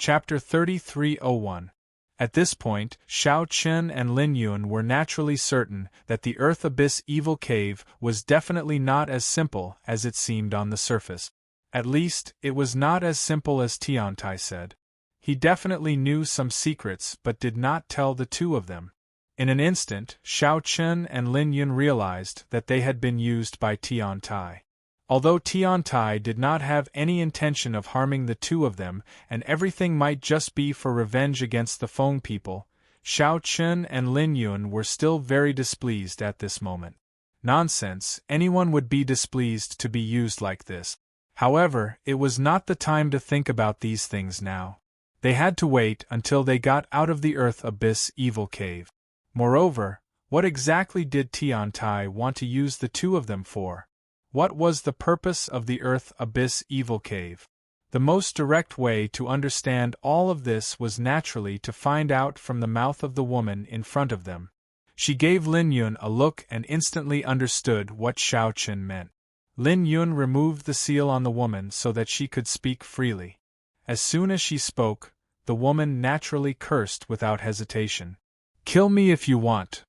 Chapter 3301. At this point, Xiao Chen and Lin Yun were naturally certain that the Earth Abyss Evil Cave was definitely not as simple as it seemed on the surface. At least, it was not as simple as Tiantai said. He definitely knew some secrets but did not tell the two of them. In an instant, Xiao Chen and Lin Yun realized that they had been used by Tiantai. Although Tiantai did not have any intention of harming the two of them, and everything might just be for revenge against the Feng people, Xiao Chen and Lin Yun were still very displeased at this moment. Nonsense, anyone would be displeased to be used like this. However, it was not the time to think about these things now. They had to wait until they got out of the Earth Abyss Evil Cave. Moreover, what exactly did Tiantai want to use the two of them for? What was the purpose of the Earth Abyss Evil Cave? The most direct way to understand all of this was naturally to find out from the mouth of the woman in front of them. She gave Lin Yun a look and instantly understood what Xiao Chen meant. Lin Yun removed the seal on the woman so that she could speak freely. As soon as she spoke, the woman naturally cursed without hesitation. "Kill me if you want.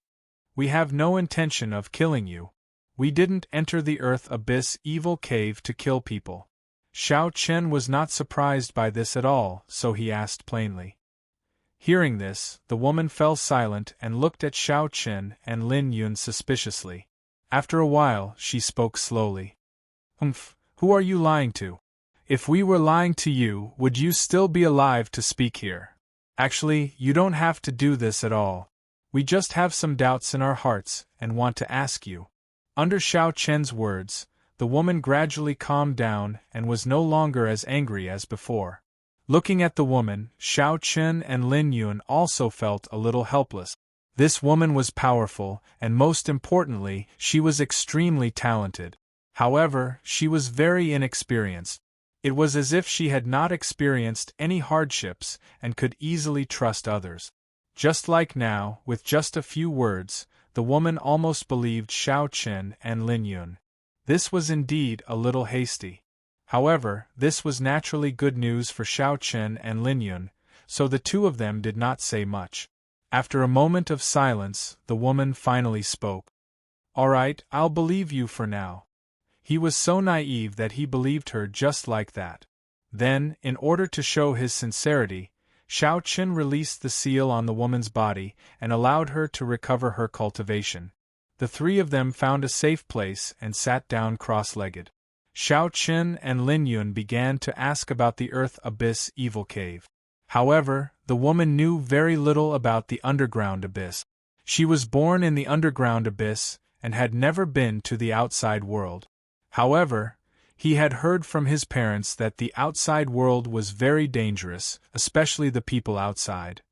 We have no intention of killing you. We didn't enter the Earth Abyss Evil Cave to kill people." Xiao Chen was not surprised by this at all, so he asked plainly. Hearing this, the woman fell silent and looked at Xiao Chen and Lin Yun suspiciously. After a while, she spoke slowly. Who are you lying to? If we were lying to you, would you still be alive to speak here? Actually, you don't have to do this at all. We just have some doubts in our hearts and want to ask you. Under Xiao Chen's words, the woman gradually calmed down and was no longer as angry as before. Looking at the woman, Xiao Chen and Lin Yun also felt a little helpless. This woman was powerful, and most importantly, she was extremely talented. However, she was very inexperienced. It was as if she had not experienced any hardships and could easily trust others. Just like now, with just a few words, the woman almost believed Xiao Chen and Lin Yun. This was indeed a little hasty. However, this was naturally good news for Xiao Chen and Lin Yun, so the two of them did not say much. After a moment of silence, the woman finally spoke. "All right, I'll believe you for now." He was so naive that he believed her just like that. Then, in order to show his sincerity, Xiao Chen released the seal on the woman's body and allowed her to recover her cultivation. The three of them found a safe place and sat down cross-legged. Xiao Chen and Lin Yun began to ask about the Earth Abyss Evil Cave. However, the woman knew very little about the underground abyss. She was born in the underground abyss and had never been to the outside world. However, he had heard from his parents that the outside world was very dangerous, especially the people outside.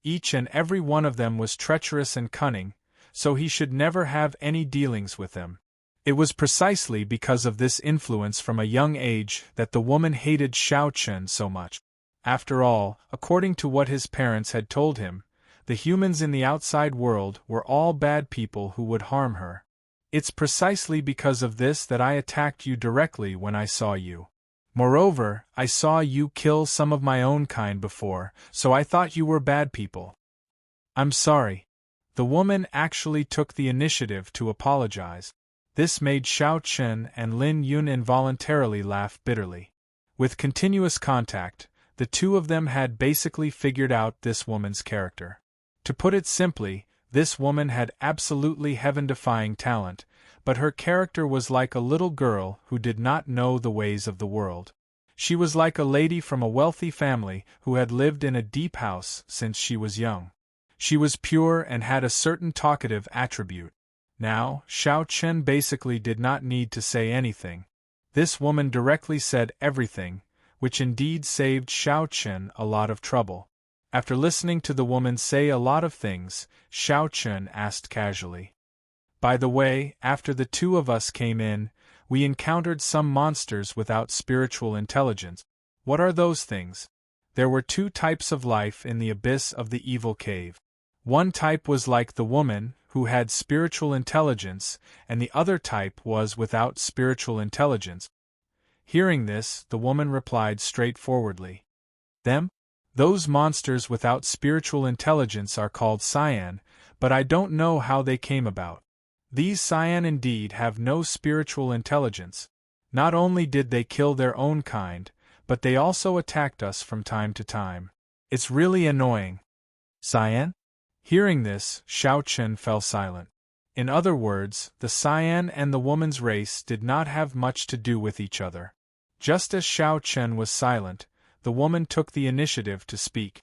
Each and every one of them was treacherous and cunning, so he should never have any dealings with them. It was precisely because of this influence from a young age that the woman hated Xiao Chen so much. After all, according to what his parents had told him, the humans in the outside world were all bad people who would harm her. "It's precisely because of this that I attacked you directly when I saw you. Moreover, I saw you kill some of my own kind before, so I thought you were bad people. I'm sorry." The woman actually took the initiative to apologize. This made Xiao Chen and Lin Yun involuntarily laugh bitterly. With continuous contact, the two of them had basically figured out this woman's character. To put it simply, this woman had absolutely heaven-defying talent, but her character was like a little girl who did not know the ways of the world. She was like a lady from a wealthy family who had lived in a deep house since she was young. She was pure and had a certain talkative attribute. Now, Xiao Chen basically did not need to say anything. This woman directly said everything, which indeed saved Xiao Chen a lot of trouble. After listening to the woman say a lot of things, Xiao Chen asked casually. "By the way, after the two of us came in, we encountered some monsters without spiritual intelligence. What are those things?" There were two types of life in the abyss of the evil cave. One type was like the woman, who had spiritual intelligence, and the other type was without spiritual intelligence. Hearing this, the woman replied straightforwardly. Them? Those monsters without spiritual intelligence are called Cyan, but I don't know how they came about. These Cyan indeed have no spiritual intelligence. Not only did they kill their own kind, but they also attacked us from time to time. It's really annoying. Cyan? Hearing this, Xiao Chen fell silent. In other words, the Cyan and the woman's race did not have much to do with each other. Just as Xiao Chen was silent, the woman took the initiative to speak.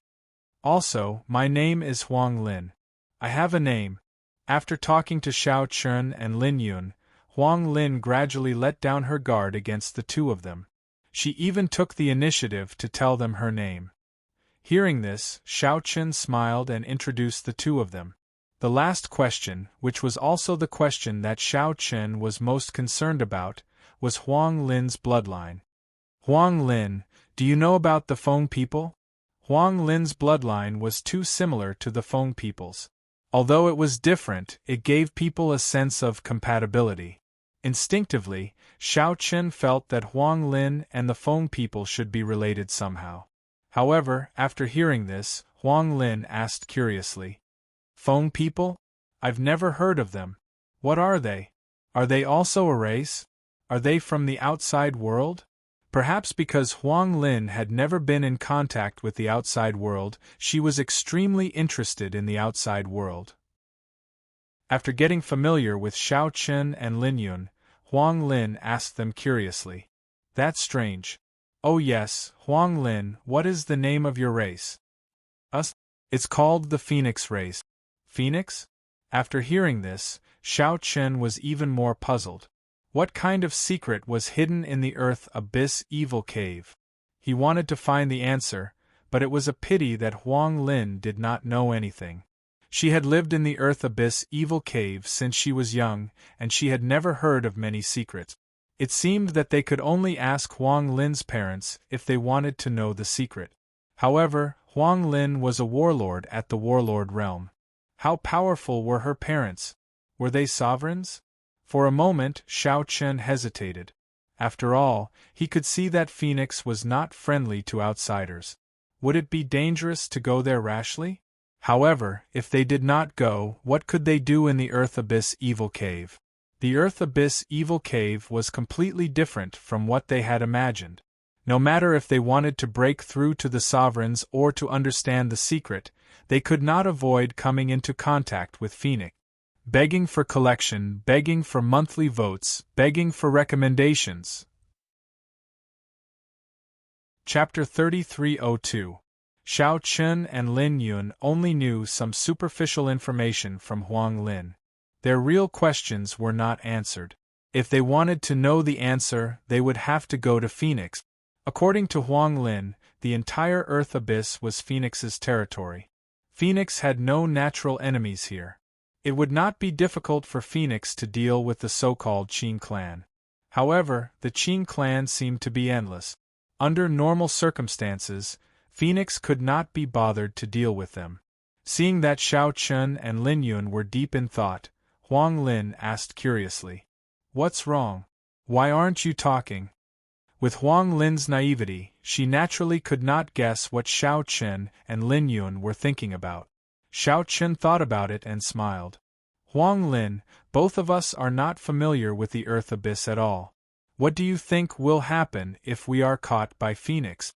Also, my name is Huang Lin. I have a name. After talking to Xiao Chen and Lin Yun, Huang Lin gradually let down her guard against the two of them. She even took the initiative to tell them her name. Hearing this, Xiao Chen smiled and introduced the two of them. The last question, which was also the question that Xiao Chen was most concerned about, was Huang Lin's bloodline. Huang Lin, do you know about the Feng people? Huang Lin's bloodline was too similar to the Feng people's. Although it was different, it gave people a sense of compatibility. Instinctively, Xiao Chen felt that Huang Lin and the Feng people should be related somehow. However, after hearing this, Huang Lin asked curiously, Feng people? I've never heard of them. What are they? Are they also a race? Are they from the outside world? Perhaps because Huang Lin had never been in contact with the outside world, she was extremely interested in the outside world. After getting familiar with Xiao Chen and Lin Yun, Huang Lin asked them curiously, That's strange. Oh yes, Huang Lin, what is the name of your race? Us? It's called the Phoenix race. Phoenix? After hearing this, Xiao Chen was even more puzzled. What kind of secret was hidden in the Earth Abyss Evil Cave? He wanted to find the answer, but it was a pity that Huang Lin did not know anything. She had lived in the Earth Abyss Evil Cave since she was young, and she had never heard of many secrets. It seemed that they could only ask Huang Lin's parents if they wanted to know the secret. However, Huang Lin was a warlord at the warlord realm. How powerful were her parents? Were they sovereigns? For a moment, Xiao Chen hesitated. After all, he could see that Phoenix was not friendly to outsiders. Would it be dangerous to go there rashly? However, if they did not go, what could they do in the Earth Abyss Evil Cave? The Earth Abyss Evil Cave was completely different from what they had imagined. No matter if they wanted to break through to the sovereigns or to understand the secret, they could not avoid coming into contact with Phoenix. Begging for collection, begging for monthly votes, begging for recommendations. Chapter 3302. Xiao Chen and Lin Yun only knew some superficial information from Huang Lin. Their real questions were not answered. If they wanted to know the answer, they would have to go to Phoenix. According to Huang Lin, the entire Earth Abyss was Phoenix's territory. Phoenix had no natural enemies here. It would not be difficult for Phoenix to deal with the so-called Qin clan. However, the Qin clan seemed to be endless. Under normal circumstances, Phoenix could not be bothered to deal with them. Seeing that Xiao Chen and Lin Yun were deep in thought, Huang Lin asked curiously, What's wrong? Why aren't you talking? With Huang Lin's naivety, she naturally could not guess what Xiao Chen and Lin Yun were thinking about. Xiao Chen thought about it and smiled. Huang Lin, both of us are not familiar with the Earth Abyss at all. What do you think will happen if we are caught by Phoenix?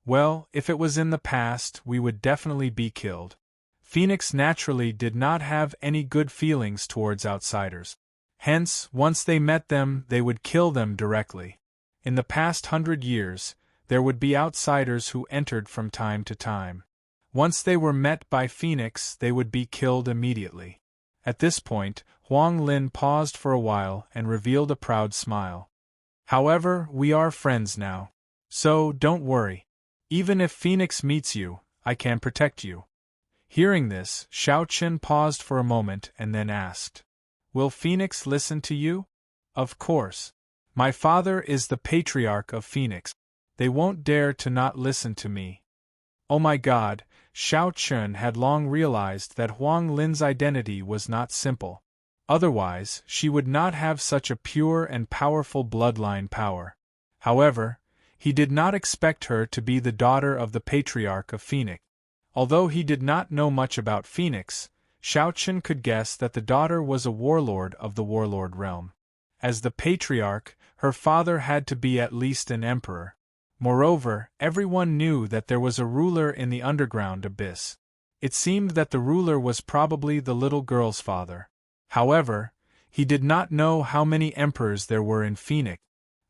Well, if it was in the past, we would definitely be killed. Phoenix naturally did not have any good feelings towards outsiders. Hence, once they met them, they would kill them directly. In the past 100 years, there would be outsiders who entered from time to time. Once they were met by Phoenix, they would be killed immediately. At this point, Huang Lin paused for a while and revealed a proud smile. However, we are friends now. So, don't worry. Even if Phoenix meets you, I can protect you. Hearing this, Xiao Chen paused for a moment and then asked, Will Phoenix listen to you? Of course. My father is the patriarch of Phoenix. They won't dare to not listen to me. Oh my God, Xiao Chen had long realized that Huang Lin's identity was not simple. Otherwise, she would not have such a pure and powerful bloodline power. However, he did not expect her to be the daughter of the patriarch of Phoenix. Although he did not know much about Phoenix, Shao Chun could guess that the daughter was a warlord of the warlord realm. As the patriarch, her father had to be at least an emperor. Moreover, everyone knew that there was a ruler in the underground abyss. It seemed that the ruler was probably the little girl's father. However, he did not know how many emperors there were in Phoenix.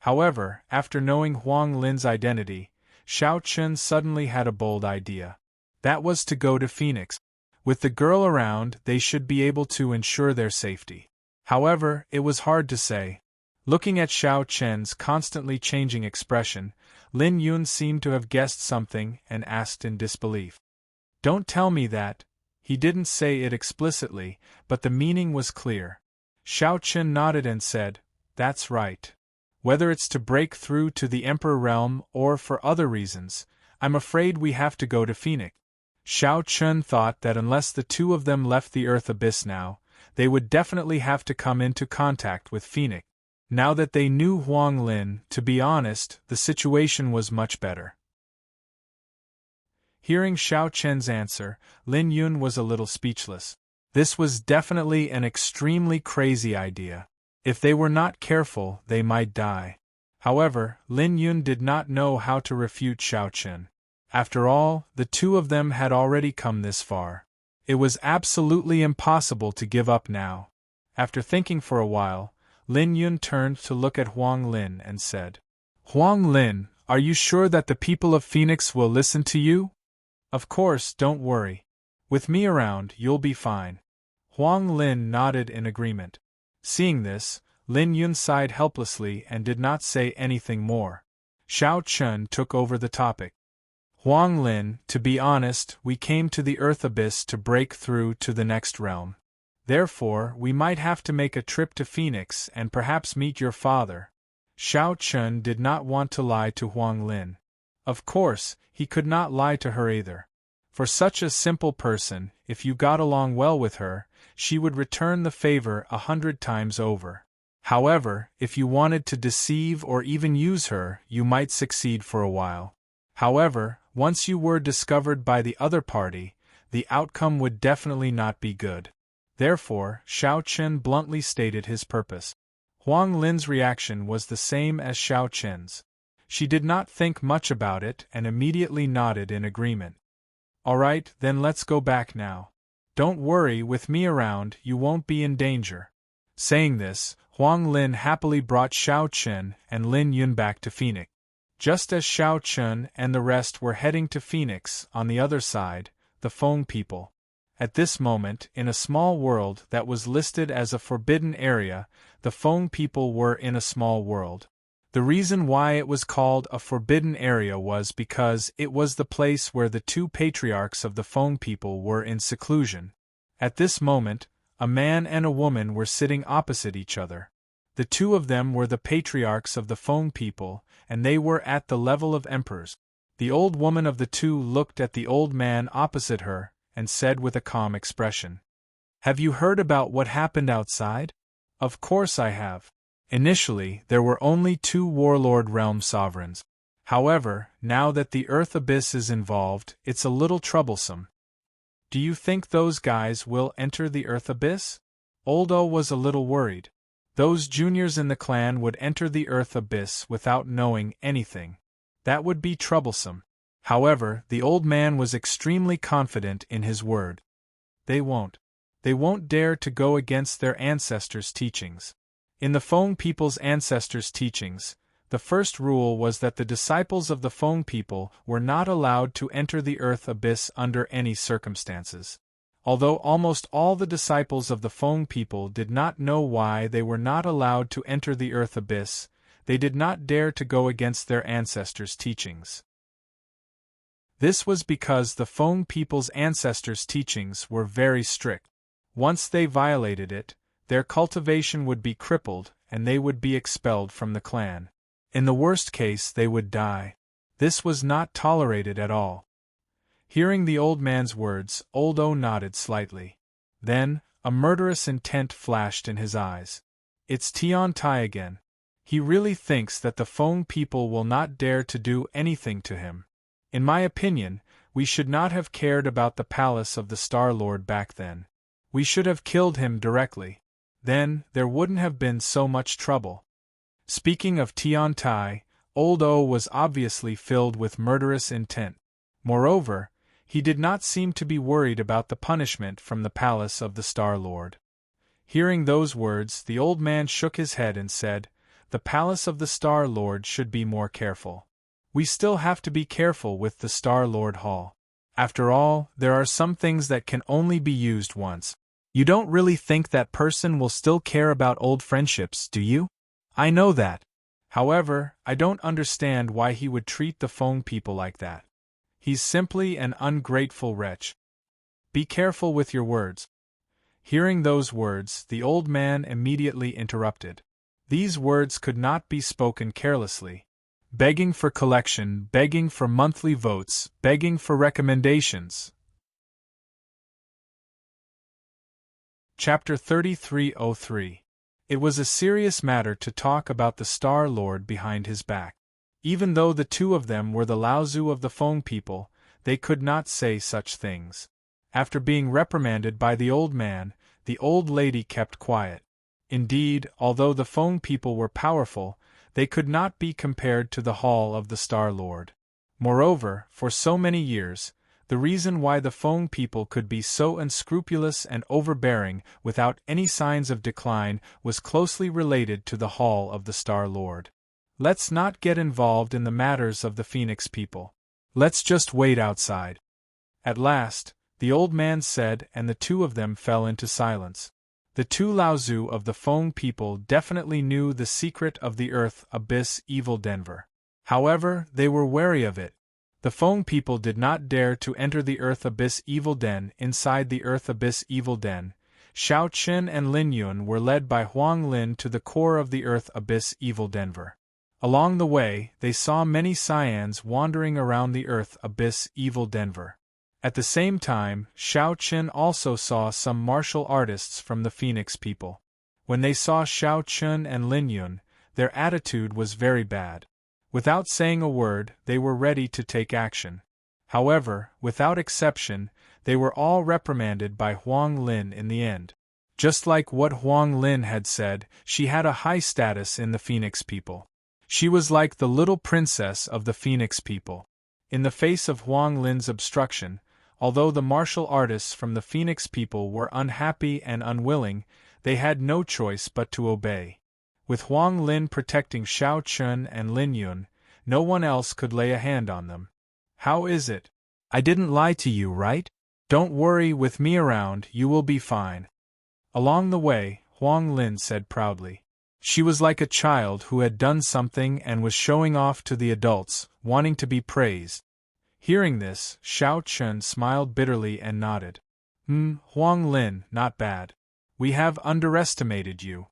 However, after knowing Huang Lin's identity, Shao Chun suddenly had a bold idea. That was to go to Phoenix. With the girl around, they should be able to ensure their safety. However, it was hard to say. Looking at Shao Chen's constantly changing expression, Lin Yun seemed to have guessed something and asked in disbelief. "Don't tell me that." He didn't say it explicitly, but the meaning was clear. Shao Chen nodded and said, "That's right. Whether it's to break through to the Emperor realm or for other reasons, I'm afraid we have to go to Phoenix." Shao Chun thought that unless the two of them left the Earth Abyss now, they would definitely have to come into contact with Phoenix. Now that they knew Huang Lin, to be honest, the situation was much better. Hearing Shao Chen's answer, Lin Yun was a little speechless. This was definitely an extremely crazy idea. If they were not careful, they might die. However, Lin Yun did not know how to refute Shao Chen. After all, the two of them had already come this far. It was absolutely impossible to give up now. After thinking for a while, Lin Yun turned to look at Huang Lin and said, "Huang Lin, are you sure that the people of Phoenix will listen to you?" "Of course, don't worry. With me around, you'll be fine." Huang Lin nodded in agreement. Seeing this, Lin Yun sighed helplessly and did not say anything more. Shao Chun took over the topic. "Huang Lin, to be honest, we came to the Earth Abyss to break through to the next realm. Therefore, we might have to make a trip to Phoenix and perhaps meet your father." Shao Chun did not want to lie to Huang Lin. Of course, he could not lie to her either. For such a simple person, if you got along well with her, she would return the favor 100 times over. However, if you wanted to deceive or even use her, you might succeed for a while. However, once you were discovered by the other party, the outcome would definitely not be good. Therefore, Shao Chen bluntly stated his purpose. Huang Lin's reaction was the same as Shao Chen's. She did not think much about it and immediately nodded in agreement. "Alright, then let's go back now. Don't worry, with me around, you won't be in danger." Saying this, Huang Lin happily brought Shao Chen and Lin Yun back to Phoenix. Just as Shao Chun and the rest were heading to Phoenix, on the other side, the Feng people. At this moment, in a small world that was listed as a forbidden area, the Feng people were in a small world. The reason why it was called a forbidden area was because it was the place where the two patriarchs of the Feng people were in seclusion. At this moment, a man and a woman were sitting opposite each other. The two of them were the patriarchs of the Feng people, and they were at the level of emperors. The old woman of the two looked at the old man opposite her, and said with a calm expression, "Have you heard about what happened outside?" "Of course I have. Initially, there were only 2 warlord realm sovereigns. However, now that the Earth Abyss is involved, it's a little troublesome." "Do you think those guys will enter the Earth Abyss?" Oldo was a little worried. Those juniors in the clan would enter the Earth Abyss without knowing anything. That would be troublesome. However, the old man was extremely confident in his word. They won't. They won't dare to go against their ancestors' teachings. In the Feng people's ancestors' teachings, the first rule was that the disciples of the Feng people were not allowed to enter the Earth Abyss under any circumstances. Although almost all the disciples of the Feng people did not know why they were not allowed to enter the Earth Abyss, they did not dare to go against their ancestors' teachings. This was because the Feng people's ancestors' teachings were very strict. Once they violated it, their cultivation would be crippled and they would be expelled from the clan. In the worst case, they would die. This was not tolerated at all. Hearing the old man's words, Oldo nodded slightly. Then, a murderous intent flashed in his eyes. "It's Tian Tai again. He really thinks that the Feng people will not dare to do anything to him. In my opinion, we should not have cared about the palace of the Star Lord back then. We should have killed him directly. Then, there wouldn't have been so much trouble. Speaking of Tian Tai, Old O was obviously filled with murderous intent. Moreover, he did not seem to be worried about the punishment from the palace of the Star Lord. Hearing those words, the old man shook his head and said, "The palace of the Star Lord should be more careful. We still have to be careful with the Star Lord Hall. After all, there are some things that can only be used once. You don't really think that person will still care about old friendships, do you? I know that. However, I don't understand why he would treat the Feng people like that. He's simply an ungrateful wretch. Be careful with your words." Hearing those words, the old man immediately interrupted. These words could not be spoken carelessly. Begging for collection, begging for monthly votes, begging for recommendations. Chapter 3303. It was a serious matter to talk about the Star Lord behind his back. Even though the two of them were the Laozu of the Feng people, they could not say such things. After being reprimanded by the old man, the old lady kept quiet. Indeed, although the Feng people were powerful, they could not be compared to the Hall of the Star Lord. Moreover, for so many years, the reason why the Feng people could be so unscrupulous and overbearing without any signs of decline was closely related to the Hall of the Star Lord. Let's not get involved in the matters of the Phoenix people. Let's just wait outside. At last, the old man said, and the two of them fell into silence. The two Laozu of the Feng people definitely knew the secret of the Earth Abyss Evil Denver. However, they were wary of it. The Feng people did not dare to enter the Earth Abyss Evil Den. Inside the Earth Abyss Evil Den, Xiao Chen and Lin Yun were led by Huang Lin to the core of the Earth Abyss Evil Denver. Along the way, they saw many Cyans wandering around the Earth Abyss Evil Denver. At the same time, Xiao Chen also saw some martial artists from the Phoenix people. When they saw Xiao Chen and Lin Yun, their attitude was very bad. Without saying a word, they were ready to take action. However, without exception, they were all reprimanded by Huang Lin in the end. Just like what Huang Lin had said, she had a high status in the Phoenix people. She was like the little princess of the Phoenix people. In the face of Huang Lin's obstruction, although the martial artists from the Phoenix people were unhappy and unwilling, they had no choice but to obey. With Huang Lin protecting Xiao Chen and Lin Yun, no one else could lay a hand on them. "How is it? I didn't lie to you, right? Don't worry, with me around, you will be fine." Along the way, Huang Lin said proudly. She was like a child who had done something and was showing off to the adults, wanting to be praised. Hearing this, Xiao Chen smiled bitterly and nodded. Huang Lin, not bad. We have underestimated you.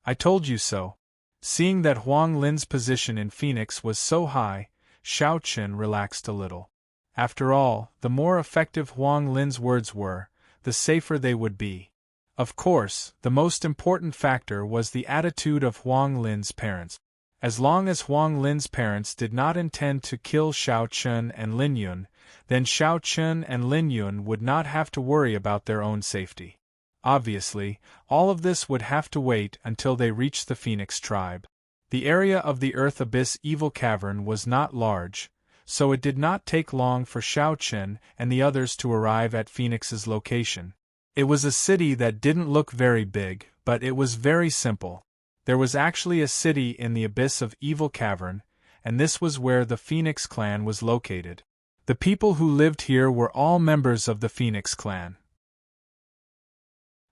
I told you so." Seeing that Huang Lin's position in Phoenix was so high, Xiao Chen relaxed a little. After all, the more effective Huang Lin's words were, the safer they would be. Of course, the most important factor was the attitude of Huang Lin's parents. As long as Huang Lin's parents did not intend to kill Xiao Chen and Lin Yun, then Xiao Chen and Lin Yun would not have to worry about their own safety. Obviously, all of this would have to wait until they reached the Phoenix tribe. The area of the Earth Abyss Evil Cavern was not large, so it did not take long for Xiao Chen and the others to arrive at Phoenix's location. It was a city that didn't look very big, but it was very simple. There was actually a city in the Abyss of Evil Cavern, and this was where the Phoenix clan was located. The people who lived here were all members of the Phoenix clan.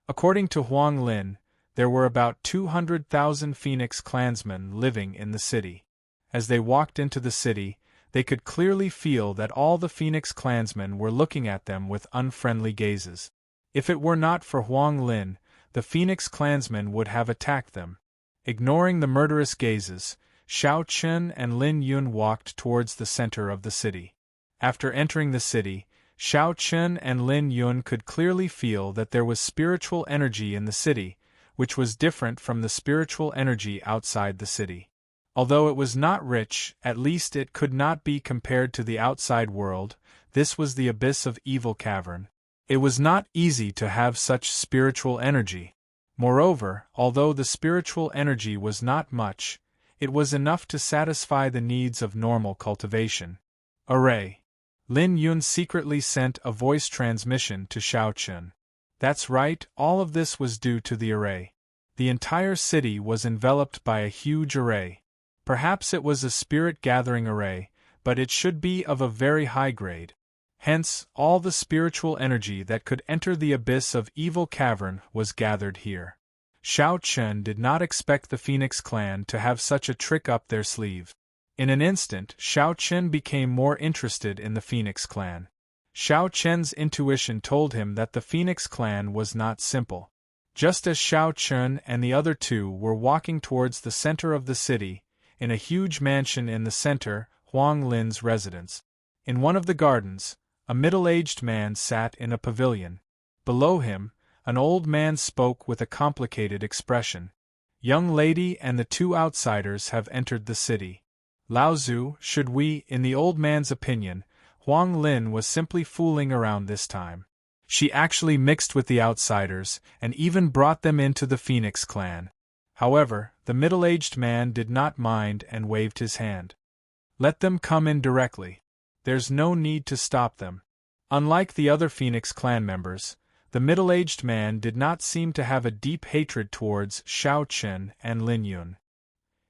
According to Huang Lin, there were about 200,000 Phoenix clansmen living in the city. As they walked into the city, they could clearly feel that all the Phoenix clansmen were looking at them with unfriendly gazes. If it were not for Huang Lin, the Phoenix clansmen would have attacked them. Ignoring the murderous gazes, Xiao Chen and Lin Yun walked towards the center of the city. After entering the city, Xiao Chen and Lin Yun could clearly feel that there was spiritual energy in the city, which was different from the spiritual energy outside the city. Although it was not rich, at least it could not be compared to the outside world. This was the abyss of Evil Cavern. It was not easy to have such spiritual energy. Moreover, although the spiritual energy was not much, it was enough to satisfy the needs of normal cultivation. Array. Lin Yun secretly sent a voice transmission to Xiao Chun. That's right, all of this was due to the array. The entire city was enveloped by a huge array. Perhaps it was a spirit-gathering array, but it should be of a very high grade. Hence, all the spiritual energy that could enter the abyss of Evil Cavern was gathered here. Xiao Chun did not expect the Phoenix clan to have such a trick up their sleeve. In an instant, Xiao Chun became more interested in the Phoenix clan. Xiao Chun's intuition told him that the Phoenix clan was not simple. Just as Xiao Chun and the other two were walking towards the center of the city, in a huge mansion in the center, Huang Lin's residence. In one of the gardens, a middle-aged man sat in a pavilion. Below him, an old man spoke with a complicated expression. Young lady and the two outsiders have entered the city. Lao Zu, should we, in the old man's opinion, Huang Lin was simply fooling around this time. She actually mixed with the outsiders, and even brought them into the Phoenix clan. However, the middle-aged man did not mind and waved his hand. Let them come in directly. There's no need to stop them. Unlike the other Phoenix clan members, the middle-aged man did not seem to have a deep hatred towards Xiao Chun and Lin Yun.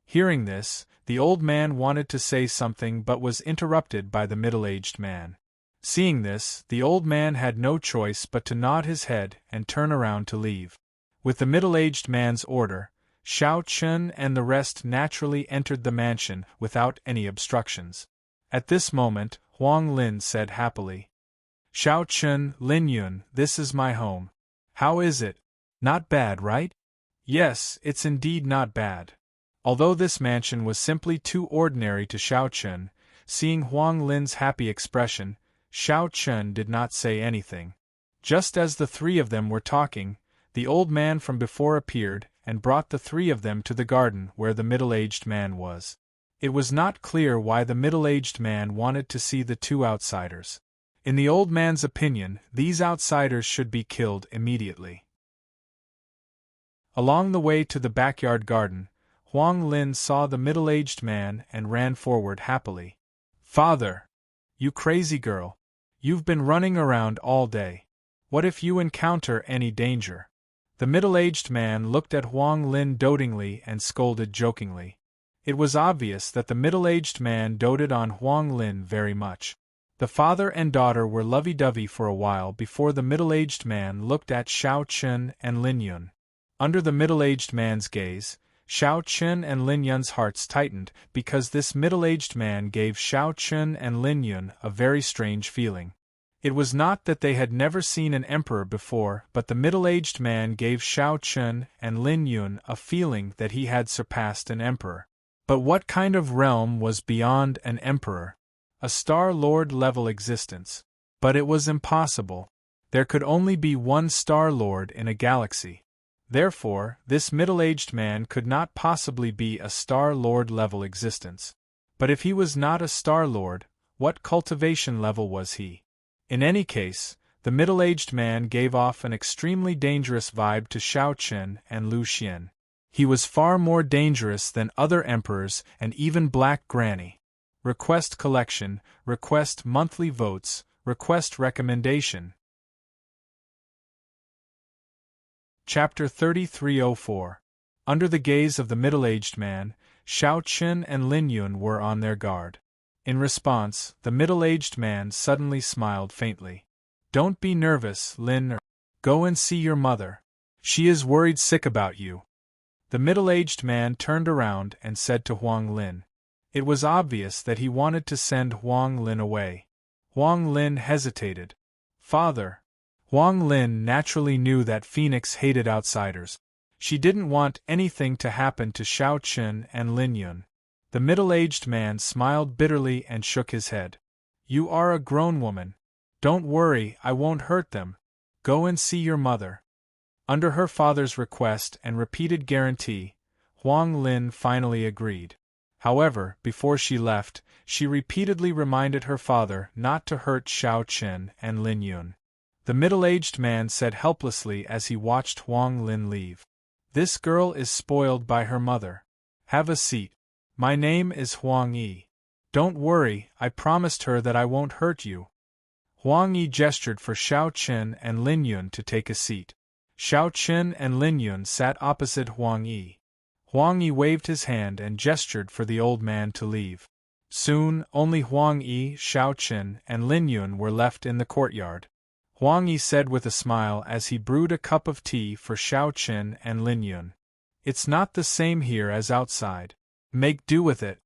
Hearing this, the old man wanted to say something but was interrupted by the middle-aged man. Seeing this, the old man had no choice but to nod his head and turn around to leave. With the middle-aged man's order, Xiao Chun and the rest naturally entered the mansion without any obstructions. At this moment, Huang Lin said happily, "Xiao Chun, Lin Yun, this is my home. How is it? Not bad, right?" "Yes, it's indeed not bad." Although this mansion was simply too ordinary to Xiao Chun, seeing Huang Lin's happy expression, Xiao Chun did not say anything. Just as the three of them were talking, the old man from before appeared and brought the three of them to the garden where the middle-aged man was. It was not clear why the middle-aged man wanted to see the two outsiders. In the old man's opinion, these outsiders should be killed immediately. Along the way to the backyard garden, Huang Lin saw the middle-aged man and ran forward happily. "Father! You crazy girl! You've been running around all day. What if you encounter any danger?" The middle-aged man looked at Huang Lin dotingly and scolded jokingly. It was obvious that the middle-aged man doted on Huang Lin very much. The father and daughter were lovey-dovey for a while before the middle-aged man looked at Xiao Chun and Lin Yun. Under the middle-aged man's gaze, Xiao Chun and Lin Yun's hearts tightened because this middle-aged man gave Xiao Chun and Lin Yun a very strange feeling. It was not that they had never seen an emperor before, but the middle-aged man gave Xiao Chun and Lin Yun a feeling that he had surpassed an emperor. But what kind of realm was beyond an emperor? A Star-Lord level existence. But it was impossible. There could only be one Star-Lord in a galaxy. Therefore, this middle-aged man could not possibly be a Star-Lord level existence. But if he was not a Star-Lord, what cultivation level was he? In any case, the middle-aged man gave off an extremely dangerous vibe to Xiao Chun and Lu Xian. He was far more dangerous than other emperors and even Black Granny. Request collection, request monthly votes, request recommendation. Chapter 3304. Under the gaze of the middle-aged man, Xiao Chun and Lin Yun were on their guard. In response, the middle-aged man suddenly smiled faintly. "Don't be nervous, Lin. Go and see your mother. She is worried sick about you." The middle-aged man turned around and said to Huang Lin. It was obvious that he wanted to send Huang Lin away. Huang Lin hesitated. "Father." Huang Lin naturally knew that Phoenix hated outsiders. She didn't want anything to happen to Xiao Chun and Lin Yun. The middle-aged man smiled bitterly and shook his head. "You are a grown woman. Don't worry, I won't hurt them. Go and see your mother." Under her father's request and repeated guarantee, Huang Lin finally agreed. However, before she left, she repeatedly reminded her father not to hurt Xiao Chen and Lin Yun. The middle-aged man said helplessly as he watched Huang Lin leave. "This girl is spoiled by her mother. Have a seat. My name is Huang Yi. Don't worry, I promised her that I won't hurt you." Huang Yi gestured for Xiao Chen and Lin Yun to take a seat. Xiao Chen and Lin Yun sat opposite Huang Yi. Huang Yi waved his hand and gestured for the old man to leave. Soon, only Huang Yi, Xiao Chen, and Lin Yun were left in the courtyard. Huang Yi said with a smile as he brewed a cup of tea for Xiao Chen and Lin Yun. "It's not the same here as outside. Make do with it."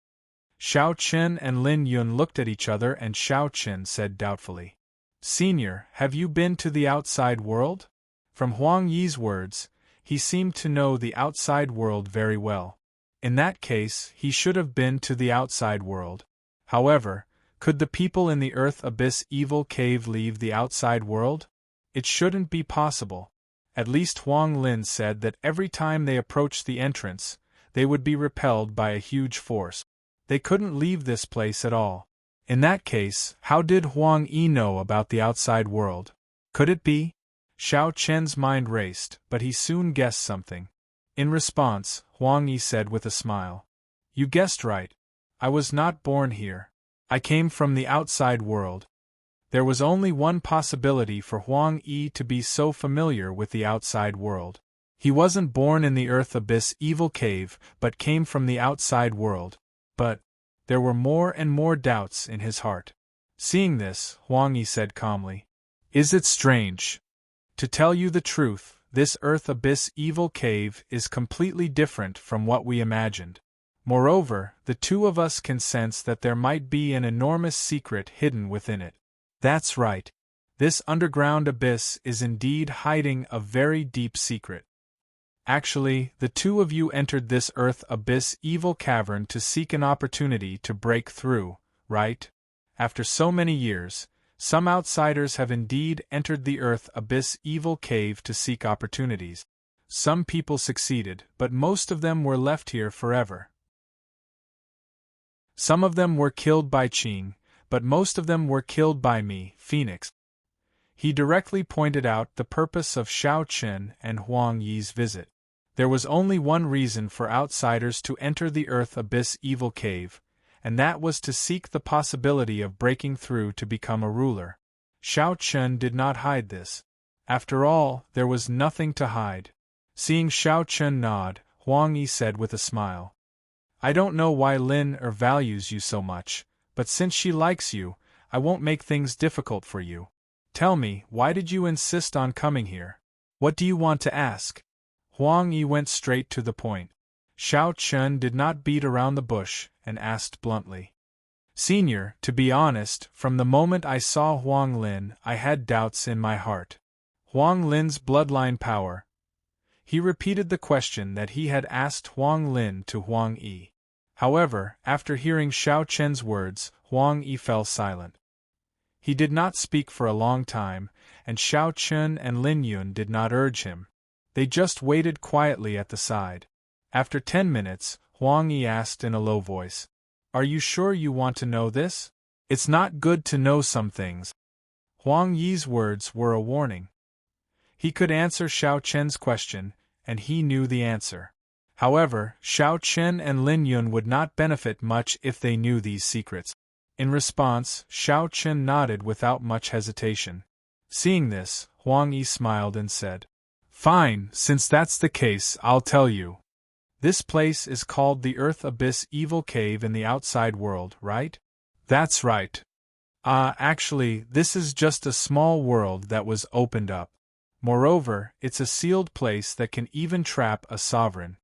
Xiao Chen and Lin Yun looked at each other and Xiao Chen said doubtfully, "Senior, have you been to the outside world?" From Huang Yi's words, he seemed to know the outside world very well. In that case, he should have been to the outside world. However, could the people in the Earth Abyss Evil Cave leave the outside world? It shouldn't be possible. At least Huang Lin said that every time they approached the entrance, they would be repelled by a huge force. They couldn't leave this place at all. In that case, how did Huang Yi know about the outside world? Could it be? Xiao Chen's mind raced, but he soon guessed something. In response, Huang Yi said with a smile, "You guessed right. I was not born here. I came from the outside world." There was only one possibility for Huang Yi to be so familiar with the outside world. He wasn't born in the Earth Abyss Evil Cave, but came from the outside world. But there were more and more doubts in his heart. Seeing this, Huang Yi said calmly, "Is it strange? To tell you the truth, this Earth Abyss Evil Cave is completely different from what we imagined. Moreover, the two of us can sense that there might be an enormous secret hidden within it. That's right. This underground abyss is indeed hiding a very deep secret. Actually, the two of you entered this Earth Abyss Evil Cavern to seek an opportunity to break through, right? After so many years, some outsiders have indeed entered the Earth Abyss Evil Cave to seek opportunities. Some people succeeded, but most of them were left here forever. Some of them were killed by Qing, but most of them were killed by me, Phoenix." He directly pointed out the purpose of Xiao Chen and Huang Yi's visit. There was only one reason for outsiders to enter the Earth Abyss Evil Cave, and that was to seek the possibility of breaking through to become a ruler. Xiao Chen did not hide this. After all, there was nothing to hide. Seeing Xiao Chen nod, Huang Yi said with a smile, "I don't know why Lin values you so much, but since she likes you, I won't make things difficult for you. Tell me, why did you insist on coming here? What do you want to ask?" Huang Yi went straight to the point. Xiao Chen did not beat around the bush, and asked bluntly, "Senior, to be honest, from the moment I saw Huang Lin, I had doubts in my heart. Huang Lin's bloodline power." He repeated the question that he had asked Huang Lin to Huang Yi. However, after hearing Xiao Chen's words, Huang Yi fell silent. He did not speak for a long time, and Xiao Chen and Lin Yun did not urge him. They just waited quietly at the side. After 10 minutes, Huang Yi asked in a low voice, "Are you sure you want to know this? It's not good to know some things." Huang Yi's words were a warning. He could answer Xiao Chen's question, and he knew the answer. However, Xiao Chen and Lin Yun would not benefit much if they knew these secrets. In response, Xiao Chen nodded without much hesitation. Seeing this, Huang Yi smiled and said, "Fine, since that's the case, I'll tell you. This place is called the Earth Abyss Evil Cave in the outside world, right?" "That's right. Actually, this is just a small world that was opened up. Moreover, it's a sealed place that can even trap a sovereign.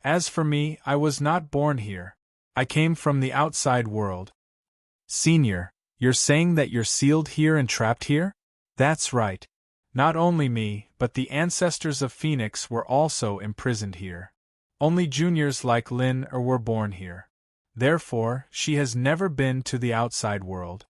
As for me, I was not born here. I came from the outside world." "Senior, you're saying that you're sealed here and trapped here?" "That's right. Not only me, but the ancestors of Phoenix were also imprisoned here. Only juniors like Lin were born here. Therefore, she has never been to the outside world.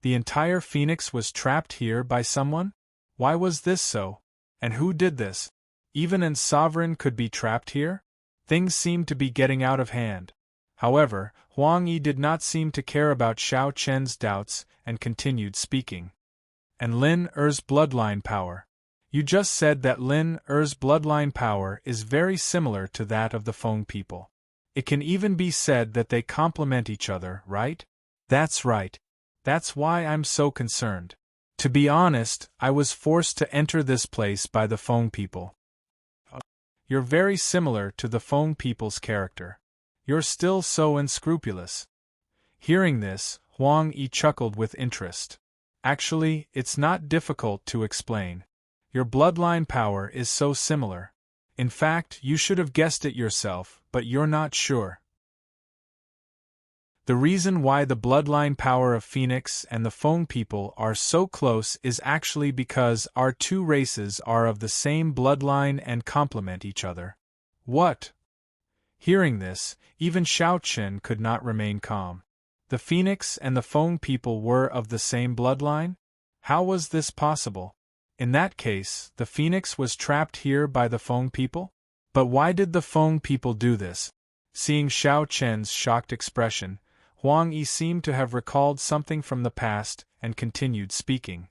The entire Phoenix was trapped here by someone? Why was this so? And who did this?" Even a sovereign could be trapped here? Things seemed to be getting out of hand. However, Huang Yi did not seem to care about Xiao Chen's doubts and continued speaking. And Lin Er's bloodline power. You just said that Lin Er's bloodline power is very similar to that of the Feng people. It can even be said that they complement each other, right? That's right. That's why I'm so concerned. To be honest, I was forced to enter this place by the Feng people. You're very similar to the Feng people's character. You're still so unscrupulous. Hearing this, Huang Yi chuckled with interest. Actually, it's not difficult to explain. Your bloodline power is so similar. In fact, you should have guessed it yourself, but you're not sure. The reason why the bloodline power of Phoenix and the Feng people are so close is actually because our two races are of the same bloodline and complement each other. What? Hearing this, even Xiao Chen could not remain calm. The Phoenix and the Feng people were of the same bloodline? How was this possible? In that case, the Phoenix was trapped here by the Feng people? But why did the Feng people do this? Seeing Xiao Chen's shocked expression, Huang Yi seemed to have recalled something from the past and continued speaking.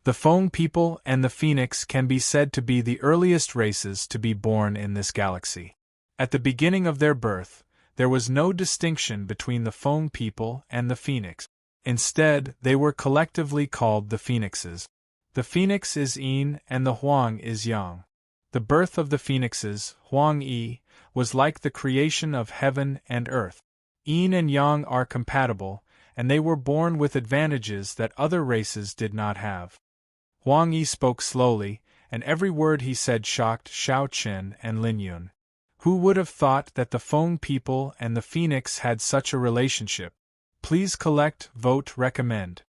The Feng people and the Phoenix can be said to be the earliest races to be born in this galaxy. At the beginning of their birth, there was no distinction between the Feng people and the Phoenix. Instead, they were collectively called the Phoenixes. The Phoenix is Yin and the Huang is Yang. The birth of the Phoenixes, Huang Yi, was like the creation of heaven and earth. Yin and Yang are compatible, and they were born with advantages that other races did not have. Huang Yi spoke slowly, and every word he said shocked Xiao Chen and Lin Yun. Who would have thought that the Feng people and the Phoenix had such a relationship? Please collect, vote, recommend.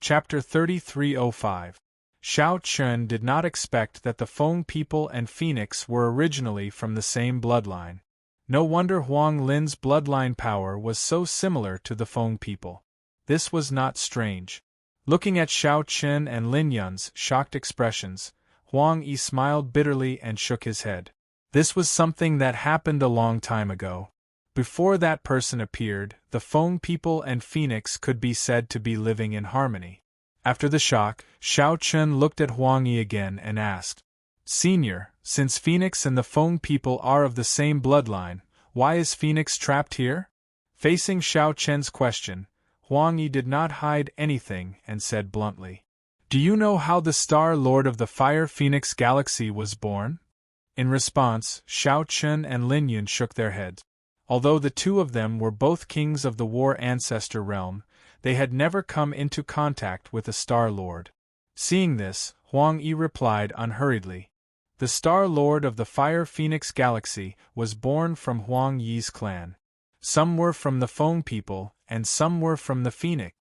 Chapter 3305. Xiao Chen did not expect that the Feng people and Phoenix were originally from the same bloodline. No wonder Huang Lin's bloodline power was so similar to the Feng people. This was not strange. Looking at Xiao Chen and Lin Yun's shocked expressions, Huang Yi smiled bitterly and shook his head. This was something that happened a long time ago. Before that person appeared, the Feng people and Phoenix could be said to be living in harmony. After the shock, Xiao Chen looked at Huang Yi again and asked, Senior, since Phoenix and the Feng people are of the same bloodline, why is Phoenix trapped here? Facing Xiao Chen's question, Huang Yi did not hide anything and said bluntly, Do you know how the Star Lord of the Fire Phoenix Galaxy was born? In response, Xiao Chen and Lin Yun shook their heads. Although the two of them were both kings of the War Ancestor realm, they had never come into contact with a Star Lord. Seeing this, Huang Yi replied unhurriedly. The Star Lord of the Fire Phoenix Galaxy was born from Huang Yi's clan. Some were from the Feng people, and some were from the Phoenix.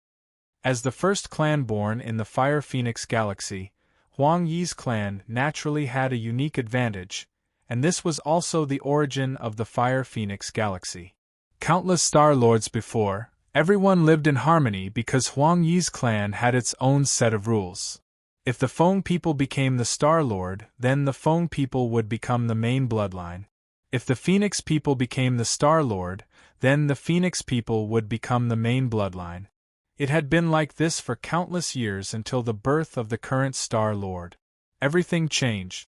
As the first clan born in the Fire Phoenix Galaxy, Huang Yi's clan naturally had a unique advantage, and this was also the origin of the Fire Phoenix Galaxy. Countless Star Lords before, everyone lived in harmony because Huang Yi's clan had its own set of rules. If the Feng people became the Star Lord, then the Feng people would become the main bloodline. If the Phoenix people became the Star Lord, then the Phoenix people would become the main bloodline. It had been like this for countless years until the birth of the current Star Lord. Everything changed.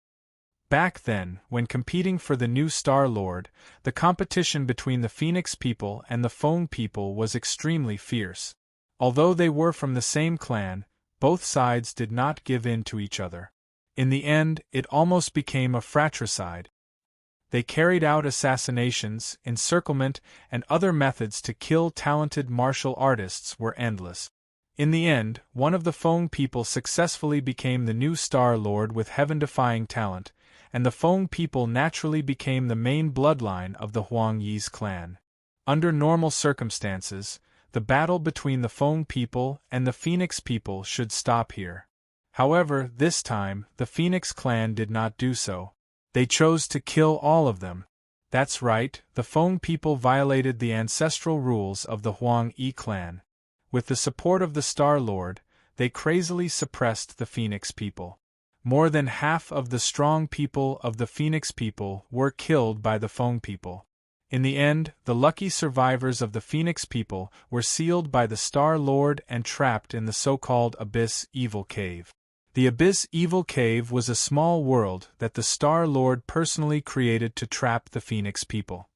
Back then, when competing for the new Star Lord, the competition between the Phoenix people and the Feng people was extremely fierce. Although they were from the same clan, both sides did not give in to each other. In the end, it almost became a fratricide. They carried out assassinations, encirclement, and other methods to kill talented martial artists were endless. In the end, one of the Feng people successfully became the new Star Lord with heaven-defying talent, and the Feng people naturally became the main bloodline of the Huang Yi's clan. Under normal circumstances, the battle between the Feng people and the Phoenix people should stop here. However, this time, the Phoenix clan did not do so. They chose to kill all of them. That's right, the Feng people violated the ancestral rules of the Huang Yi clan. With the support of the Star Lord, they crazily suppressed the Phoenix people. More than half of the strong people of the Phoenix people were killed by the Feng people. In the end, the lucky survivors of the Phoenix people were sealed by the Star Lord and trapped in the so-called Abyss Evil Cave. The Abyss Evil Cave was a small world that the Star Lord personally created to trap the Phoenix people.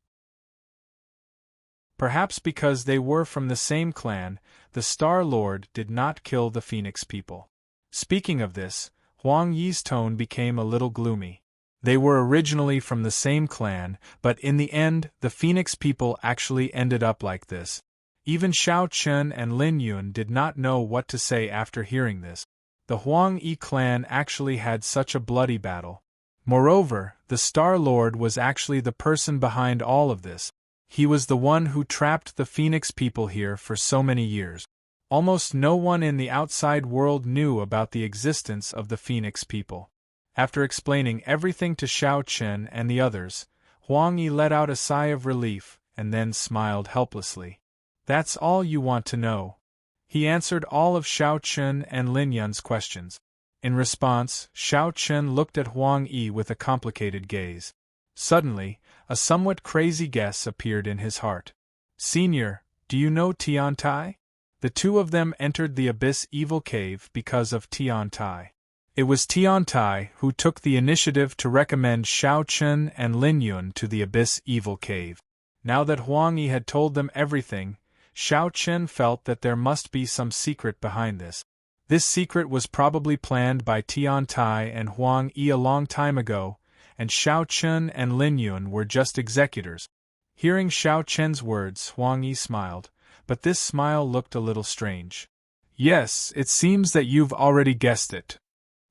Perhaps because they were from the same clan, the Star Lord did not kill the Phoenix people. Speaking of this, Huang Yi's tone became a little gloomy. They were originally from the same clan, but in the end, the Phoenix people actually ended up like this. Even Xiao Chen and Lin Yun did not know what to say after hearing this. The Huang Yi clan actually had such a bloody battle. Moreover, the Star Lord was actually the person behind all of this. He was the one who trapped the Phoenix people here for so many years. Almost no one in the outside world knew about the existence of the Phoenix people. After explaining everything to Xiao Chen and the others, Huang Yi let out a sigh of relief and then smiled helplessly. "That's all you want to know." He answered all of Xiao Chen and Lin Yun's questions. In response, Xiao Chen looked at Huang Yi with a complicated gaze. Suddenly, a somewhat crazy guess appeared in his heart. "Senior, do you know Tian Tai?" The two of them entered the Abyss Evil Cave because of Tian Tai. It was Tian Tai who took the initiative to recommend Xiao Chen and Lin Yun to the Abyss Evil Cave. Now that Huang Yi had told them everything, Xiao Chen felt that there must be some secret behind this. This secret was probably planned by Tian Tai and Huang Yi a long time ago, and Xiao Chen and Lin Yun were just executors. Hearing Xiao Chen's words, Huang Yi smiled, but this smile looked a little strange. "Yes, it seems that you've already guessed it.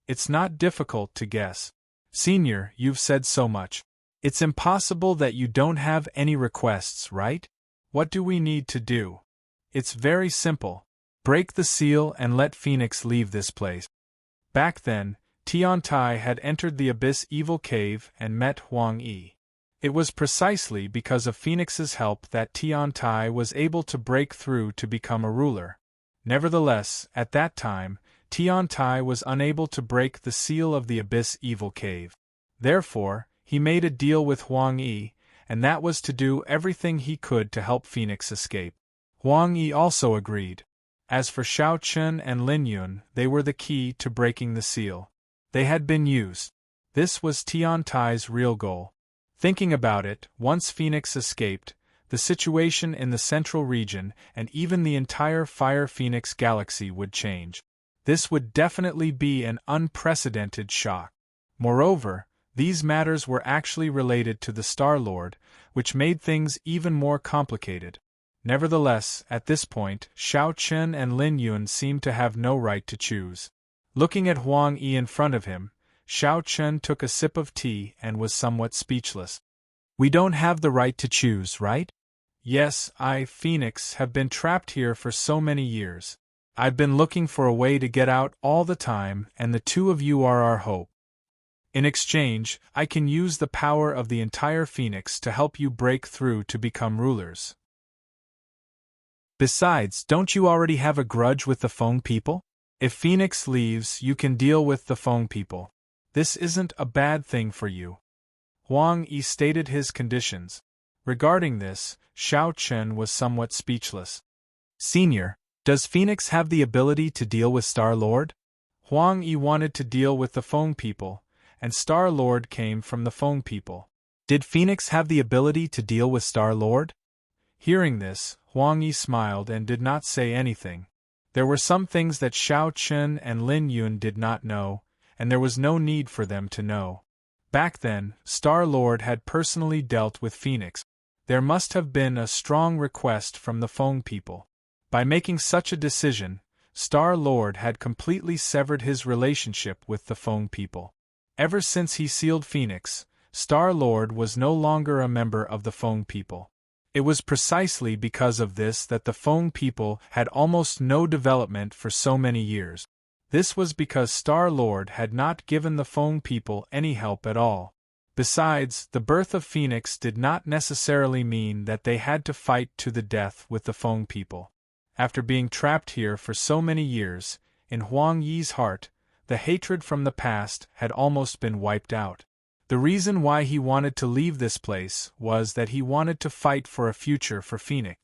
It's not difficult to guess. Senior, you've said so much. It's impossible that you don't have any requests, right? What do we need to do? It's very simple. Break the seal and let Phoenix leave this place." Back then, Tian Tai had entered the Abyss Evil Cave and met Huang Yi. It was precisely because of Phoenix's help that Tian Tai was able to break through to become a ruler. Nevertheless, at that time, Tian Tai was unable to break the seal of the Abyss Evil Cave. Therefore, he made a deal with Huang Yi, and that was to do everything he could to help Phoenix escape. Huang Yi also agreed. As for Xiao Chen and Lin Yun, they were the key to breaking the seal. They had been used. This was Tian Tai's real goal. Thinking about it, once Phoenix escaped, the situation in the central region and even the entire Fire Phoenix galaxy would change. This would definitely be an unprecedented shock. Moreover, these matters were actually related to the Star Lord, which made things even more complicated. Nevertheless, at this point, Xiao Chen and Lin Yun seemed to have no right to choose. Looking at Huang Yi in front of him, Xiao Chen took a sip of tea and was somewhat speechless. "We don't have the right to choose, right?" "Yes, Phoenix, have been trapped here for so many years. I've been looking for a way to get out all the time, and the two of you are our hope. In exchange, I can use the power of the entire Phoenix to help you break through to become rulers. Besides, don't you already have a grudge with the Feng people? If Phoenix leaves, you can deal with the Feng people. This isn't a bad thing for you." Huang Yi stated his conditions. Regarding this, Xiao Chen was somewhat speechless. "Senior, does Phoenix have the ability to deal with Star Lord?" Huang Yi wanted to deal with the Feng people, and Star Lord came from the Feng people. Did Phoenix have the ability to deal with Star Lord? Hearing this, Huang Yi smiled and did not say anything. There were some things that Xiao Chen and Lin Yun did not know, and there was no need for them to know. Back then, Star Lord had personally dealt with Phoenix. There must have been a strong request from the Feng people. By making such a decision, Star Lord had completely severed his relationship with the Feng people. Ever since he sealed Phoenix, Star Lord was no longer a member of the Feng people. It was precisely because of this that the Feng people had almost no development for so many years. This was because Star Lord had not given the Feng people any help at all. Besides, the birth of Phoenix did not necessarily mean that they had to fight to the death with the Feng people. After being trapped here for so many years, in Huang Yi's heart, the hatred from the past had almost been wiped out. The reason why he wanted to leave this place was that he wanted to fight for a future for Phoenix.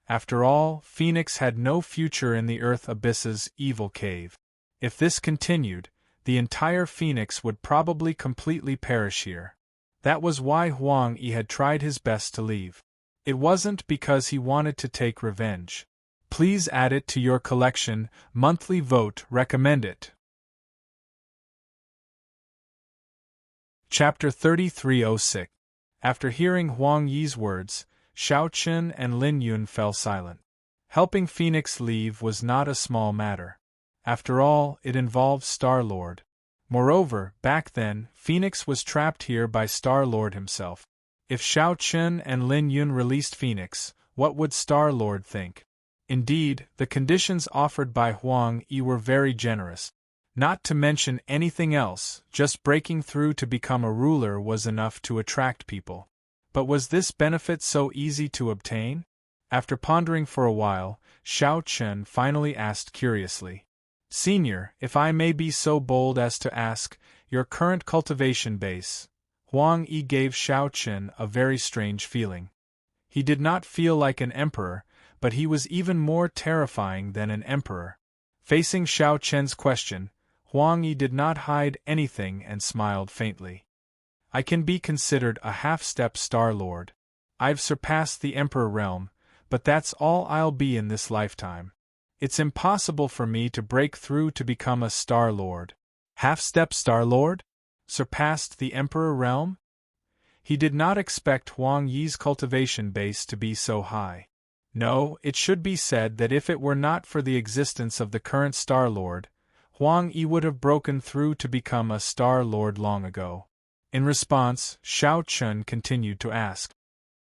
After all, Phoenix had no future in the Earth Abyss's evil cave. If this continued, the entire Phoenix would probably completely perish here. That was why Huang Yi had tried his best to leave. It wasn't because he wanted to take revenge. Please add it to your collection. Monthly vote recommend it. Chapter 3306. After hearing Huang Yi's words, Xiao Qun and Lin Yun fell silent. Helping Phoenix leave was not a small matter. After all, it involved Star-Lord. Moreover, back then, Phoenix was trapped here by Star-Lord himself. If Xiao Qun and Lin Yun released Phoenix, what would Star-Lord think? Indeed, the conditions offered by Huang Yi were very generous. Not to mention anything else, just breaking through to become a ruler was enough to attract people. But was this benefit so easy to obtain? After pondering for a while, Xiao Qun finally asked curiously, "Senior, if I may be so bold as to ask, your current cultivation base?" Huang Yi gave Xiao Qun a very strange feeling. He did not feel like an emperor, but he was even more terrifying than an emperor. Facing Xiao Qun's question, Huang Yi did not hide anything and smiled faintly. "I can be considered a half-step Star-Lord. I've surpassed the Emperor realm, but that's all I'll be in this lifetime. It's impossible for me to break through to become a Star-Lord." Half-step Star-Lord? Surpassed the Emperor realm? He did not expect Huang Yi's cultivation base to be so high. No, it should be said that if it were not for the existence of the current Star-Lord, Huang Yi would have broken through to become a Star-Lord long ago. In response, Xiao Qun continued to ask,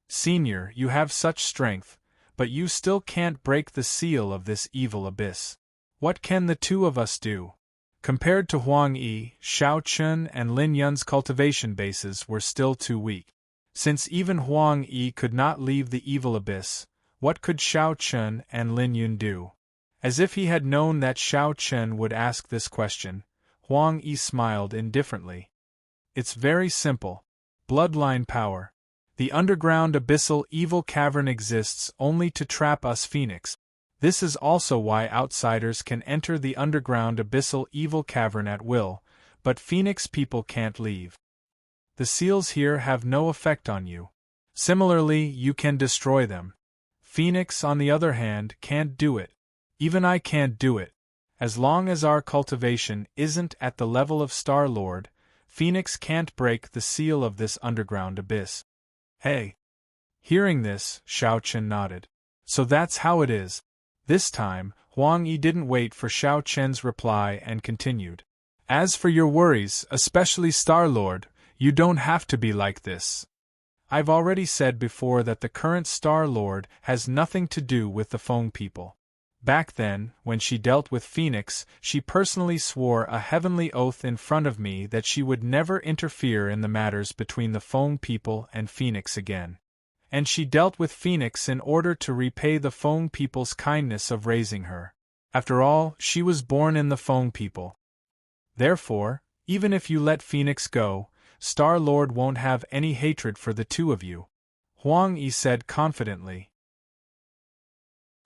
"Senior, you have such strength, but you still can't break the seal of this evil abyss. What can the two of us do?" Compared to Huang Yi, Xiao Qun and Lin Yun's cultivation bases were still too weak. Since even Huang Yi could not leave the evil abyss, what could Xiao Qun and Lin Yun do? As if he had known that Xiao Qun would ask this question, Huang Yi smiled indifferently. "It's very simple. Bloodline power. The underground abyssal evil cavern exists only to trap us Phoenix. This is also why outsiders can enter the underground abyssal evil cavern at will, but Phoenix people can't leave. The seals here have no effect on you. Similarly, you can destroy them. Phoenix, on the other hand, can't do it. Even I can't do it. As long as our cultivation isn't at the level of Star-Lord, Phoenix can't break the seal of this underground abyss." "Hey!" Hearing this, Xiao Qun nodded. "So that's how it is." This time, Huang Yi didn't wait for Xiao Qun's reply and continued. "As for your worries, especially Star-Lord, you don't have to be like this. I've already said before that the current Star-Lord has nothing to do with the Feng people. Back then, when she dealt with Phoenix, she personally swore a heavenly oath in front of me that she would never interfere in the matters between the Feng people and Phoenix again. And she dealt with Phoenix in order to repay the Feng people's kindness of raising her. After all, she was born in the Feng people. Therefore, even if you let Phoenix go, Star-Lord won't have any hatred for the two of you," Huang Yi said confidently.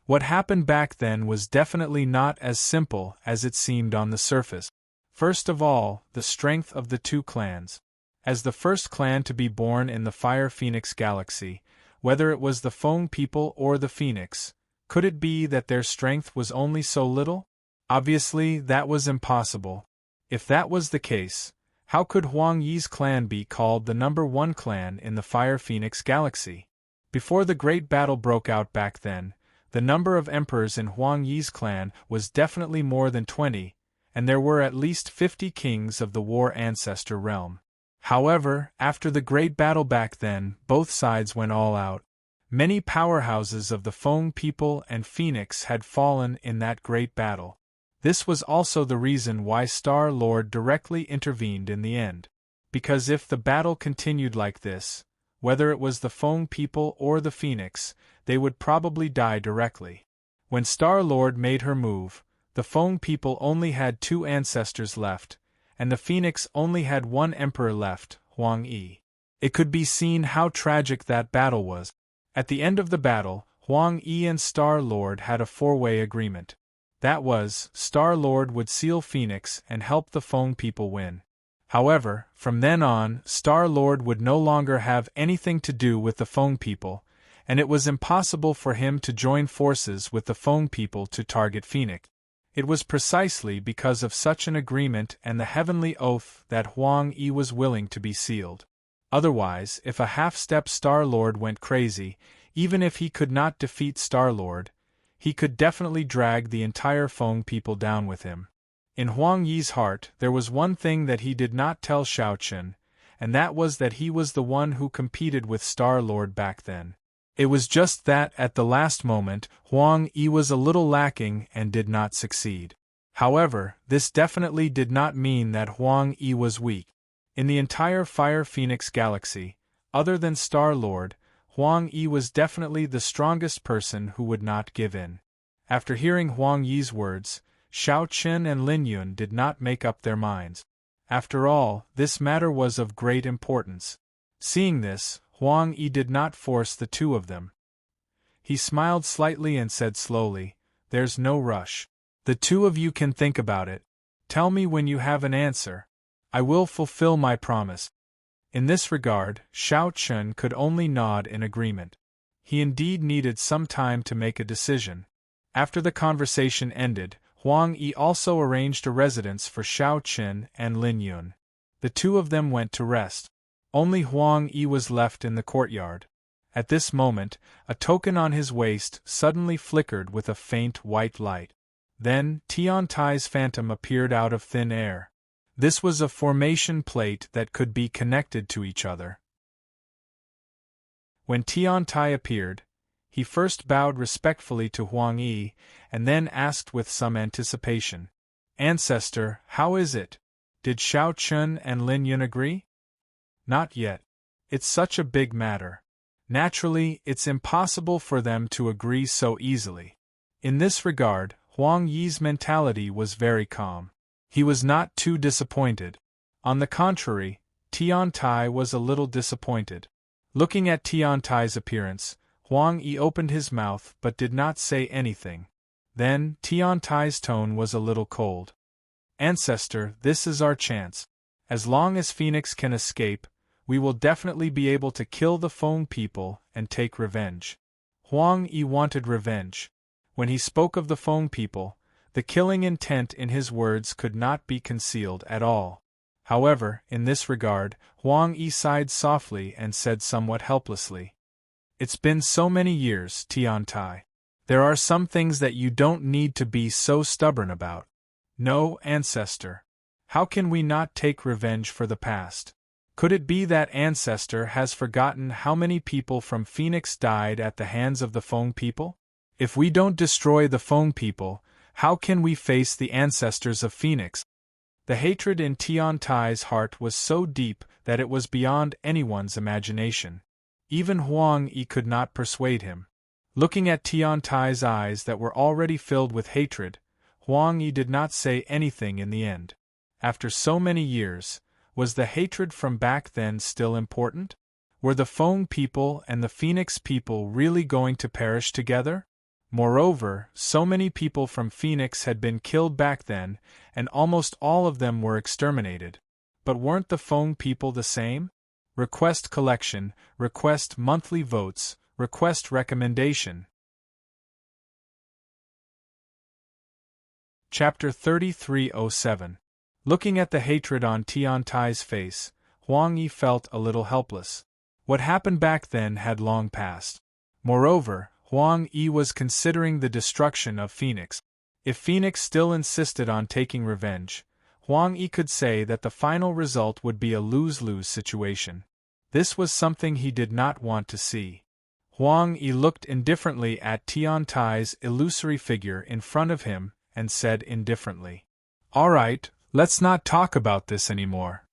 What happened back then was definitely not as simple as it seemed on the surface. First of all, the strength of the two clans. As the first clan to be born in the Fire Phoenix galaxy, whether it was the Feng people or the Phoenix, could it be that their strength was only so little? Obviously, that was impossible. If that was the case, how could Huang Yi's clan be called the #1 clan in the Fire Phoenix galaxy? Before the great battle broke out back then, the number of emperors in Huang Yi's clan was definitely more than 20, and there were at least 50 kings of the War Ancestor realm. However, after the great battle back then, both sides went all out. Many powerhouses of the Feng people and Phoenix had fallen in that great battle. This was also the reason why Star-Lord directly intervened in the end. Because if the battle continued like this, whether it was the Feng people or the Phoenix, they would probably die directly. When Star-Lord made her move, The Feng people only had 2 ancestors left, and the Phoenix only had 1 emperor left, Huang Yi. It could be seen how tragic that battle was. At the end of the battle, Huang Yi and Star-Lord had a 4-way agreement. That was, Star-Lord would seal Phoenix and help the Feng people win. However, from then on, Star-Lord would no longer have anything to do with the Feng people, and it was impossible for him to join forces with the Feng people to target Phoenix. It was precisely because of such an agreement and the heavenly oath that Huang Yi was willing to be sealed. Otherwise, if a half-step Star-Lord went crazy, even if he could not defeat Star-Lord, he could definitely drag the entire Feng people down with him. In Huang Yi's heart there was one thing that he did not tell Xiaochen, and that was that he was the one who competed with Star-Lord back then. It was just that at the last moment, Huang Yi was a little lacking and did not succeed. However, this definitely did not mean that Huang Yi was weak. In the entire Fire Phoenix galaxy, other than Star-Lord, Huang Yi was definitely the strongest person who would not give in. After hearing Huang Yi's words, Xiaochen and Lin Yun did not make up their minds. After all, this matter was of great importance. Seeing this, Huang Yi did not force the 2 of them. He smiled slightly and said slowly, "There's no rush. The 2 of you can think about it. Tell me when you have an answer. I will fulfill my promise." In this regard, Xiaochen could only nod in agreement. He indeed needed some time to make a decision. After the conversation ended, Huang Yi also arranged a residence for Xiaochen and Lin Yun. The 2 of them went to rest. Only Huang Yi was left in the courtyard. At this moment, a token on his waist suddenly flickered with a faint white light. Then, Tian Tai's phantom appeared out of thin air. This was a formation plate that could be connected to each other. When Tian Tai appeared, he first bowed respectfully to Huang Yi, and then asked with some anticipation, "Ancestor, how is it? Did Xiaochen and Lin Yun agree?" "Not yet. It's such a big matter. Naturally, it's impossible for them to agree so easily." In this regard, Huang Yi's mentality was very calm. He was not too disappointed. On the contrary, Tian Tai was a little disappointed. Looking at Tian Tai's appearance, Huang Yi opened his mouth but did not say anything. Then, Tian Tai's tone was a little cold. "Ancestor, this is our chance. As long as Phoenix can escape, we will definitely be able to kill the Feng people and take revenge." Huang Yi wanted revenge. When he spoke of the Feng people, the killing intent in his words could not be concealed at all. However, in this regard, Huang Yi sighed softly and said somewhat helplessly, "It's been so many years, Tian Tai. There are some things that you don't need to be so stubborn about." "No, Ancestor. How can we not take revenge for the past? Could it be that Ancestor has forgotten how many people from Phoenix died at the hands of the Feng people? If we don't destroy the Feng people, how can we face the ancestors of Phoenix?" The hatred in Tian Tai's heart was so deep that it was beyond anyone's imagination. Even Huang Yi could not persuade him. Looking at Tian Tai's eyes that were already filled with hatred, Huang Yi did not say anything in the end. After so many years, was the hatred from back then still important? Were the Feng people and the Phoenix people really going to perish together? Moreover, so many people from Phoenix had been killed back then, and almost all of them were exterminated. But weren't the Feng people the same? Request collection, request monthly votes, request recommendation. Chapter 3307. Looking at the hatred on Tian Tai's face, Huang Yi felt a little helpless. What happened back then had long passed. Moreover, Huang Yi was considering the destruction of Phoenix. If Phoenix still insisted on taking revenge, Huang Yi could say that the final result would be a lose-lose situation. This was something he did not want to see. Huang Yi looked indifferently at Tian Tai's illusory figure in front of him and said indifferently, "All right, let's not talk about this anymore."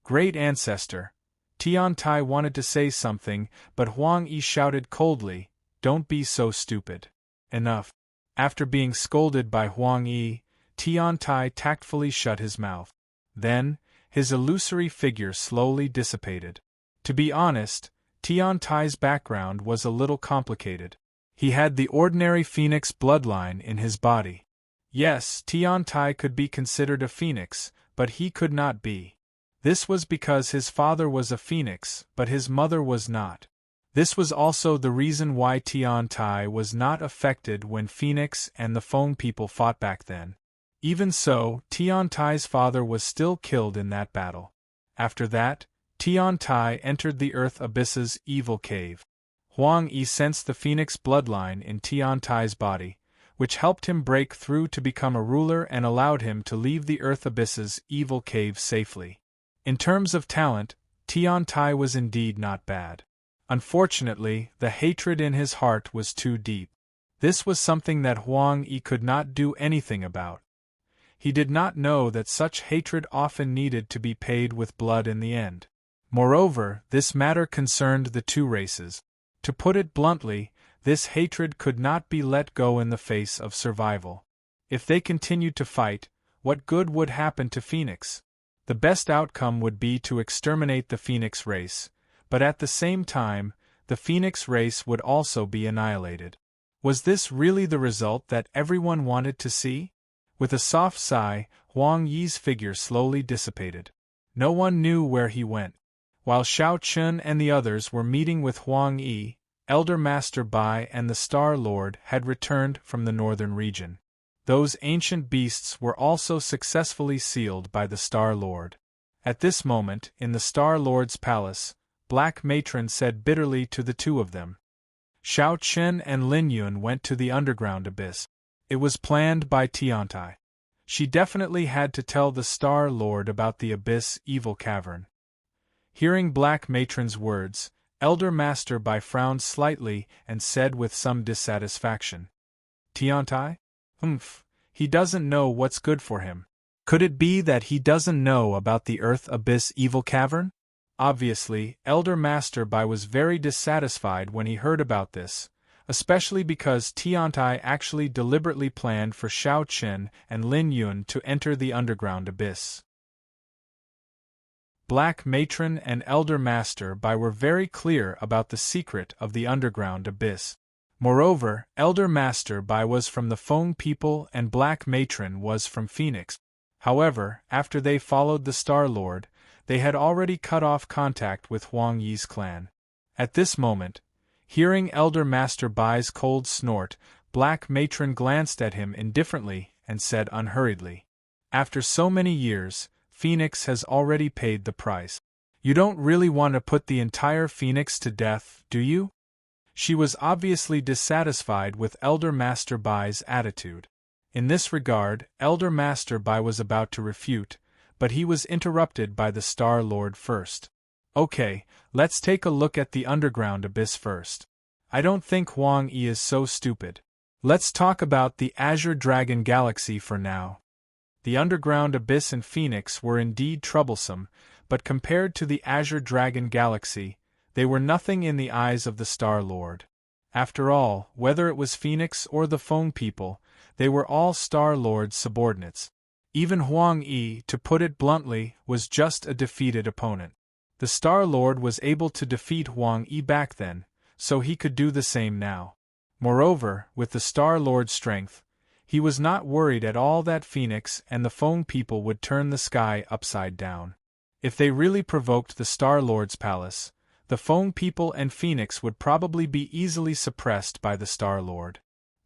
"Great Ancestor." Tian Tai wanted to say something, but Huang Yi shouted coldly, "Don't be so stupid. Enough." After being scolded by Huang Yi, Tiantai tactfully shut his mouth. Then, his illusory figure slowly dissipated. To be honest, Tiantai's background was a little complicated. He had the ordinary phoenix bloodline in his body. Yes, Tiantai could be considered a phoenix, but he could not be. This was because his father was a phoenix, but his mother was not. This was also the reason why Tiantai was not affected when Phoenix and the Feng people fought back then. Even so, Tiantai's father was still killed in that battle. After that, Tiantai entered the Earth Abyss's evil cave. Huang Yi sensed the Phoenix bloodline in Tiantai's body, which helped him break through to become a ruler and allowed him to leave the Earth Abyss's evil cave safely. In terms of talent, Tiantai was indeed not bad. Unfortunately, the hatred in his heart was too deep. This was something that Huang Yi could not do anything about. He did not know that such hatred often needed to be paid with blood in the end. Moreover, this matter concerned the two races. To put it bluntly, this hatred could not be let go in the face of survival. If they continued to fight, what good would happen to Phoenix? The best outcome would be to exterminate the Phoenix race, but at the same time, the Phoenix race would also be annihilated. Was this really the result that everyone wanted to see? With a soft sigh, Huang Yi's figure slowly dissipated. No one knew where he went. While Shao Chun and the others were meeting with Huang Yi, Elder Master Bai and the Star Lord had returned from the northern region. Those ancient beasts were also successfully sealed by the Star Lord. At this moment, in the Star Lord's palace, Black Matron said bitterly to the two of them. Shao Chen and Lin Yun went to the underground abyss. It was planned by Tiantai. She definitely had to tell the Star Lord about the abyss evil cavern. Hearing Black Matron's words, Elder Master Bai frowned slightly and said with some dissatisfaction. Tiantai? He doesn't know what's good for him. Could it be that he doesn't know about the Earth Abyss evil cavern? Obviously, Elder Master Bai was very dissatisfied when he heard about this, especially because Tiantai actually deliberately planned for Shao Chen and Lin Yun to enter the underground abyss. Black Matron and Elder Master Bai were very clear about the secret of the underground abyss. Moreover, Elder Master Bai was from the Feng people and Black Matron was from Phoenix. However, after they followed the Star Lord, they had already cut off contact with Huang Yi's clan. At this moment, hearing Elder Master Bai's cold snort, Black Matron glanced at him indifferently and said unhurriedly, "After so many years, Phoenix has already paid the price. You don't really want to put the entire Phoenix to death, do you?" She was obviously dissatisfied with Elder Master Bai's attitude. In this regard, Elder Master Bai was about to refute, but he was interrupted by the Star Lord first. "Okay, let's take a look at the underground abyss first. I don't think Huang Yi is so stupid. Let's talk about the Azure Dragon Galaxy for now." The underground abyss and Phoenix were indeed troublesome, but compared to the Azure Dragon Galaxy, they were nothing in the eyes of the Star Lord. After all, whether it was Phoenix or the Feng people, they were all Star Lord's subordinates. Even Huang Yi, to put it bluntly, was just a defeated opponent. The Star Lord was able to defeat Huang Yi back then, so he could do the same now. Moreover, with the Star Lord's strength, he was not worried at all that Phoenix and the Feng people would turn the sky upside down. If they really provoked the Star Lord's palace, the Feng people and Phoenix would probably be easily suppressed by the Star Lord.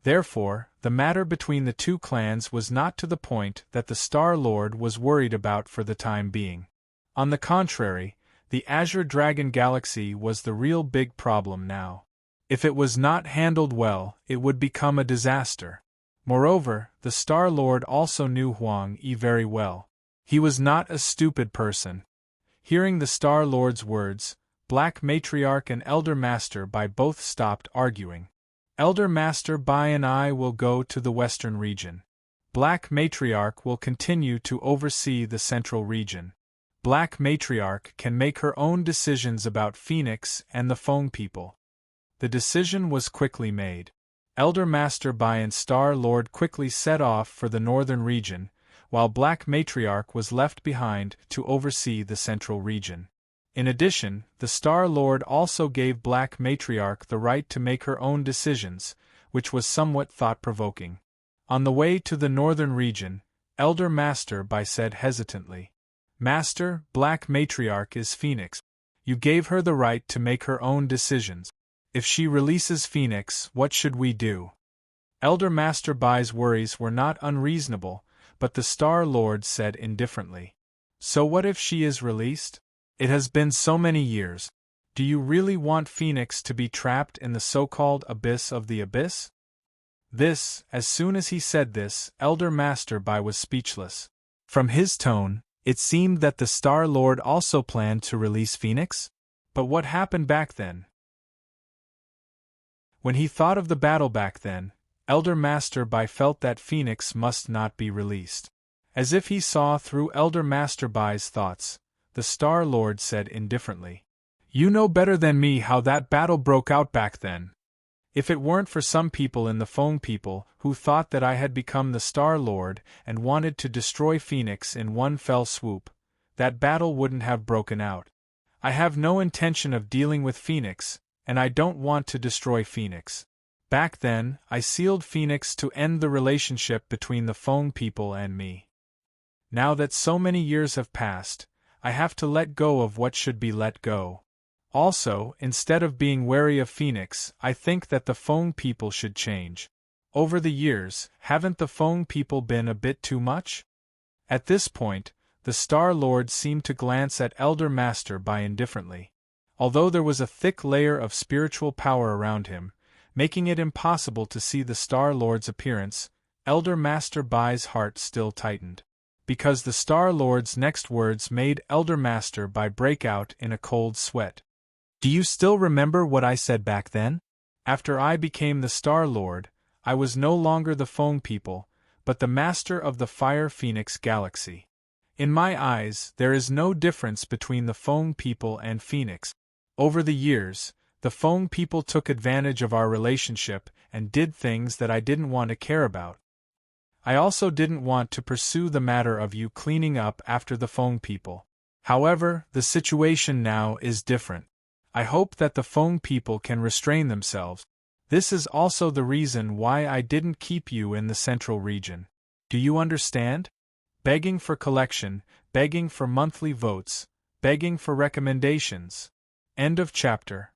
Therefore, the matter between the two clans was not to the point that the Star Lord was worried about for the time being. On the contrary, the Azure Dragon Galaxy was the real big problem now. If it was not handled well, it would become a disaster. Moreover, the Star Lord also knew Huang Yi very well. He was not a stupid person. Hearing the Star Lord's words, Black Matriarch and Elder Master Bai both stopped arguing. "Elder Master Bai and I will go to the western region. Black Matriarch will continue to oversee the central region. Black Matriarch can make her own decisions about Phoenix and the Feng people." The decision was quickly made. Elder Master Bai and Star Lord quickly set off for the northern region, while Black Matriarch was left behind to oversee the central region. In addition, the Star Lord also gave Black Matriarch the right to make her own decisions, which was somewhat thought-provoking. On the way to the northern region, Elder Master Bai said hesitantly, "Master, Black Matriarch is Phoenix. You gave her the right to make her own decisions. If she releases Phoenix, what should we do?" Elder Master Bai's worries were not unreasonable, but the Star Lord said indifferently, "So what if she is released? It has been so many years. Do you really want Phoenix to be trapped in the so-called abyss of the abyss?" As soon as he said this, Elder Master Bai was speechless. From his tone, it seemed that the Star Lord also planned to release Phoenix? But what happened back then? When he thought of the battle back then, Elder Master Bai felt that Phoenix must not be released. As if he saw through Elder Master Bai's thoughts, the Star Lord said indifferently, "You know better than me how that battle broke out back then. If it weren't for some people in the Feng people who thought that I had become the Star Lord and wanted to destroy Phoenix in one fell swoop, that battle wouldn't have broken out. I have no intention of dealing with Phoenix, and I don't want to destroy Phoenix. Back then, I sealed Phoenix to end the relationship between the Feng people and me. Now that so many years have passed, I have to let go of what should be let go. Also, instead of being wary of Phoenix, I think that the Feng people should change. Over the years, haven't the Feng people been a bit too much?" At this point, the Star Lord seemed to glance at Elder Master Bai indifferently. Although there was a thick layer of spiritual power around him, making it impossible to see the Star Lord's appearance, Elder Master Bai's heart still tightened. Because the Star Lord's next words made Elder Master Bai break out in a cold sweat. "Do you still remember what I said back then? After I became the Star Lord, I was no longer the Feng people, but the master of the Fire Phoenix Galaxy. In my eyes, there is no difference between the Feng people and Phoenix. Over the years, the Feng people took advantage of our relationship and did things that I didn't want to care about. I also didn't want to pursue the matter of you cleaning up after the Feng people. However, the situation now is different. I hope that the Feng people can restrain themselves. This is also the reason why I didn't keep you in the central region. Do you understand? Begging for collection, begging for monthly votes, begging for recommendations." End of chapter.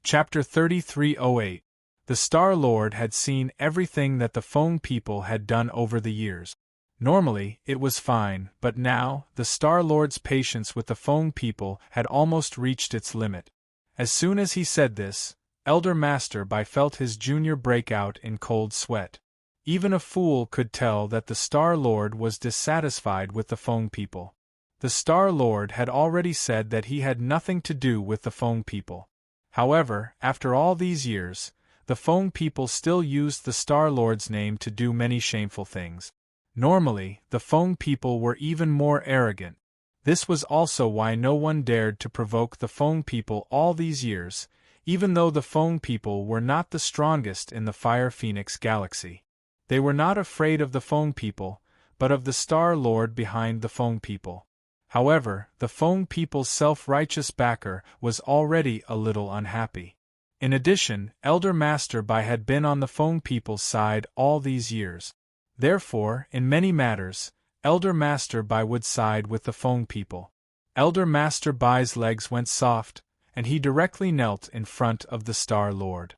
Chapter 3308. The Star Lord had seen everything that the Feng people had done over the years. Normally, it was fine, but now, the Star Lord's patience with the Feng people had almost reached its limit. As soon as he said this, Elder Master Bai felt his junior break out in cold sweat. Even a fool could tell that the Star Lord was dissatisfied with the Feng people. The Star Lord had already said that he had nothing to do with the Feng people. However, after all these years, the Feng people still used the Star Lord's name to do many shameful things. Normally, the Feng people were even more arrogant. This was also why no one dared to provoke the Feng people all these years, even though the Feng people were not the strongest in the Fire Phoenix Galaxy. They were not afraid of the Feng people, but of the Star Lord behind the Feng people. However, the Feng people's self-righteous backer was already a little unhappy. In addition, Elder Master Bai had been on the Feng people's side all these years. Therefore, in many matters, Elder Master Bai would side with the Feng people. Elder Master Bai's legs went soft, and he directly knelt in front of the Star Lord.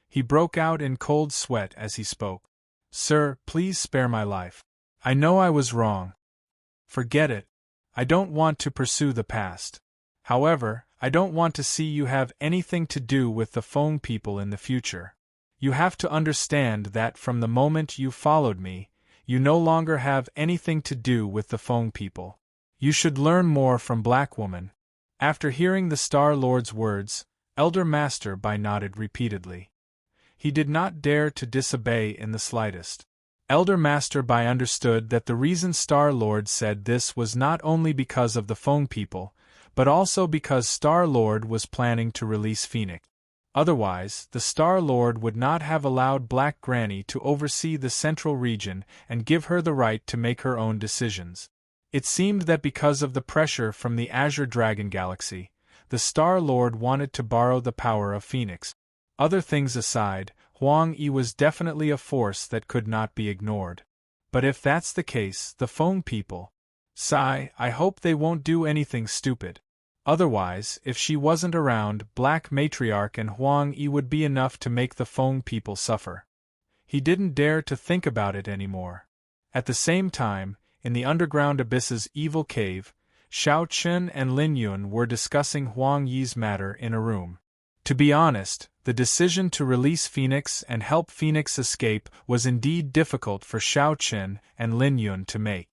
He broke out in cold sweat as he spoke. "Sir, please spare my life. I know I was wrong. Forget it. I don't want to pursue the past. However, I don't want to see you have anything to do with the Feng people in the future. You have to understand that from the moment you followed me, you no longer have anything to do with the Feng people. You should learn more from Black Woman." After hearing the Star Lord's words, Elder Master Bai nodded repeatedly. He did not dare to disobey in the slightest. Elder Master Bai understood that the reason Star Lord said this was not only because of the Feng people, but also because Star-Lord was planning to release Phoenix. Otherwise, the Star-Lord would not have allowed Black Granny to oversee the central region and give her the right to make her own decisions. It seemed that because of the pressure from the Azure Dragon Galaxy, the Star-Lord wanted to borrow the power of Phoenix. Other things aside, Huang Yi was definitely a force that could not be ignored. But if that's the case, the phone people. Sigh, I hope they won't do anything stupid. Otherwise, if she wasn't around, Black Matriarch and Huang Yi would be enough to make the phone people suffer. He didn't dare to think about it anymore. At the same time, in the underground abyss's evil cave, Xiao Chen and Lin Yun were discussing Huang Yi's matter in a room. To be honest, the decision to release Phoenix and help Phoenix escape was indeed difficult for Xiao Chen and Lin Yun to make.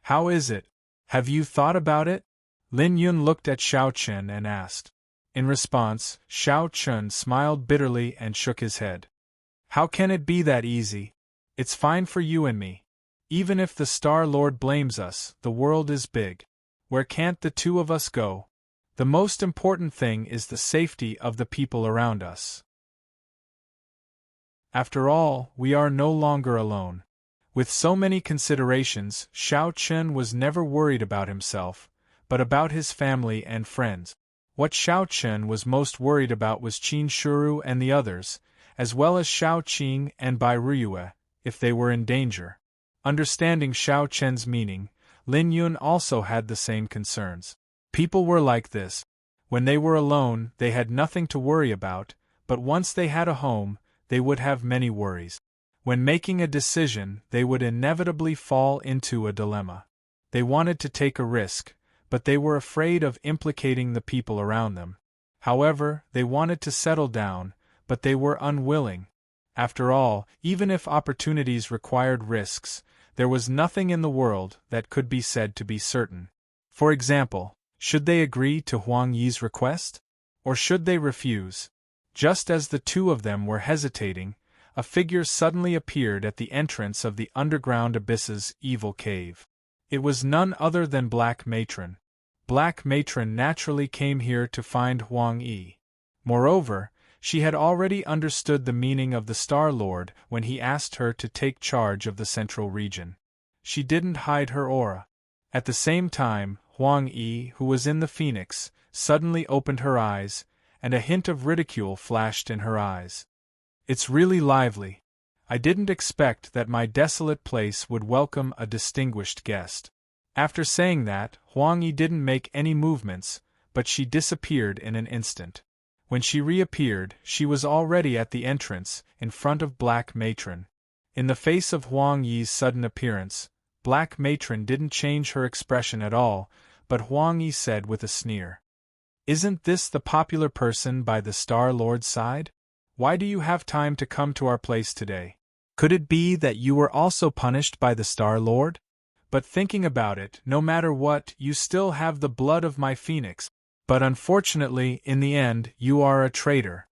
How is it? Have you thought about it? Lin Yun looked at Xiao Chen and asked. In response, Xiao Chen smiled bitterly and shook his head. How can it be that easy? It's fine for you and me. Even if the Star-Lord blames us, the world is big. Where can't the two of us go? The most important thing is the safety of the people around us. After all, we are no longer alone. With so many considerations, Xiao Chen was never worried about himself, but about his family and friends. What Xiao Chen was most worried about was Qin Shuru and the others, as well as Xiao Qing and Bai Ruyue, if they were in danger. Understanding Xiao Chen's meaning, Lin Yun also had the same concerns. People were like this. When they were alone, they had nothing to worry about, but once they had a home, they would have many worries. When making a decision, they would inevitably fall into a dilemma. They wanted to take a risk, but they were afraid of implicating the people around them. However, they wanted to settle down, but they were unwilling. After all, even if opportunities required risks, there was nothing in the world that could be said to be certain. For example, should they agree to Huang Yi's request? Or should they refuse? Just as the two of them were hesitating, a figure suddenly appeared at the entrance of the underground abyss's evil cave. It was none other than Black Matron. Black Matron naturally came here to find Huang Yi. Moreover, she had already understood the meaning of the Star-Lord when he asked her to take charge of the central region. She didn't hide her aura. At the same time, Huang Yi, who was in the Phoenix, suddenly opened her eyes, and a hint of ridicule flashed in her eyes. It's really lively. I didn't expect that my desolate place would welcome a distinguished guest. After saying that, Huang Yi didn't make any movements, but she disappeared in an instant. When she reappeared, she was already at the entrance, in front of Black Matron. In the face of Huang Yi's sudden appearance, Black Matron didn't change her expression at all, but Huang Yi said with a sneer, "Isn't this the popular person by the Star-Lord's side? Why do you have time to come to our place today? Could it be that you were also punished by the Star-Lord? But thinking about it, no matter what, you still have the blood of my Phoenix. But unfortunately, in the end, you are a traitor."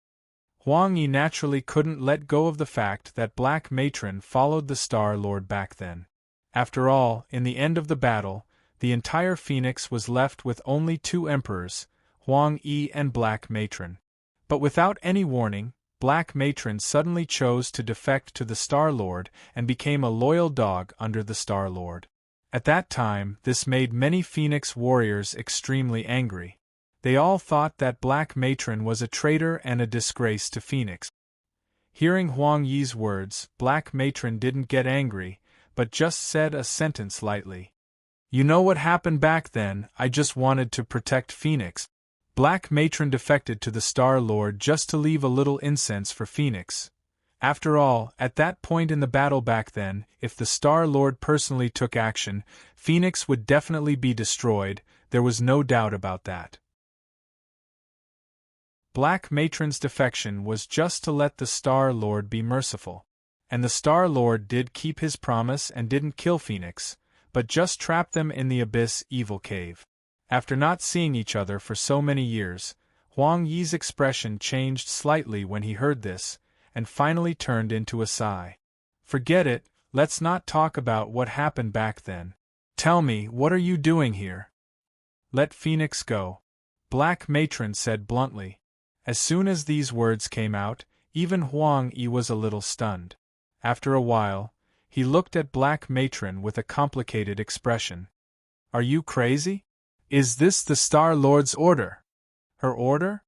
Huang Yi naturally couldn't let go of the fact that Black Matron followed the Star-Lord back then. After all, in the end of the battle, the entire Phoenix was left with only two emperors, Huang Yi and Black Matron. But without any warning, Black Matron suddenly chose to defect to the Star-Lord and became a loyal dog under the Star-Lord. At that time, this made many Phoenix warriors extremely angry. They all thought that Black Matron was a traitor and a disgrace to Phoenix. Hearing Huang Yi's words, Black Matron didn't get angry, but just said a sentence lightly. "You know what happened back then, I just wanted to protect Phoenix." Black Matron defected to the Star-Lord just to leave a little incense for Phoenix. After all, at that point in the battle back then, if the Star-Lord personally took action, Phoenix would definitely be destroyed, there was no doubt about that. Black Matron's defection was just to let the Star-Lord be merciful. And the Star-Lord did keep his promise and didn't kill Phoenix, but just trapped them in the Abyss Evil Cave. After not seeing each other for so many years, Huang Yi's expression changed slightly when he heard this, and finally turned into a sigh. "Forget it, let's not talk about what happened back then. Tell me, what are you doing here?" "Let Phoenix go." Black Matron said bluntly. As soon as these words came out, even Huang Yi was a little stunned. After a while, he looked at Black Matron with a complicated expression. Are you crazy? Is this the Star Lord's order? Her order?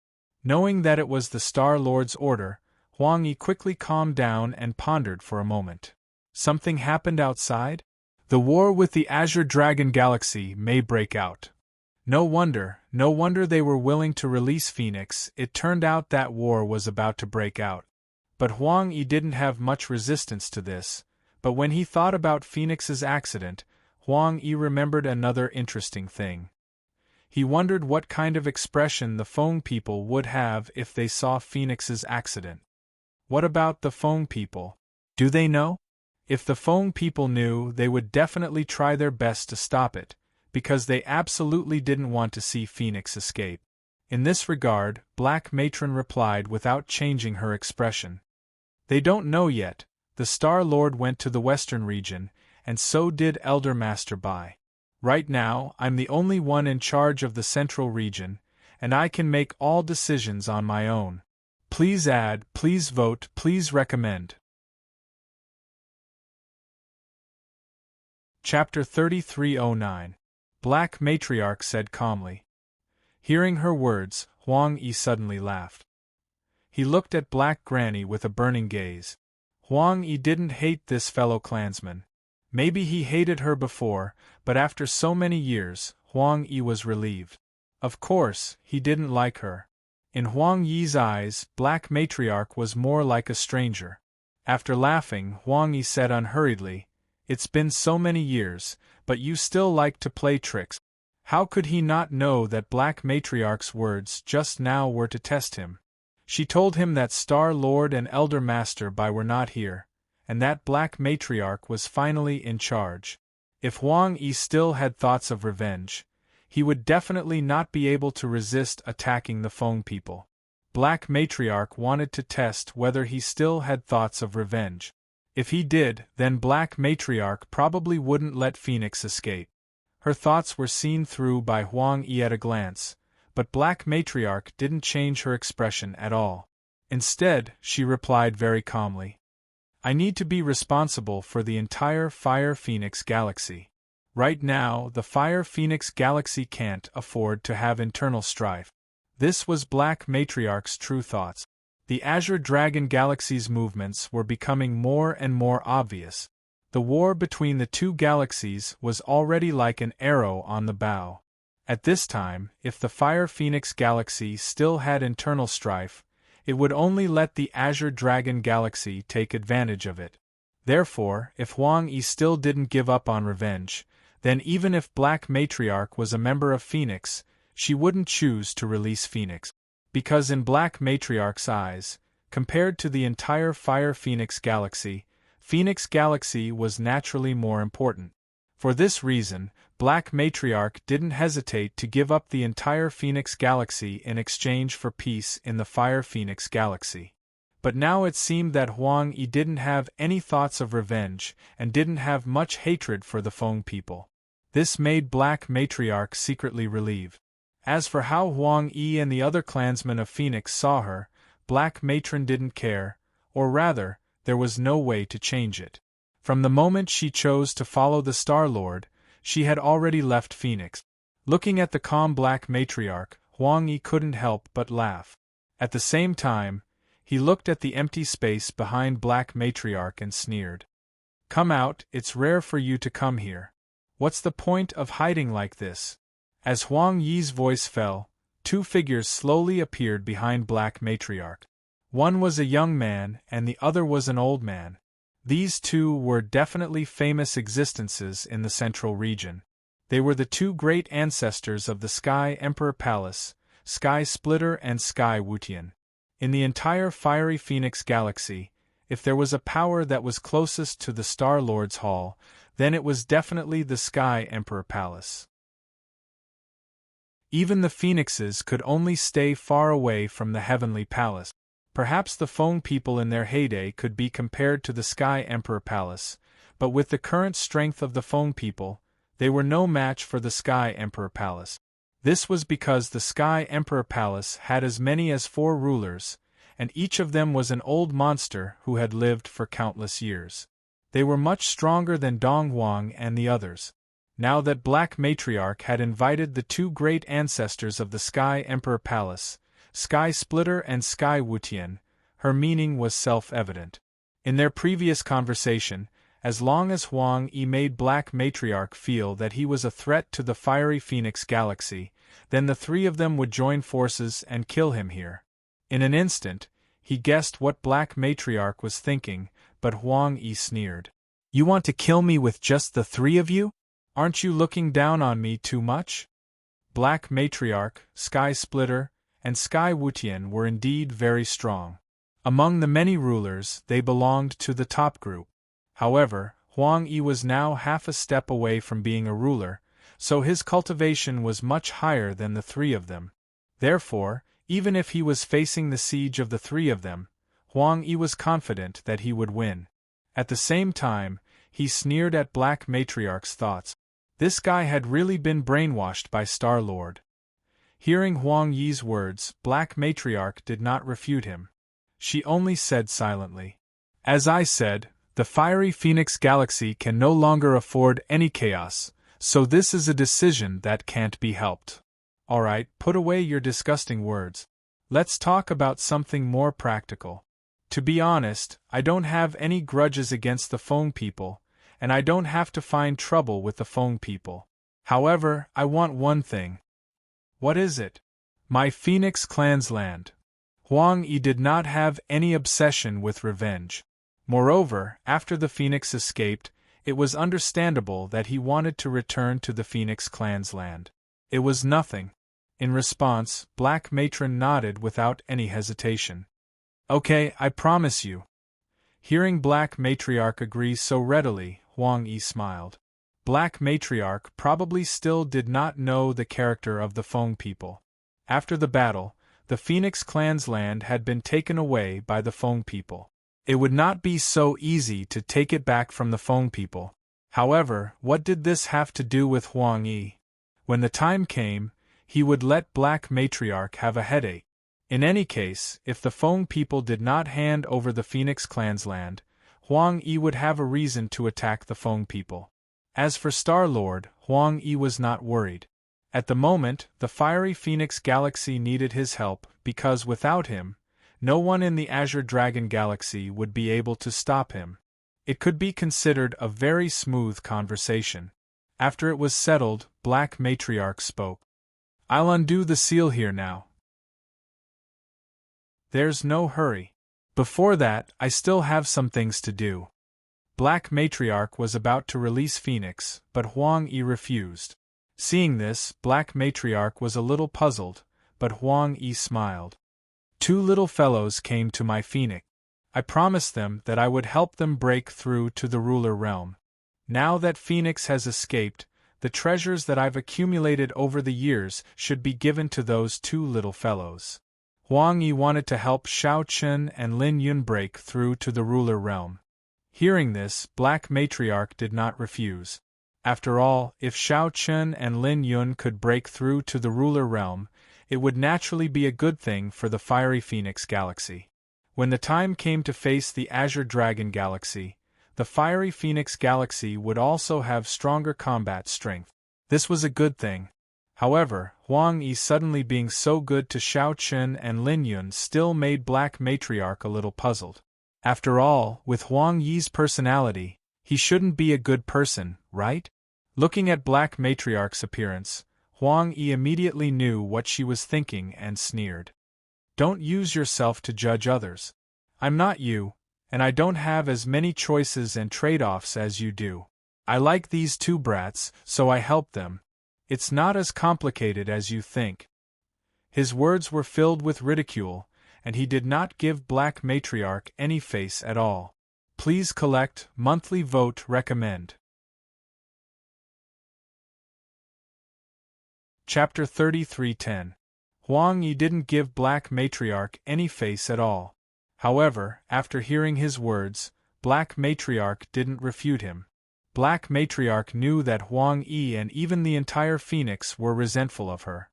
Knowing that it was the Star Lord's order, Huang Yi quickly calmed down and pondered for a moment. Something happened outside? The war with the Azure Dragon Galaxy may break out. No wonder they were willing to release Phoenix. It turned out that war was about to break out. But Huang Yi didn't have much resistance to this, but when he thought about Phoenix's accident, Huang Yi remembered another interesting thing. He wondered what kind of expression the Feng people would have if they saw Phoenix's accident. What about the Feng people? Do they know? If the Feng people knew, they would definitely try their best to stop it, because they absolutely didn't want to see Phoenix escape. In this regard, Black Matron replied without changing her expression. They don't know yet. The Star Lord went to the Western region, and so did Elder Master Bai. Right now, I'm the only one in charge of the Central region, and I can make all decisions on my own. Please add, please vote, please recommend. Chapter 3309. Black Matriarch said calmly. Hearing her words, Huang Yi suddenly laughed. He looked at Black Granny with a burning gaze. Huang Yi didn't hate this fellow clansman. Maybe he hated her before, but after so many years, Huang Yi was relieved. Of course, he didn't like her. In Huang Yi's eyes, Black Matriarch was more like a stranger. After laughing, Huang Yi said unhurriedly, "It's been so many years, but you still like to play tricks." How could he not know that Black Matriarch's words just now were to test him? She told him that Star Lord and Elder Master Bai were not here, and that Black Matriarch was finally in charge. If Huang Yi still had thoughts of revenge, he would definitely not be able to resist attacking the Feng people. Black Matriarch wanted to test whether he still had thoughts of revenge. If he did, then Black Matriarch probably wouldn't let Phoenix escape. Her thoughts were seen through by Huang Yi at a glance, but Black Matriarch didn't change her expression at all. Instead, she replied very calmly, "I need to be responsible for the entire Fire Phoenix Galaxy. Right now, the Fire Phoenix Galaxy can't afford to have internal strife." This was Black Matriarch's true thoughts. The Azure Dragon Galaxy's movements were becoming more and more obvious. The war between the two galaxies was already like an arrow on the bow. At this time, if the Fire Phoenix Galaxy still had internal strife, it would only let the Azure Dragon Galaxy take advantage of it. Therefore, if Huang Yi still didn't give up on revenge, then even if Black Matriarch was a member of Phoenix, she wouldn't choose to release Phoenix. Because in Black Matriarch's eyes, compared to the entire Fire Phoenix Galaxy, Phoenix Galaxy was naturally more important. For this reason, Black Matriarch didn't hesitate to give up the entire Phoenix Galaxy in exchange for peace in the Fire Phoenix Galaxy. But now it seemed that Huang Yi didn't have any thoughts of revenge and didn't have much hatred for the Feng people. This made Black Matriarch secretly relieved. As for how Huang Yi and the other clansmen of Phoenix saw her, Black Matron didn't care, or rather, there was no way to change it. From the moment she chose to follow the Star Lord, she had already left Phoenix. Looking at the calm Black Matriarch, Huang Yi couldn't help but laugh. At the same time, he looked at the empty space behind Black Matriarch and sneered. "Come out, it's rare for you to come here. What's the point of hiding like this?" As Huang Yi's voice fell, two figures slowly appeared behind Black Matriarch. One was a young man and the other was an old man. These two were definitely famous existences in the Central region. They were the two great ancestors of the Sky Emperor Palace, Sky Splitter and Sky Wutian. In the entire Fiery Phoenix Galaxy, if there was a power that was closest to the Star Lord's Hall, then it was definitely the Sky Emperor Palace. Even the Phoenixes could only stay far away from the Heavenly Palace. Perhaps the Feng people in their heyday could be compared to the Sky Emperor Palace, but with the current strength of the Feng people, they were no match for the Sky Emperor Palace. This was because the Sky Emperor Palace had as many as 4 rulers, and each of them was an old monster who had lived for countless years. They were much stronger than Dong Huang and the others. Now that Black Matriarch had invited the 2 great ancestors of the Sky Emperor Palace, Sky Splitter and Sky Wutian, her meaning was self-evident. In their previous conversation, as long as Huang Yi made Black Matriarch feel that he was a threat to the fiery Phoenix Galaxy, then the 3 of them would join forces and kill him here. In an instant, he guessed what Black Matriarch was thinking, but Huang Yi sneered. "You want to kill me with just the 3 of you? Aren't you looking down on me too much?" Black Matriarch, Sky Splitter, and Sky Wutian were indeed very strong. Among the many rulers, they belonged to the top group. However, Huang Yi was now half a step away from being a ruler, so his cultivation was much higher than the 3 of them. Therefore, even if he was facing the siege of the 3 of them, Huang Yi was confident that he would win. At the same time, he sneered at Black Matriarch's thoughts. This guy had really been brainwashed by Star-Lord. Hearing Huang Yi's words, Black Matriarch did not refute him. She only said silently, "As I said, the fiery Phoenix Galaxy can no longer afford any chaos, so this is a decision that can't be helped. Alright, put away your disgusting words. Let's talk about something more practical. To be honest, I don't have any grudges against the Feng people, and I don't have to find trouble with the Feng people. However, I want one thing." "What is it?" "My Phoenix clan's land." Huang Yi did not have any obsession with revenge. Moreover, after the Phoenix escaped, it was understandable that he wanted to return to the Phoenix clan's land. It was nothing. In response, Black Matron nodded without any hesitation. "Okay, I promise you." Hearing Black Matriarch agree so readily, Huang Yi smiled. Black Matriarch probably still did not know the character of the Feng people. After the battle, the Phoenix clan's land had been taken away by the Feng people. It would not be so easy to take it back from the Feng people. However, what did this have to do with Huang Yi? When the time came, he would let Black Matriarch have a headache. In any case, if the Feng people did not hand over the Phoenix clan's land, Huang Yi would have a reason to attack the Feng people. As for Star-Lord, Huang Yi was not worried. At the moment, the fiery Phoenix Galaxy needed his help because without him, no one in the Azure Dragon Galaxy would be able to stop him. It could be considered a very smooth conversation. After it was settled, Black Matriarch spoke. "I'll undo the seal here now. There's no hurry. Before that, I still have some things to do." Black Matriarch was about to release Phoenix, but Huang Yi refused. Seeing this, Black Matriarch was a little puzzled, but Huang Yi smiled. "2 little fellows came to my Phoenix. I promised them that I would help them break through to the ruler realm. Now that Phoenix has escaped, the treasures that I've accumulated over the years should be given to those 2 little fellows." Huang Yi wanted to help Shao Chen and Lin Yun break through to the ruler realm. Hearing this, Black Matriarch did not refuse. After all, if Shao Chen and Lin Yun could break through to the ruler realm, it would naturally be a good thing for the fiery Phoenix Galaxy. When the time came to face the Azure Dragon Galaxy, the fiery Phoenix Galaxy would also have stronger combat strength. This was a good thing. However, Huang Yi suddenly being so good to Shao Chen and Lin Yun still made Black Matriarch a little puzzled. After all, with Huang Yi's personality, he shouldn't be a good person, right? Looking at Black Matriarch's appearance, Huang Yi immediately knew what she was thinking and sneered. "Don't use yourself to judge others. I'm not you, and I don't have as many choices and trade-offs as you do. I like these 2 brats, so I helped them. It's not as complicated as you think." His words were filled with ridicule, and he did not give Black Matriarch any face at all. Please collect, monthly vote recommend. Chapter 3310. Huang Yi didn't give Black Matriarch any face at all. However, after hearing his words, Black Matriarch didn't refute him. Black Matriarch knew that Huang Yi and even the entire Phoenix were resentful of her.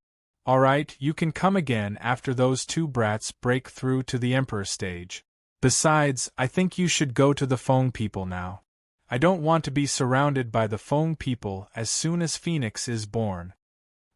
Alright, you can come again after those two brats break through to the Emperor stage. Besides, I think you should go to the Feng people now. I don't want to be surrounded by the Feng people as soon as Phoenix is born.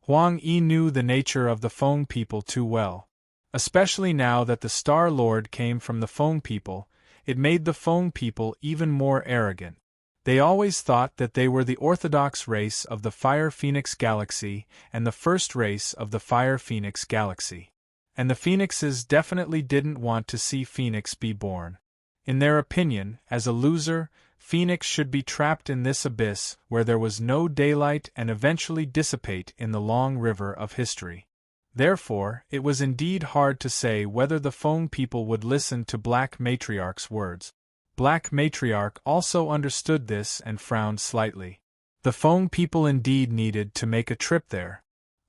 Huang Yi knew the nature of the Feng people too well. Especially now that the Star Lord came from the Feng people, it made the Feng people even more arrogant. They always thought that they were the orthodox race of the Fire Phoenix Galaxy and the first race of the Fire Phoenix Galaxy. And the Phoenixes definitely didn't want to see Phoenix be born. In their opinion, as a loser, Phoenix should be trapped in this abyss where there was no daylight and eventually dissipate in the long river of history. Therefore, it was indeed hard to say whether the Feng people would listen to Black Matriarch's words. Black Matriarch also understood this and frowned slightly. The Feng people indeed needed to make a trip there.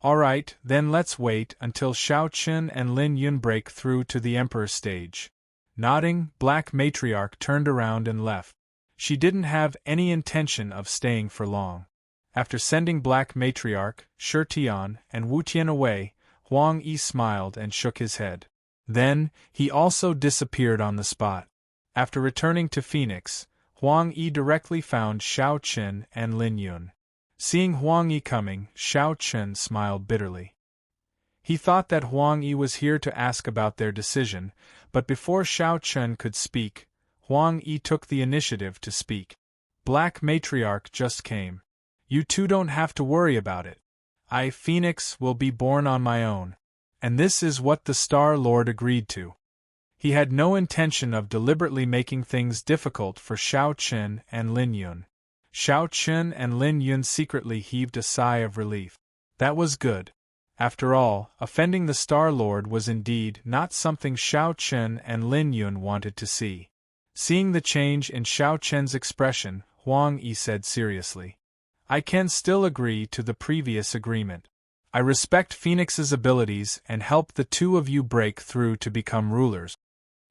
Alright, then let's wait until Shao Qun and Lin Yun break through to the Emperor stage. Nodding, Black Matriarch turned around and left. She didn't have any intention of staying for long. After sending Black Matriarch, Shi Tian, and Wu Tian away, Huang Yi smiled and shook his head. Then, he also disappeared on the spot. After returning to Phoenix, Huang Yi directly found Shao Qun and Lin Yun. Seeing Huang Yi coming, Shao Qun smiled bitterly. He thought that Huang Yi was here to ask about their decision, but before Shao Qun could speak, Huang Yi took the initiative to speak. Black Matriarch just came. You two don't have to worry about it. I, Phoenix, will be born on my own. And this is what the Star Lord agreed to. He had no intention of deliberately making things difficult for Shao Qun and Lin Yun. Shao Qun and Lin Yun secretly heaved a sigh of relief. That was good. After all, offending the Star Lord was indeed not something Shao Qun and Lin Yun wanted to see. Seeing the change in Shao Qun's expression, Huang Yi said seriously, I can still agree to the previous agreement. I respect Phoenix's abilities and help the two of you break through to become rulers.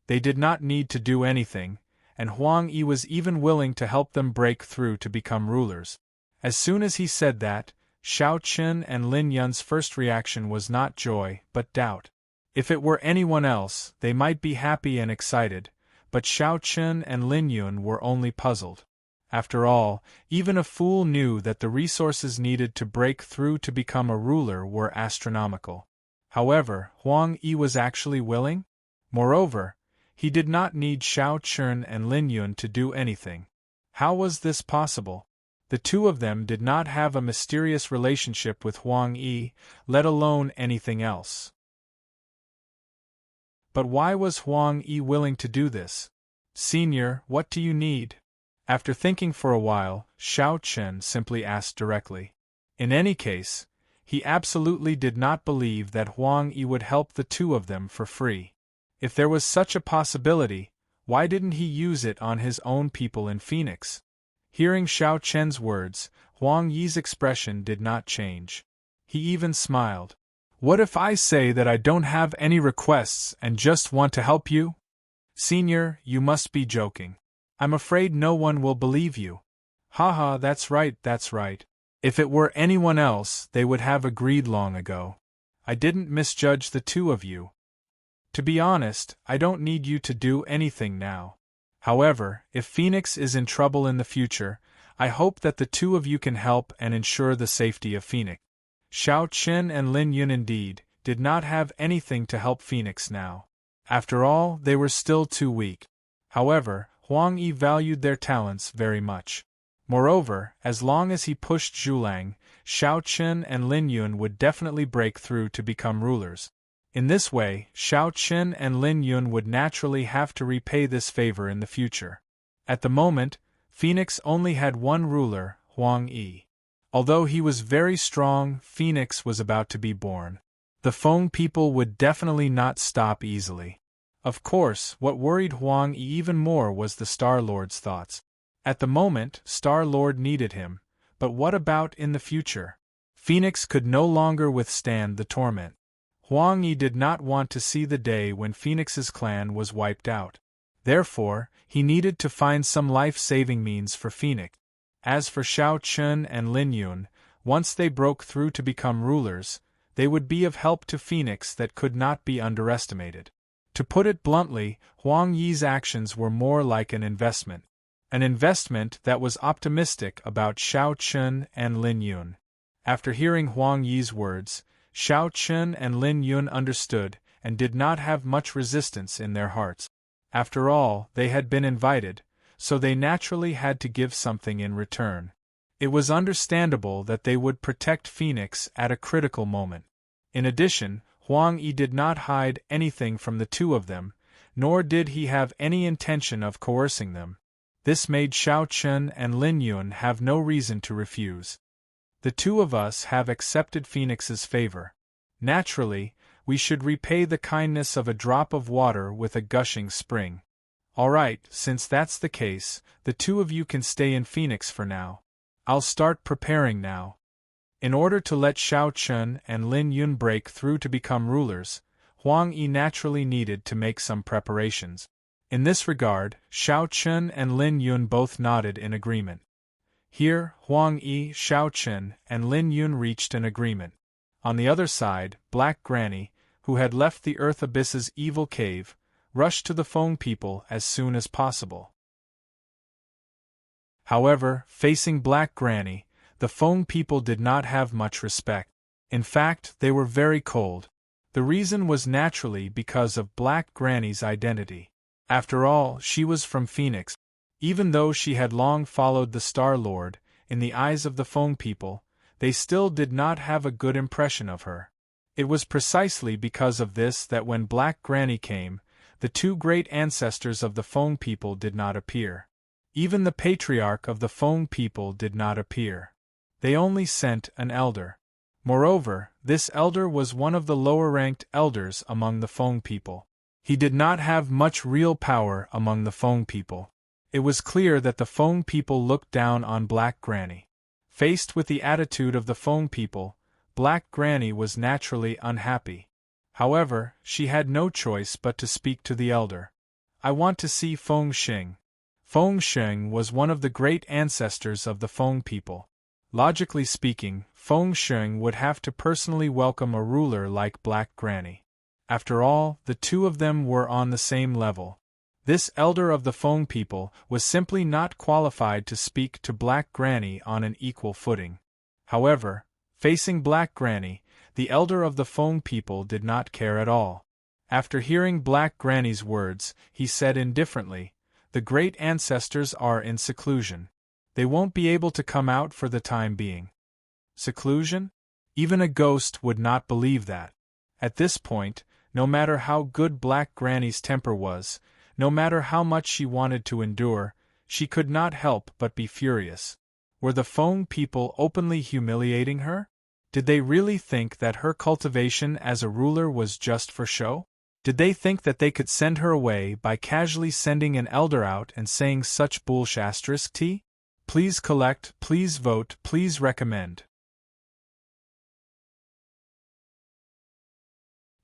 They did not need to do anything, and Huang Yi was even willing to help them break through to become rulers. As soon as he said that, Shao Qun and Lin Yun's first reaction was not joy, but doubt. If it were anyone else, they might be happy and excited, but Shao Qun and Lin Yun were only puzzled. After all, even a fool knew that the resources needed to break through to become a ruler were astronomical. However, Huang Yi was actually willing? Moreover, he did not need Shao Qun and Lin Yun to do anything. How was this possible? The two of them did not have a mysterious relationship with Huang Yi, let alone anything else. But why was Huang Yi willing to do this? Senior, what do you need? After thinking for a while, Shao Qun simply asked directly. In any case, he absolutely did not believe that Huang Yi would help the two of them for free. If there was such a possibility, why didn't he use it on his own people in Phoenix? Hearing Shao Qun's words, Huang Yi's expression did not change. He even smiled. What if I say that I don't have any requests and just want to help you? Senior, you must be joking. I'm afraid no one will believe you. Haha, that's right, that's right. If it were anyone else, they would have agreed long ago. I didn't misjudge the two of you. To be honest, I don't need you to do anything now. However, if Phoenix is in trouble in the future, I hope that the two of you can help and ensure the safety of Phoenix. Shao Qun and Lin Yun indeed did not have anything to help Phoenix now. After all, they were still too weak. However, Huang Yi valued their talents very much. Moreover, as long as he pushed Zhulang, Shao Qun and Lin Yun would definitely break through to become rulers. In this way, Shao Qun and Lin Yun would naturally have to repay this favor in the future. At the moment, Phoenix only had one ruler, Huang Yi. Although he was very strong, Phoenix was about to be born. The Feng people would definitely not stop easily. Of course, what worried Huang Yi even more was the Star Lord's thoughts. At the moment, Star Lord needed him, but what about in the future? Phoenix could no longer withstand the torment. Huang Yi did not want to see the day when Phoenix's clan was wiped out. Therefore, he needed to find some life-saving means for Phoenix. As for Shao Chun and Lin Yun, once they broke through to become rulers, they would be of help to Phoenix that could not be underestimated. To put it bluntly, Huang Yi's actions were more like an investment. An investment that was optimistic about Shao Chun and Lin Yun. After hearing Huang Yi's words, Shao Chun and Lin Yun understood and did not have much resistance in their hearts. After all, they had been invited, so they naturally had to give something in return. It was understandable that they would protect Phoenix at a critical moment. In addition, Huang Yi did not hide anything from the two of them, nor did he have any intention of coercing them. This made Shao Chun and Lin Yun have no reason to refuse. The two of us have accepted Phoenix's favor. Naturally, we should repay the kindness of a drop of water with a gushing spring. All right, since that's the case, the two of you can stay in Phoenix for now. I'll start preparing now. In order to let Shao Chun and Lin Yun break through to become rulers, Huang Yi naturally needed to make some preparations. In this regard, Shao Chun and Lin Yun both nodded in agreement. Here, Huang Yi, Shao Chun, and Lin Yun reached an agreement. On the other side, Black Granny, who had left the Earth Abyss's evil cave, rushed to the Feng people as soon as possible. However, facing Black Granny, the Feng people did not have much respect. In fact, they were very cold. The reason was naturally because of Black Granny's identity. After all, she was from Phoenix. Even though she had long followed the Star Lord, in the eyes of the Feng people, they still did not have a good impression of her. It was precisely because of this that when Black Granny came, the two great ancestors of the Feng people did not appear. Even the patriarch of the Feng people did not appear. They only sent an elder. Moreover, this elder was one of the lower-ranked elders among the Feng people. He did not have much real power among the Feng people. It was clear that the Feng people looked down on Black Granny. Faced with the attitude of the Feng people, Black Granny was naturally unhappy. However, she had no choice but to speak to the elder. I want to see Feng Xing. Feng Xing was one of the great ancestors of the Feng people. Logically speaking, Feng Xing would have to personally welcome a ruler like Black Granny. After all, the two of them were on the same level. This elder of the Feng people was simply not qualified to speak to Black Granny on an equal footing. However, facing Black Granny, the elder of the Feng people did not care at all. After hearing Black Granny's words, he said indifferently, "The great ancestors are in seclusion. They won't be able to come out for the time being." Seclusion? Even a ghost would not believe that. At this point, no matter how good Black Granny's temper was, no matter how much she wanted to endure, she could not help but be furious. Were the Feng people openly humiliating her? Did they really think that her cultivation as a ruler was just for show? Did they think that they could send her away by casually sending an elder out and saying such bullshit? Please collect, please vote, please recommend.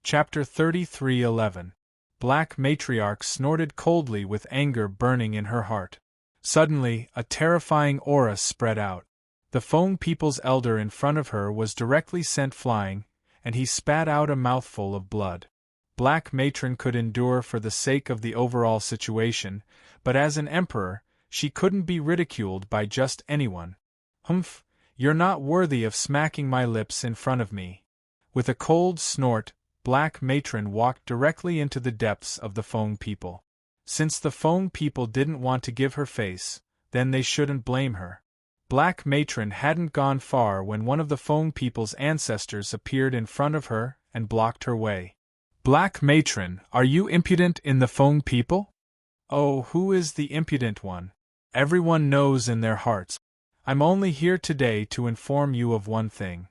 Chapter 33:11. Black Matriarch snorted coldly with anger burning in her heart. Suddenly, a terrifying aura spread out. The Feng people's elder in front of her was directly sent flying, and he spat out a mouthful of blood. Black Matron could endure for the sake of the overall situation, but as an emperor, she couldn't be ridiculed by just anyone. "Humph, you're not worthy of smacking my lips in front of me." With a cold snort, Black Matron walked directly into the depths of the Feng people. Since the Feng people didn't want to give her face, then they shouldn't blame her. Black Matron hadn't gone far when one of the Feng people's ancestors appeared in front of her and blocked her way. "Black Matron, are you impudent in the Feng people?" "Oh, who is the impudent one? Everyone knows in their hearts. I'm only here today to inform you of one thing."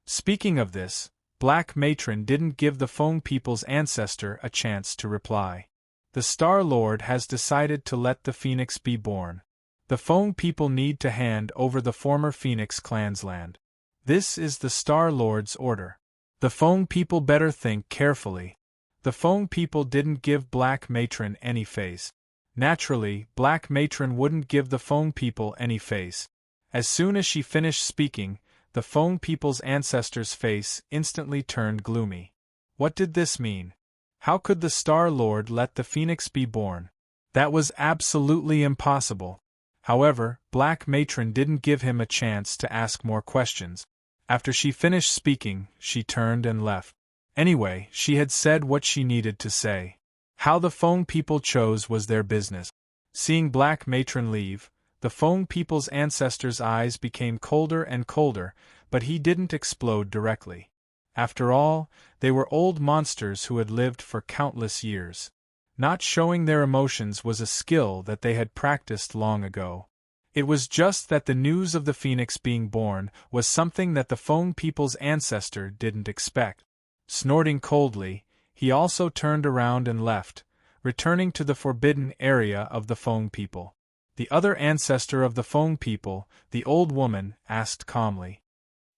Speaking of this, Black Matron didn't give the Feng people's ancestor a chance to reply. The Star Lord has decided to let the Phoenix be born. The Feng people need to hand over the former Phoenix clan's land. This is the Star Lord's order. The Feng people better think carefully. The Feng people didn't give Black Matron any face. Naturally, Black Matron wouldn't give the Feng people any face. As soon as she finished speaking, the Feng people's ancestor's face instantly turned gloomy. What did this mean? How could the Star Lord let the Phoenix be born? That was absolutely impossible. However, Black Matron didn't give him a chance to ask more questions. After she finished speaking, she turned and left. Anyway, she had said what she needed to say. How the Feng people chose was their business. Seeing Black Matron leave, the Feng people's ancestor's eyes became colder and colder, but he didn't explode directly. After all, they were old monsters who had lived for countless years. Not showing their emotions was a skill that they had practiced long ago. It was just that the news of the Phoenix being born was something that the Feng people's ancestor didn't expect. Snorting coldly, he also turned around and left, returning to the forbidden area of the Feng people. The other ancestor of the Feng people, the old woman, asked calmly,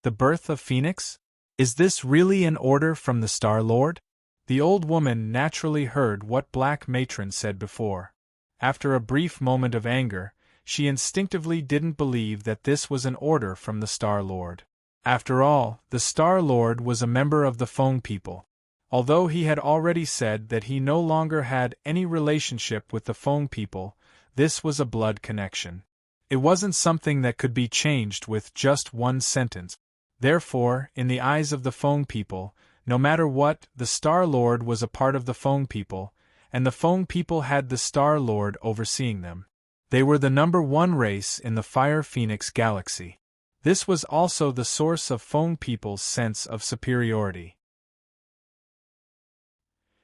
"The birth of Phoenix? Is this really an order from the Star Lord?" The old woman naturally heard what Black Matron said before. After a brief moment of anger, she instinctively didn't believe that this was an order from the Star Lord. After all, the Star Lord was a member of the Feng people. Although he had already said that he no longer had any relationship with the Feng people, this was a blood connection. It wasn't something that could be changed with just one sentence. Therefore, in the eyes of the Feng people, no matter what, the Star Lord was a part of the Feng people, and the Feng people had the Star Lord overseeing them. They were the #1 race in the Fire Phoenix galaxy. This was also the source of Feng people's sense of superiority.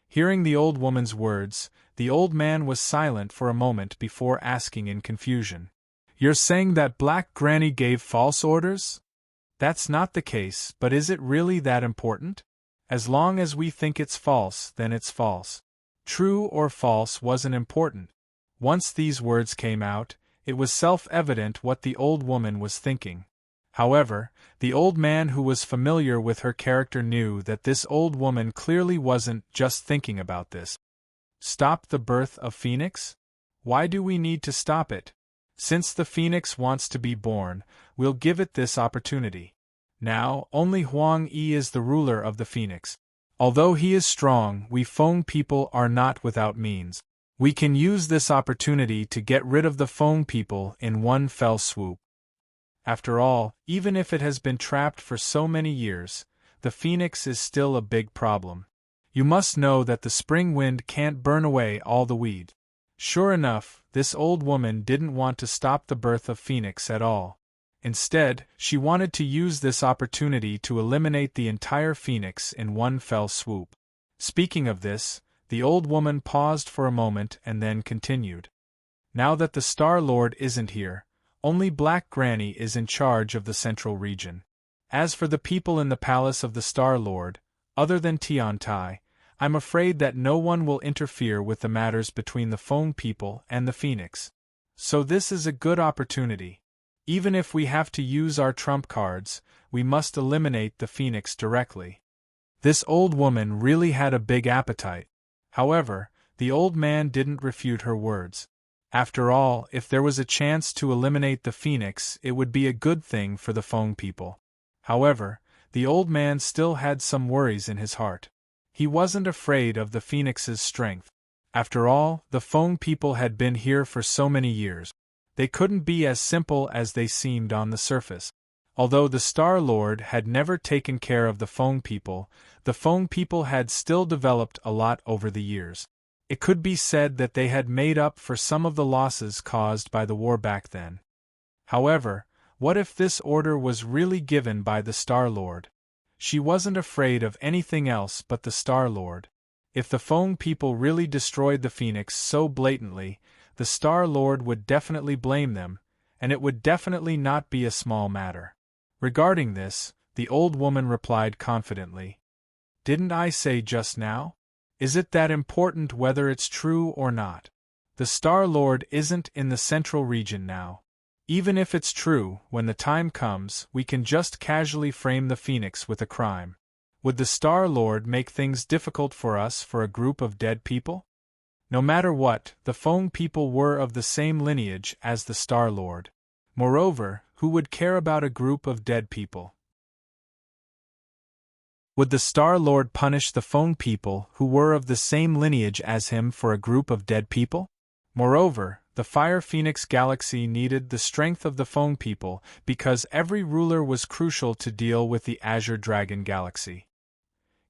Hearing the old woman's words, the old man was silent for a moment before asking in confusion, "You're saying that Black Granny gave false orders?" "That's not the case, but is it really that important? As long as we think it's false, then it's false. True or false wasn't important." Once these words came out, it was self-evident what the old woman was thinking. However, the old man who was familiar with her character knew that this old woman clearly wasn't just thinking about this. Stop the birth of Phoenix? Why do we need to stop it? Since the Phoenix wants to be born, we'll give it this opportunity. Now, only Huang Yi is the ruler of the Phoenix. Although he is strong, we Feng people are not without means. We can use this opportunity to get rid of the Feng people in one fell swoop. After all, even if it has been trapped for so many years, the Phoenix is still a big problem. You must know that the spring wind can't burn away all the weed. Sure enough, this old woman didn't want to stop the birth of Phoenix at all. Instead, she wanted to use this opportunity to eliminate the entire Phoenix in one fell swoop. Speaking of this, the old woman paused for a moment and then continued. Now that the Star Lord isn't here, only Black Granny is in charge of the central region. As for the people in the palace of the Star Lord, other than Tiantai, I'm afraid that no one will interfere with the matters between the Feng people and the Phoenix. So this is a good opportunity. Even if we have to use our trump cards, we must eliminate the Phoenix directly. This old woman really had a big appetite. However, the old man didn't refute her words. After all, if there was a chance to eliminate the Phoenix, it would be a good thing for the Feng people. However, the old man still had some worries in his heart. He wasn't afraid of the Phoenix's strength. After all, the Feng people had been here for so many years. They couldn't be as simple as they seemed on the surface. Although the Star Lord had never taken care of the Feng people had still developed a lot over the years. It could be said that they had made up for some of the losses caused by the war back then. However, what if this order was really given by the Star Lord? She wasn't afraid of anything else but the Star Lord. If the Feng people really destroyed the Phoenix so blatantly, the Star Lord would definitely blame them, and it would definitely not be a small matter. Regarding this, the old woman replied confidently, "Didn't I say just now? Is it that important whether it's true or not? The Star Lord isn't in the central region now. Even if it's true, when the time comes, we can just casually frame the Phoenix with a crime. Would the Star Lord make things difficult for us for a group of dead people?" No matter what, the Feng people were of the same lineage as the Star Lord. Moreover, who would care about a group of dead people? Would the Star Lord punish the Feng people who were of the same lineage as him for a group of dead people? Moreover, the Fire Phoenix Galaxy needed the strength of the Feng people because every ruler was crucial to deal with the Azure Dragon Galaxy.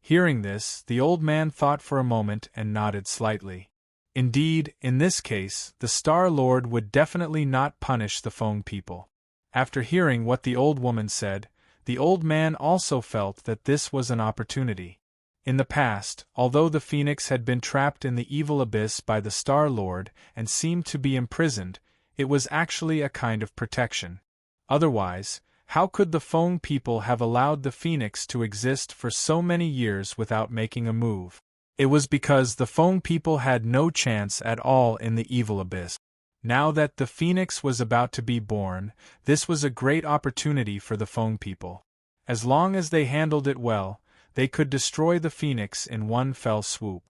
Hearing this, the old man thought for a moment and nodded slightly. Indeed, in this case, the Star Lord would definitely not punish the Feng people. After hearing what the old woman said, the old man also felt that this was an opportunity. In the past, although the Phoenix had been trapped in the evil abyss by the Star Lord and seemed to be imprisoned, it was actually a kind of protection. Otherwise, how could the Feng people have allowed the Phoenix to exist for so many years without making a move? It was because the Feng people had no chance at all in the evil abyss. Now that the Phoenix was about to be born, this was a great opportunity for the Feng people. As long as they handled it well, they could destroy the Phoenix in one fell swoop.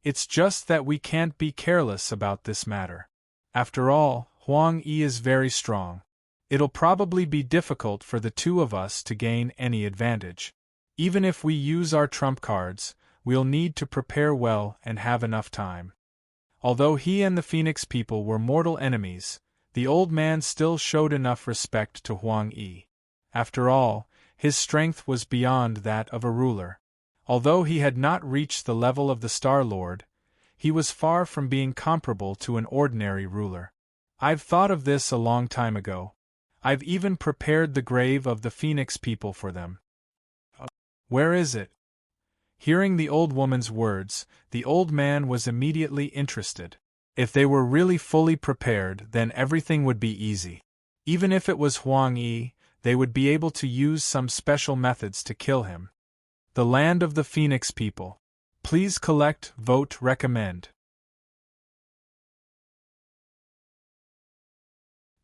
It's just that we can't be careless about this matter. After all, Huang Yi is very strong. It'll probably be difficult for the two of us to gain any advantage. Even if we use our trump cards, we'll need to prepare well and have enough time. Although he and the Phoenix people were mortal enemies, the old man still showed enough respect to Huang Yi. After all, his strength was beyond that of a ruler. Although he had not reached the level of the Star Lord, he was far from being comparable to an ordinary ruler. I've thought of this a long time ago. I've even prepared the grave of the Phoenix people for them. Where is it? Hearing the old woman's words, the old man was immediately interested. If they were really fully prepared, then everything would be easy. Even if it was Huang Yi, they would be able to use some special methods to kill him. The land of the Phoenix people. Please collect, vote, recommend.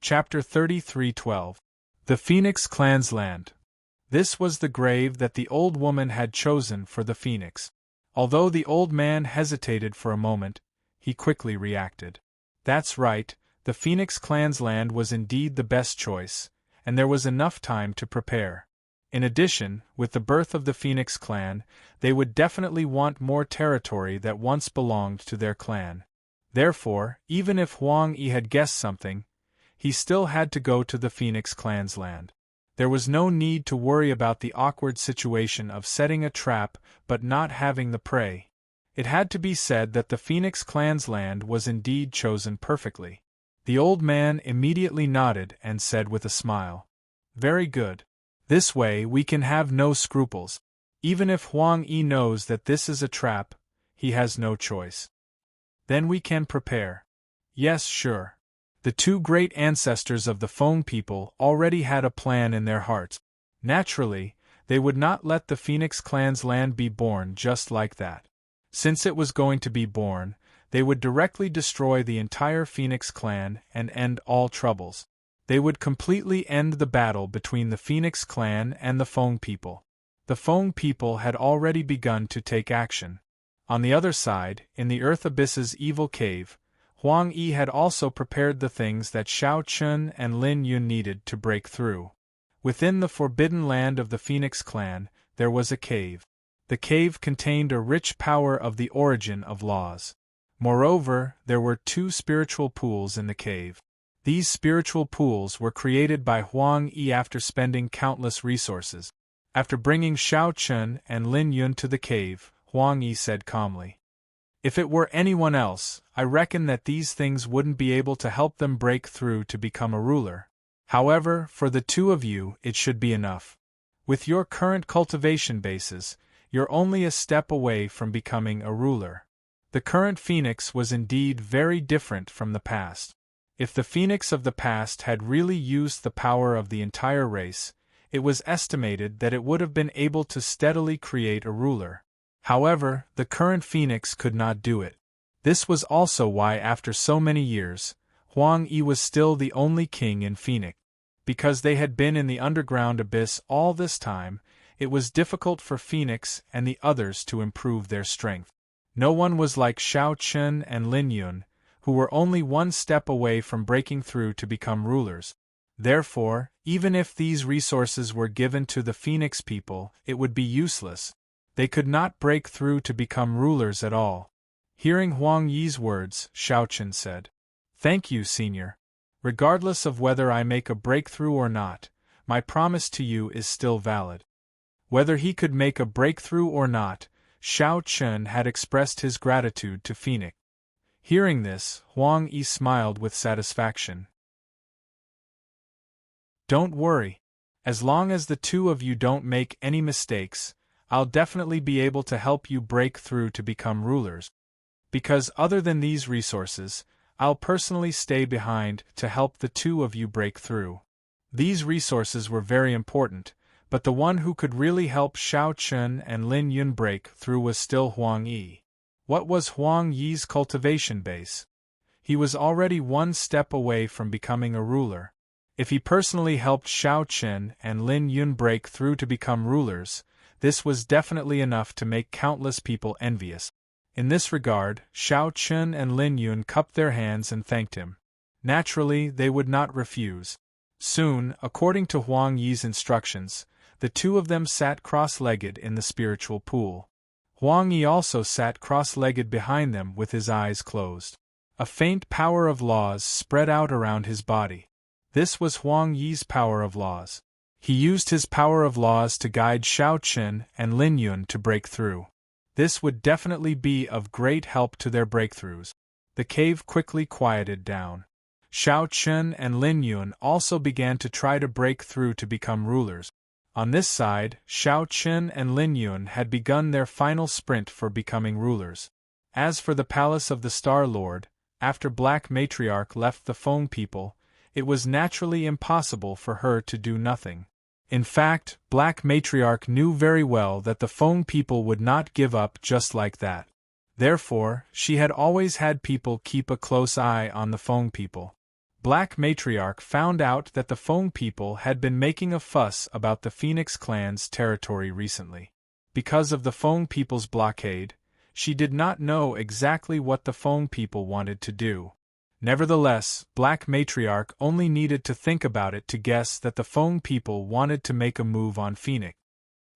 Chapter 33:12. The Phoenix Clan's Land. This was the grave that the old woman had chosen for the Phoenix. Although the old man hesitated for a moment, he quickly reacted. That's right, the Phoenix Clan's land was indeed the best choice, and there was enough time to prepare. In addition, with the birth of the Phoenix clan, they would definitely want more territory that once belonged to their clan. Therefore, even if Huang Yi had guessed something, he still had to go to the Phoenix clan's land. There was no need to worry about the awkward situation of setting a trap but not having the prey. It had to be said that the Phoenix clan's land was indeed chosen perfectly. The old man immediately nodded and said with a smile, "Very good. This way we can have no scruples. Even if Huang Yi knows that this is a trap, he has no choice. Then we can prepare." Yes, sure. The two great ancestors of the Feng people already had a plan in their hearts. Naturally, they would not let the Phoenix clan's land be born just like that. Since it was going to be born, they would directly destroy the entire Phoenix clan and end all troubles. They would completely end the battle between the Phoenix clan and the Feng people. The Feng people had already begun to take action. On the other side, in the Earth Abyss's evil cave, Huang Yi had also prepared the things that Shao Chun and Lin Yun needed to break through. Within the forbidden land of the Phoenix clan, there was a cave. The cave contained a rich power of the origin of laws. Moreover, there were 2 spiritual pools in the cave. These spiritual pools were created by Huang Yi after spending countless resources. After bringing Shao Chun and Lin Yun to the cave, Huang Yi said calmly, "If it were anyone else, I reckon that these things wouldn't be able to help them break through to become a ruler. However, for the 2 of you, it should be enough. With your current cultivation bases, you're only a step away from becoming a ruler." The current Phoenix was indeed very different from the past. If the Phoenix of the past had really used the power of the entire race, it was estimated that it would have been able to steadily create a ruler. However, the current Phoenix could not do it. This was also why after so many years, Huang Yi was still the only king in Phoenix. Because they had been in the underground abyss all this time, it was difficult for Phoenix and the others to improve their strength. No one was like Shao Chun and Lin Yun, who were only one step away from breaking through to become rulers. Therefore, even if these resources were given to the Phoenix people, it would be useless. They could not break through to become rulers at all. Hearing Huang Yi's words, Xiaochen said, "Thank you, Senior. Regardless of whether I make a breakthrough or not, my promise to you is still valid." Whether he could make a breakthrough or not, Xiaochen had expressed his gratitude to Phoenix. Hearing this, Huang Yi smiled with satisfaction. "Don't worry. As long as the two of you don't make any mistakes, I'll definitely be able to help you break through to become rulers. Because other than these resources, I'll personally stay behind to help the two of you break through." These resources were very important, but the one who could really help Xiaochen and Lin Yun break through was still Huang Yi. What was Huang Yi's cultivation base? He was already one step away from becoming a ruler. If he personally helped Xiaochen and Lin Yun break through to become rulers, this was definitely enough to make countless people envious. In this regard, Xiaochen and Lin Yun cupped their hands and thanked him. Naturally, they would not refuse. Soon, according to Huang Yi's instructions, the two of them sat cross-legged in the spiritual pool. Huang Yi also sat cross-legged behind them with his eyes closed. A faint power of laws spread out around his body. This was Huang Yi's power of laws. He used his power of laws to guide Xiaochen and Lin Yun to break through. This would definitely be of great help to their breakthroughs. The cave quickly quieted down. Xiaochen and Lin Yun also began to try to break through to become rulers. On this side, Xiaochen and Lin Yun had begun their final sprint for becoming rulers. As for the palace of the Star Lord, after Black Matriarch left the Feng people, it was naturally impossible for her to do nothing. In fact, Black Matriarch knew very well that the Feng people would not give up just like that. Therefore, she had always had people keep a close eye on the Feng people. Black Matriarch found out that the Feng people had been making a fuss about the Phoenix clan's territory recently. Because of the Feng people's blockade, she did not know exactly what the Feng people wanted to do. Nevertheless, Black Matriarch only needed to think about it to guess that the Feng people wanted to make a move on Phoenix.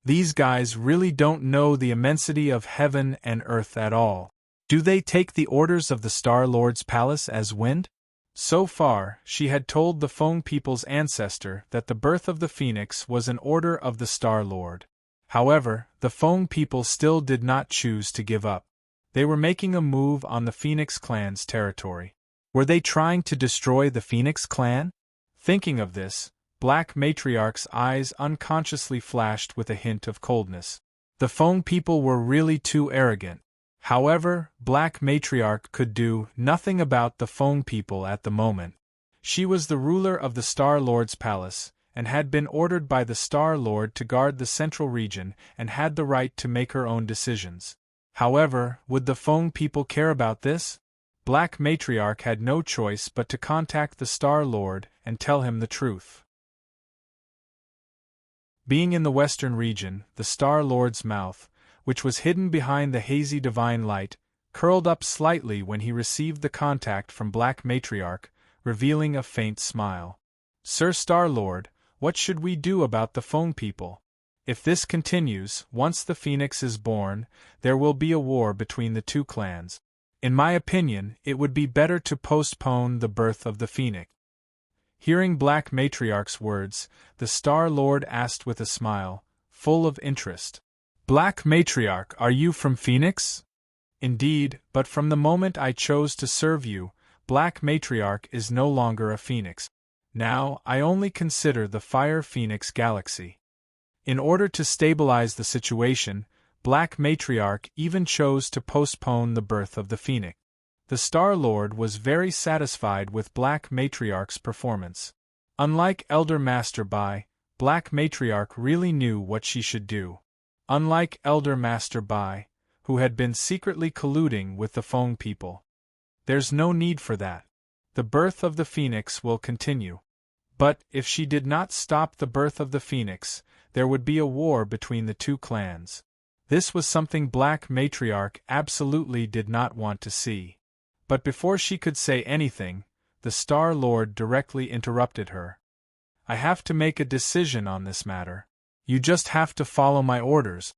These guys really don't know the immensity of heaven and earth at all. Do they take the orders of the Star Lord's palace as wind? So far, she had told the Feng people's ancestor that the birth of the Phoenix was an order of the Star Lord. However, the Feng people still did not choose to give up. They were making a move on the Phoenix clan's territory. Were they trying to destroy the Phoenix clan? Thinking of this, Black Matriarch's eyes unconsciously flashed with a hint of coldness. The Feng people were really too arrogant. However, Black Matriarch could do nothing about the Feng people at the moment. She was the ruler of the Star Lord's palace, and had been ordered by the Star Lord to guard the central region and had the right to make her own decisions. However, would the Feng people care about this? Black Matriarch had no choice but to contact the Star Lord and tell him the truth. Being in the western region, the Star Lord's mouth, which was hidden behind the hazy divine light, curled up slightly when he received the contact from Black Matriarch, revealing a faint smile. "Sir Star Lord, what should we do about the Feng people? If this continues, once the Phoenix is born, there will be a war between the two clans. In my opinion, it would be better to postpone the birth of the Phoenix." Hearing Black Matriarch's words, the Star Lord asked with a smile, full of interest. "Black Matriarch, are you from Phoenix?" "Indeed, but from the moment I chose to serve you, Black Matriarch is no longer a Phoenix. Now, I only consider the Fire Phoenix Galaxy." In order to stabilize the situation, Black Matriarch even chose to postpone the birth of the Phoenix. The Star Lord was very satisfied with Black Matriarch's performance. Unlike Elder Master Bai, Black Matriarch really knew what she should do. Unlike Elder Master Bai, who had been secretly colluding with the Feng people. There's no need for that. The birth of the Phoenix will continue. But, if she did not stop the birth of the Phoenix, there would be a war between the two clans. This was something Black Matriarch absolutely did not want to see. But before she could say anything, the Star Lord directly interrupted her. I have to make a decision on this matter. You just have to follow my orders.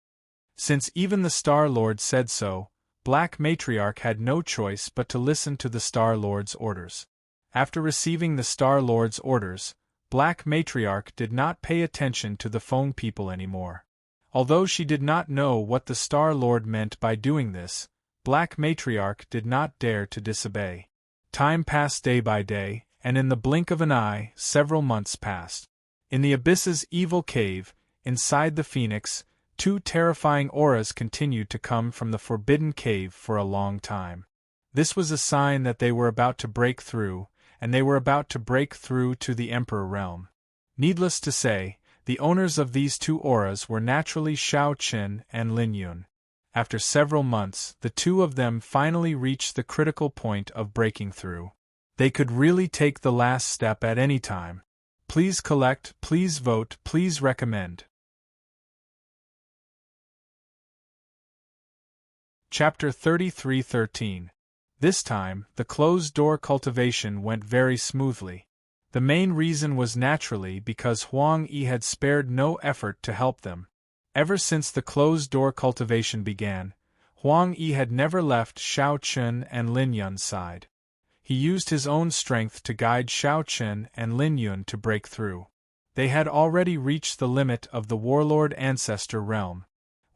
Since even the Star Lord said so, Black Matriarch had no choice but to listen to the Star Lord's orders. After receiving the Star Lord's orders, Black Matriarch did not pay attention to the phone people anymore. Although she did not know what the Star Lord meant by doing this, Black Matriarch did not dare to disobey. Time passed day by day, and in the blink of an eye, several months passed. In the Abyss's evil cave, inside the Phoenix, two terrifying auras continued to come from the forbidden cave for a long time. This was a sign that they were about to break through, and they were about to break through to the Emperor realm. Needless to say, the owners of these two auras were naturally Shao Qin and Lin Yun. After several months, the two of them finally reached the critical point of breaking through. They could really take the last step at any time. Please collect, please vote, please recommend. Chapter 33:13. This time, the closed-door cultivation went very smoothly. The main reason was naturally because Huang Yi had spared no effort to help them. Ever since the closed-door cultivation began, Huang Yi had never left Shao Qin and Lin Yun's side. He used his own strength to guide Shao Qin and Lin Yun to break through. They had already reached the limit of the Warlord Ancestor realm.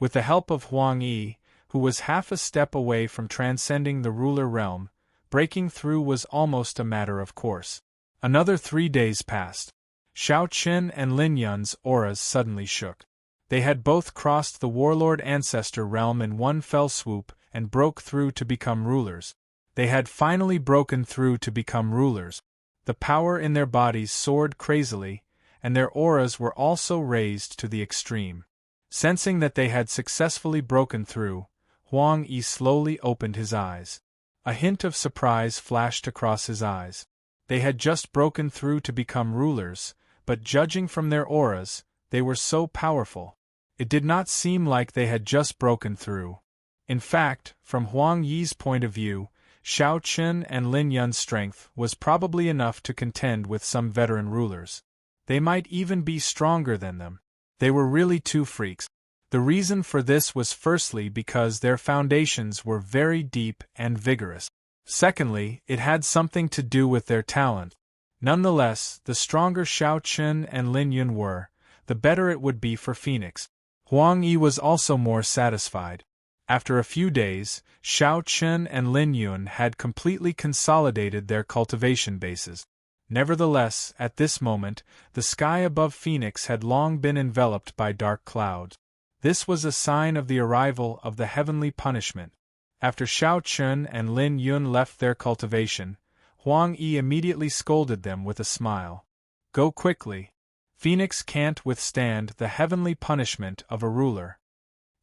With the help of Huang Yi, who was half a step away from transcending the ruler realm, breaking through was almost a matter of course. Another 3 days passed. Shao Qin and Lin Yun's auras suddenly shook. They had both crossed the Warlord Ancestor realm in one fell swoop and broke through to become rulers. They had finally broken through to become rulers. The power in their bodies soared crazily, and their auras were also raised to the extreme. Sensing that they had successfully broken through, Huang Yi slowly opened his eyes. A hint of surprise flashed across his eyes. They had just broken through to become rulers, but judging from their auras, they were so powerful. It did not seem like they had just broken through. In fact, from Huang Yi's point of view, Shao Qin and Lin Yun's strength was probably enough to contend with some veteran rulers. They might even be stronger than them. They were really two freaks. The reason for this was firstly because their foundations were very deep and vigorous. Secondly, it had something to do with their talent. Nonetheless, the stronger Shao Qin and Lin Yun were, the better it would be for Phoenix. Huang Yi was also more satisfied. After a few days, Shao Qin and Lin Yun had completely consolidated their cultivation bases. Nevertheless, at this moment, the sky above Phoenix had long been enveloped by dark clouds. This was a sign of the arrival of the heavenly punishment. After Shao Qin and Lin Yun left their cultivation, Huang Yi immediately scolded them with a smile. Go quickly. Phoenix can't withstand the heavenly punishment of a ruler.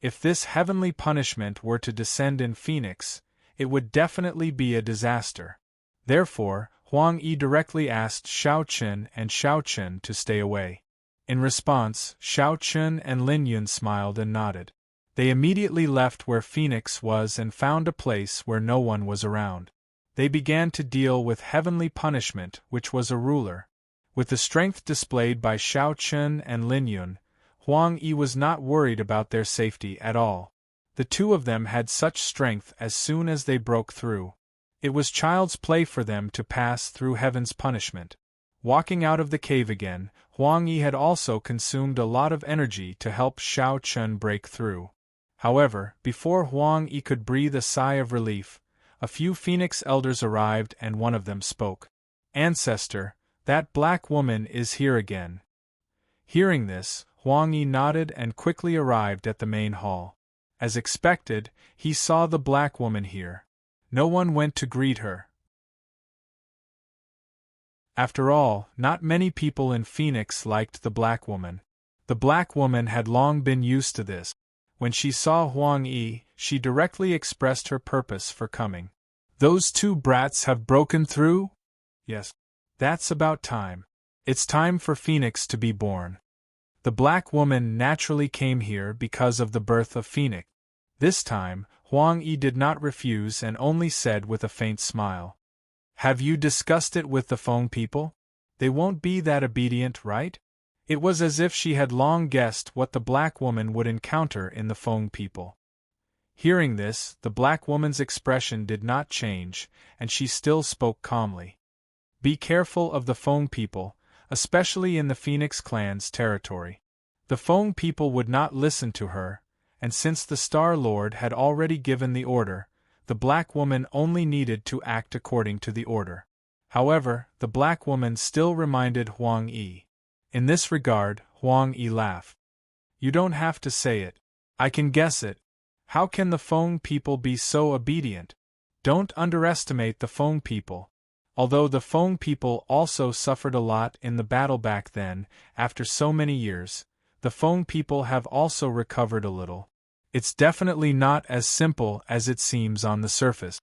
If this heavenly punishment were to descend in Phoenix, it would definitely be a disaster. Therefore, Huang Yi directly asked Shao Qin and Shao Qin to stay away. In response, Shao Qin and Lin Yun smiled and nodded. They immediately left where Phoenix was and found a place where no one was around. They began to deal with heavenly punishment, which was a ruler. With the strength displayed by Shao Qin and Lin Yun, Huang Yi was not worried about their safety at all. The two of them had such strength as soon as they broke through. It was child's play for them to pass through heaven's punishment. Walking out of the cave again, Huang Yi had also consumed a lot of energy to help Shao Qin break through. However, before Huang Yi could breathe a sigh of relief, a few Phoenix elders arrived and one of them spoke. Ancestor, that black woman is here again. Hearing this, Huang Yi nodded and quickly arrived at the main hall. As expected, he saw the black woman here. No one went to greet her. After all, not many people in Phoenix liked the black woman. The black woman had long been used to this. When she saw Huang Yi, she directly expressed her purpose for coming. Those two brats have broken through? Yes. That's about time. It's time for Phoenix to be born. The black woman naturally came here because of the birth of Phoenix. This time, Huang Yi did not refuse and only said with a faint smile, "Have you discussed it with the phone people? They won't be that obedient, right? It was as if she had long guessed what the black woman would encounter in the Feng people. Hearing this, the black woman's expression did not change, and she still spoke calmly. Be careful of the Feng people, especially in the Phoenix clan's territory. The Feng people would not listen to her, and since the Star Lord had already given the order, the black woman only needed to act according to the order. However, the black woman still reminded Huang Yi. In this regard, Huang Yi laughed. You don't have to say it. I can guess it. How can the Feng people be so obedient? Don't underestimate the Feng people. Although the Feng people also suffered a lot in the battle back then, after so many years, the Feng people have also recovered a little. It's definitely not as simple as it seems on the surface.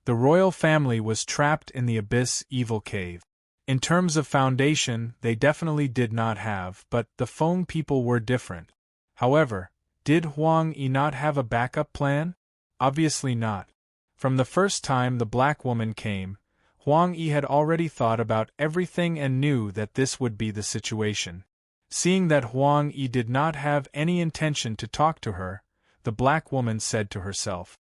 The royal family was trapped in the Abyss Evil Cave. In terms of foundation, they definitely did not have, but the Feng people were different. However, did Huang Yi not have a backup plan? Obviously not. From the first time the black woman came, Huang Yi had already thought about everything and knew that this would be the situation. Seeing that Huang Yi did not have any intention to talk to her, the black woman said to herself,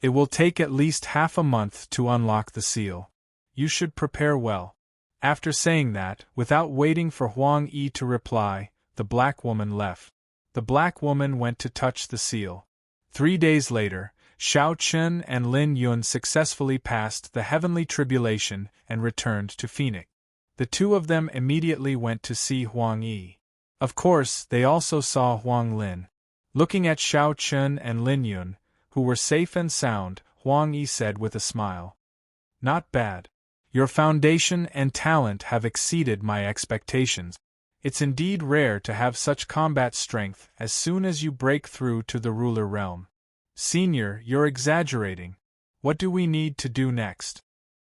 "It will take at least half a month to unlock the seal. You should prepare well." After saying that, without waiting for Huang Yi to reply, the black woman left. The black woman went to touch the seal. 3 days later, Shao Chun and Lin Yun successfully passed the heavenly tribulation and returned to Phoenix. The two of them immediately went to see Huang Yi. Of course, they also saw Huang Lin. Looking at Shao Chun and Lin Yun, who were safe and sound, Huang Yi said with a smile, "Not bad. Your foundation and talent have exceeded my expectations. It's indeed rare to have such combat strength as soon as you break through to the ruler realm. Senior, you're exaggerating. What do we need to do next?"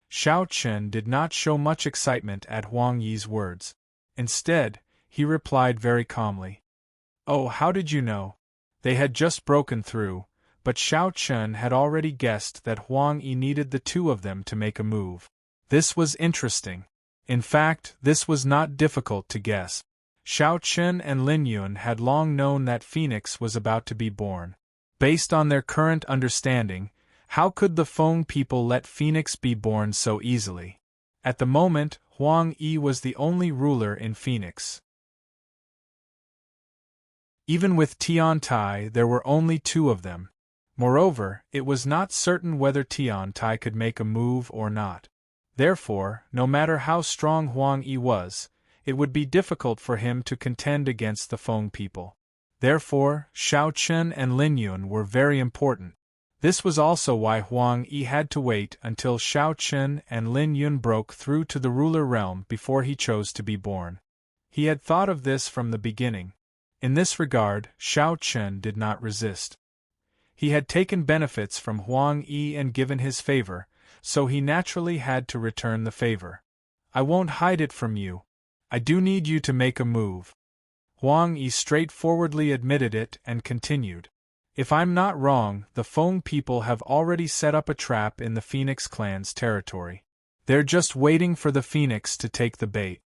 Shao Chun did not show much excitement at Huang Yi's words. Instead, he replied very calmly, "Oh, how did you know?" They had just broken through, but Shao Chun had already guessed that Huang Yi needed the two of them to make a move. This was interesting. In fact, this was not difficult to guess. Shao Chun and Lin Yun had long known that Phoenix was about to be born. Based on their current understanding, how could the Feng people let Phoenix be born so easily? At the moment, Huang Yi was the only ruler in Phoenix. Even with Tian Tai, there were only 2 of them. Moreover, it was not certain whether Tian Tai could make a move or not. Therefore, no matter how strong Huang Yi was, it would be difficult for him to contend against the Feng people. Therefore, Shao Chun and Lin Yun were very important. This was also why Huang Yi had to wait until Shao Chun and Lin Yun broke through to the ruler realm before he chose to be born. He had thought of this from the beginning. In this regard, Shao Chun did not resist. He had taken benefits from Huang Yi and given his favor, so he naturally had to return the favor. "I won't hide it from you. I do need you to make a move." Huang Yi straightforwardly admitted it and continued. "If I'm not wrong, the Feng people have already set up a trap in the Phoenix clan's territory. They're just waiting for the Phoenix to take the bait.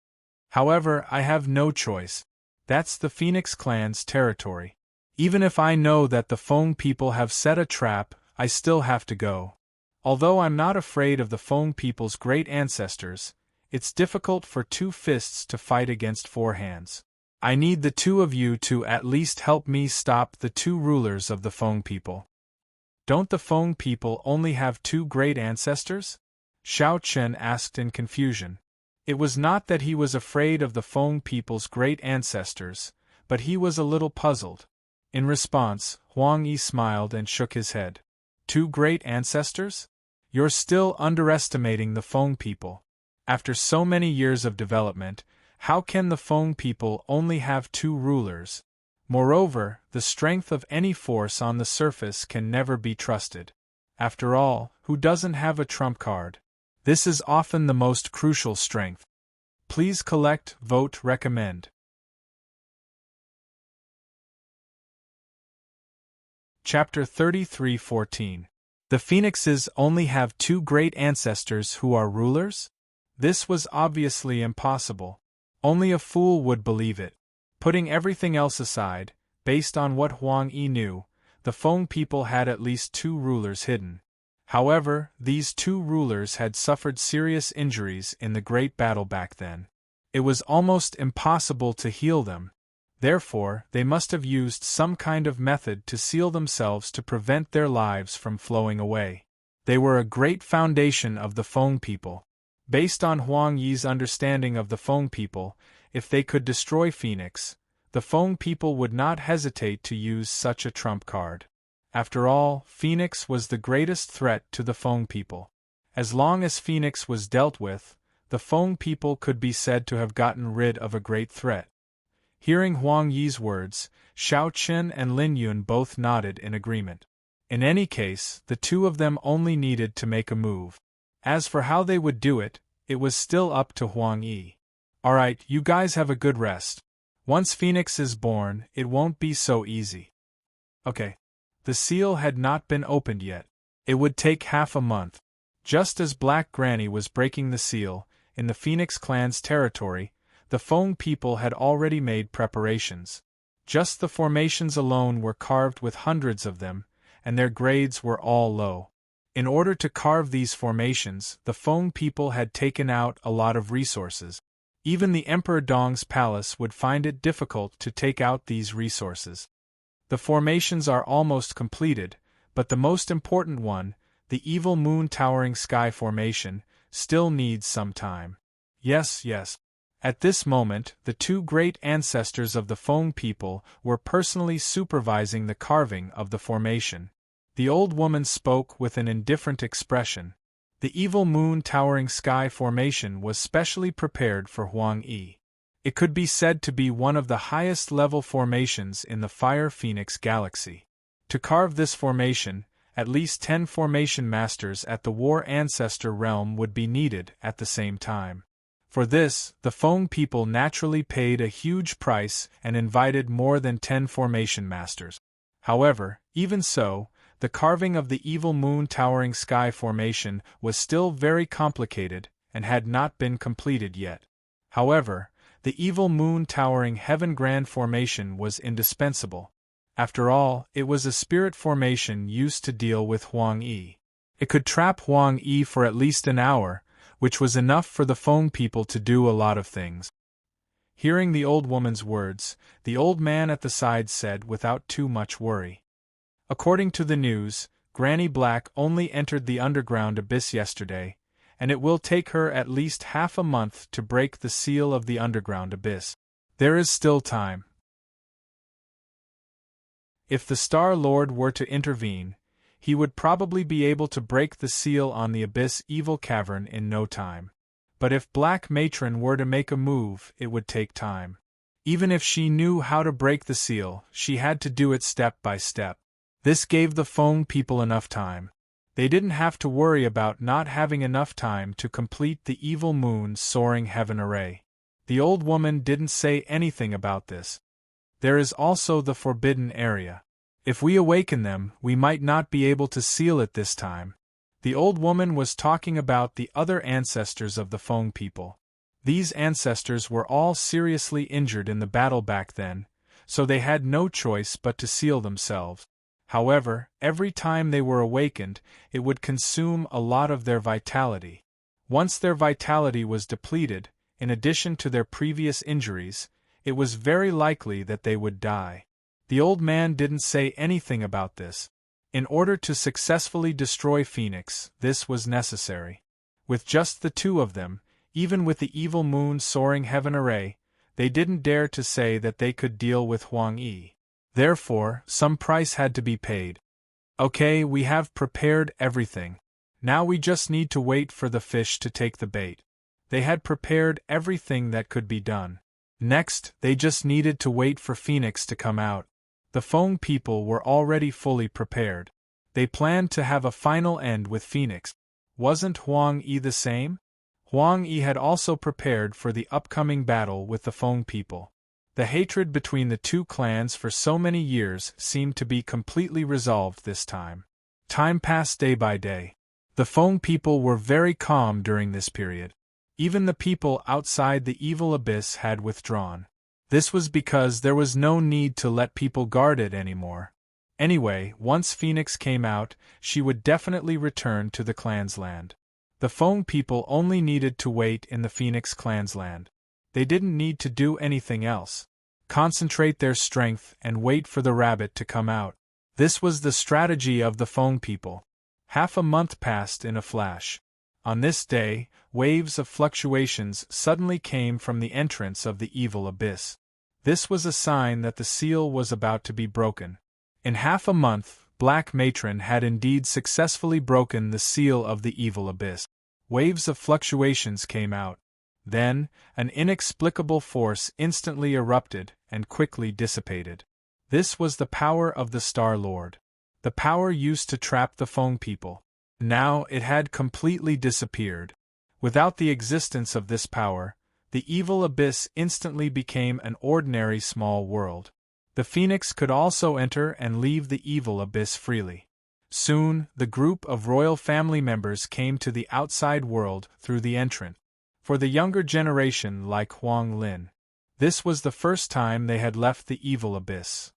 However, I have no choice. That's the Phoenix clan's territory. Even if I know that the Feng people have set a trap, I still have to go. Although I'm not afraid of the Feng people's great ancestors, it's difficult for 2 fists to fight against 4 hands. I need the 2 of you to at least help me stop the 2 rulers of the Feng people." "Don't the Feng people only have 2 great ancestors?" Shao Chun asked in confusion. It was not that he was afraid of the Feng people's great ancestors, but he was a little puzzled. In response, Huang Yi smiled and shook his head. "2 great ancestors? You're still underestimating the Feng people. After so many years of development, how can the Feng people only have 2 rulers? Moreover, the strength of any force on the surface can never be trusted. After all, who doesn't have a trump card? This is often the most crucial strength. Please collect, vote, recommend." Chapter 33:14. The Phoenixes only have 2 great ancestors who are rulers? This was obviously impossible. Only a fool would believe it. Putting everything else aside, based on what Huang Yi knew, the Feng people had at least 2 rulers hidden. However, these 2 rulers had suffered serious injuries in the great battle back then. It was almost impossible to heal them. Therefore, they must have used some kind of method to seal themselves to prevent their lives from flowing away. They were a great foundation of the Feng people. Based on Huang Yi's understanding of the Feng people, if they could destroy Phoenix, the Feng people would not hesitate to use such a trump card. After all, Phoenix was the greatest threat to the Feng people. As long as Phoenix was dealt with, the Feng people could be said to have gotten rid of a great threat. Hearing Huang Yi's words, Xiao Qin and Lin Yun both nodded in agreement. In any case, the 2 of them only needed to make a move. As for how they would do it, it was still up to Huang Yi. Alright, you guys have a good rest. Once Phoenix is born, it won't be so easy. Okay. The seal had not been opened yet. It would take half a month. Just as Black Granny was breaking the seal, in the Phoenix clan's territory, the Feng people had already made preparations. Just the formations alone were carved with hundreds of them, and their grades were all low. In order to carve these formations, the Feng people had taken out a lot of resources. Even the Emperor Dong's palace would find it difficult to take out these resources. The formations are almost completed, but the most important one, the Evil Moon Towering Sky formation, still needs some time. Yes. At this moment, the 2 great ancestors of the Feng people were personally supervising the carving of the formation. The old woman spoke with an indifferent expression. The Evil Moon Towering Sky formation was specially prepared for Huang Yi. It could be said to be one of the highest-level formations in the Fire Phoenix galaxy. To carve this formation, at least 10 formation masters at the War Ancestor realm would be needed at the same time. For this, the Feng people naturally paid a huge price and invited more than 10 formation masters. However, even so, the carving of the Evil Moon Towering Sky formation was still very complicated and had not been completed yet. However, the Evil Moon Towering Heaven Grand formation was indispensable. After all, it was a spirit formation used to deal with Huang Yi. It could trap Huang Yi for at least an hour, which was enough for the Feng people to do a lot of things. Hearing the old woman's words, the old man at the side said without too much worry. According to the news, Granny Black only entered the underground abyss yesterday, and it will take her at least half a month to break the seal of the underground abyss. There is still time. If the Star Lord were to intervene, he would probably be able to break the seal on the Abyss Evil Cavern in no time. But if Black Matron were to make a move, it would take time. Even if she knew how to break the seal, she had to do it step by step. This gave the Feng people enough time. They didn't have to worry about not having enough time to complete the Evil Moon's Soaring Heaven array. The old woman didn't say anything about this. There is also the Forbidden Area. If we awaken them, we might not be able to seal it this time. The old woman was talking about the other ancestors of the Feng people. These ancestors were all seriously injured in the battle back then, so they had no choice but to seal themselves. However, every time they were awakened, it would consume a lot of their vitality. Once their vitality was depleted, in addition to their previous injuries, it was very likely that they would die. The old man didn't say anything about this. In order to successfully destroy Phoenix, this was necessary. With just the 2 of them, even with the Evil Moon Soaring Heaven array, they didn't dare to say that they could deal with Huang Yi. Therefore, some price had to be paid. Okay, we have prepared everything. Now we just need to wait for the fish to take the bait. They had prepared everything that could be done. Next, they just needed to wait for Phoenix to come out. The Feng people were already fully prepared. They planned to have a final end with Phoenix. Wasn't Huang Yi the same? Huang Yi had also prepared for the upcoming battle with the Feng people. The hatred between the 2 clans for so many years seemed to be completely resolved this time. Time passed day by day. The Feng people were very calm during this period. Even the people outside the evil abyss had withdrawn. This was because there was no need to let people guard it anymore. Anyway, once Phoenix came out, she would definitely return to the clan's land. The Fong people only needed to wait in the Phoenix clan's land. They didn't need to do anything else. Concentrate their strength and wait for the rabbit to come out. This was the strategy of the Fong people. Half a month passed in a flash. On this day, waves of fluctuations suddenly came from the entrance of the evil abyss. This was a sign that the seal was about to be broken. In half a month, Black Matron had indeed successfully broken the seal of the evil abyss. Waves of fluctuations came out. Then, an inexplicable force instantly erupted and quickly dissipated. This was the power of the Star Lord. The power used to trap the Fong people. Now it had completely disappeared. Without the existence of this power, the evil abyss instantly became an ordinary small world. The Phoenix could also enter and leave the evil abyss freely. Soon, the group of royal family members came to the outside world through the entrance. For the younger generation like Huang Lin, this was the first time they had left the evil abyss.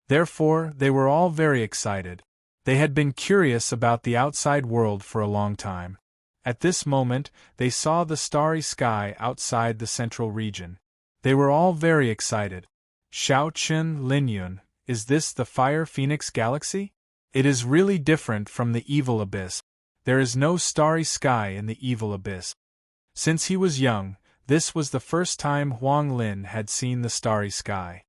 Therefore, they were all very excited. They had been curious about the outside world for a long time. At this moment, they saw the starry sky outside the central region. They were all very excited. Xiao Qun, Lin Yun, is this the Fire Phoenix Galaxy? It is really different from the evil abyss. There is no starry sky in the evil abyss. Since he was young, this was the first time Huang Lin had seen the starry sky.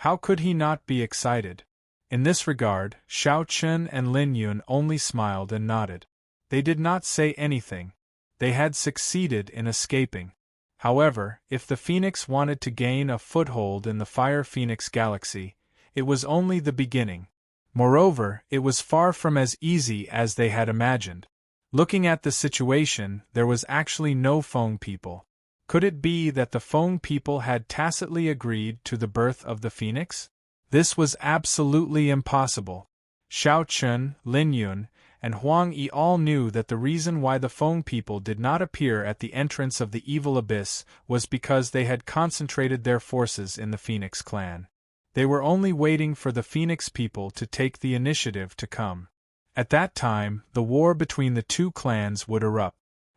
How could he not be excited? In this regard, Xiao Qun and Lin Yun only smiled and nodded. They did not say anything. They had succeeded in escaping. However, if the Phoenix wanted to gain a foothold in the Fire Phoenix Galaxy, it was only the beginning. Moreover, it was far from as easy as they had imagined. Looking at the situation, there was actually no Fong people. Could it be that the Fong people had tacitly agreed to the birth of the Phoenix? This was absolutely impossible. Xiao Qun, Lin Yun, and Huang Yi all knew that the reason why the Fong people did not appear at the entrance of the evil abyss was because they had concentrated their forces in the Phoenix clan. They were only waiting for the Phoenix people to take the initiative to come. At that time, the war between the two clans would erupt.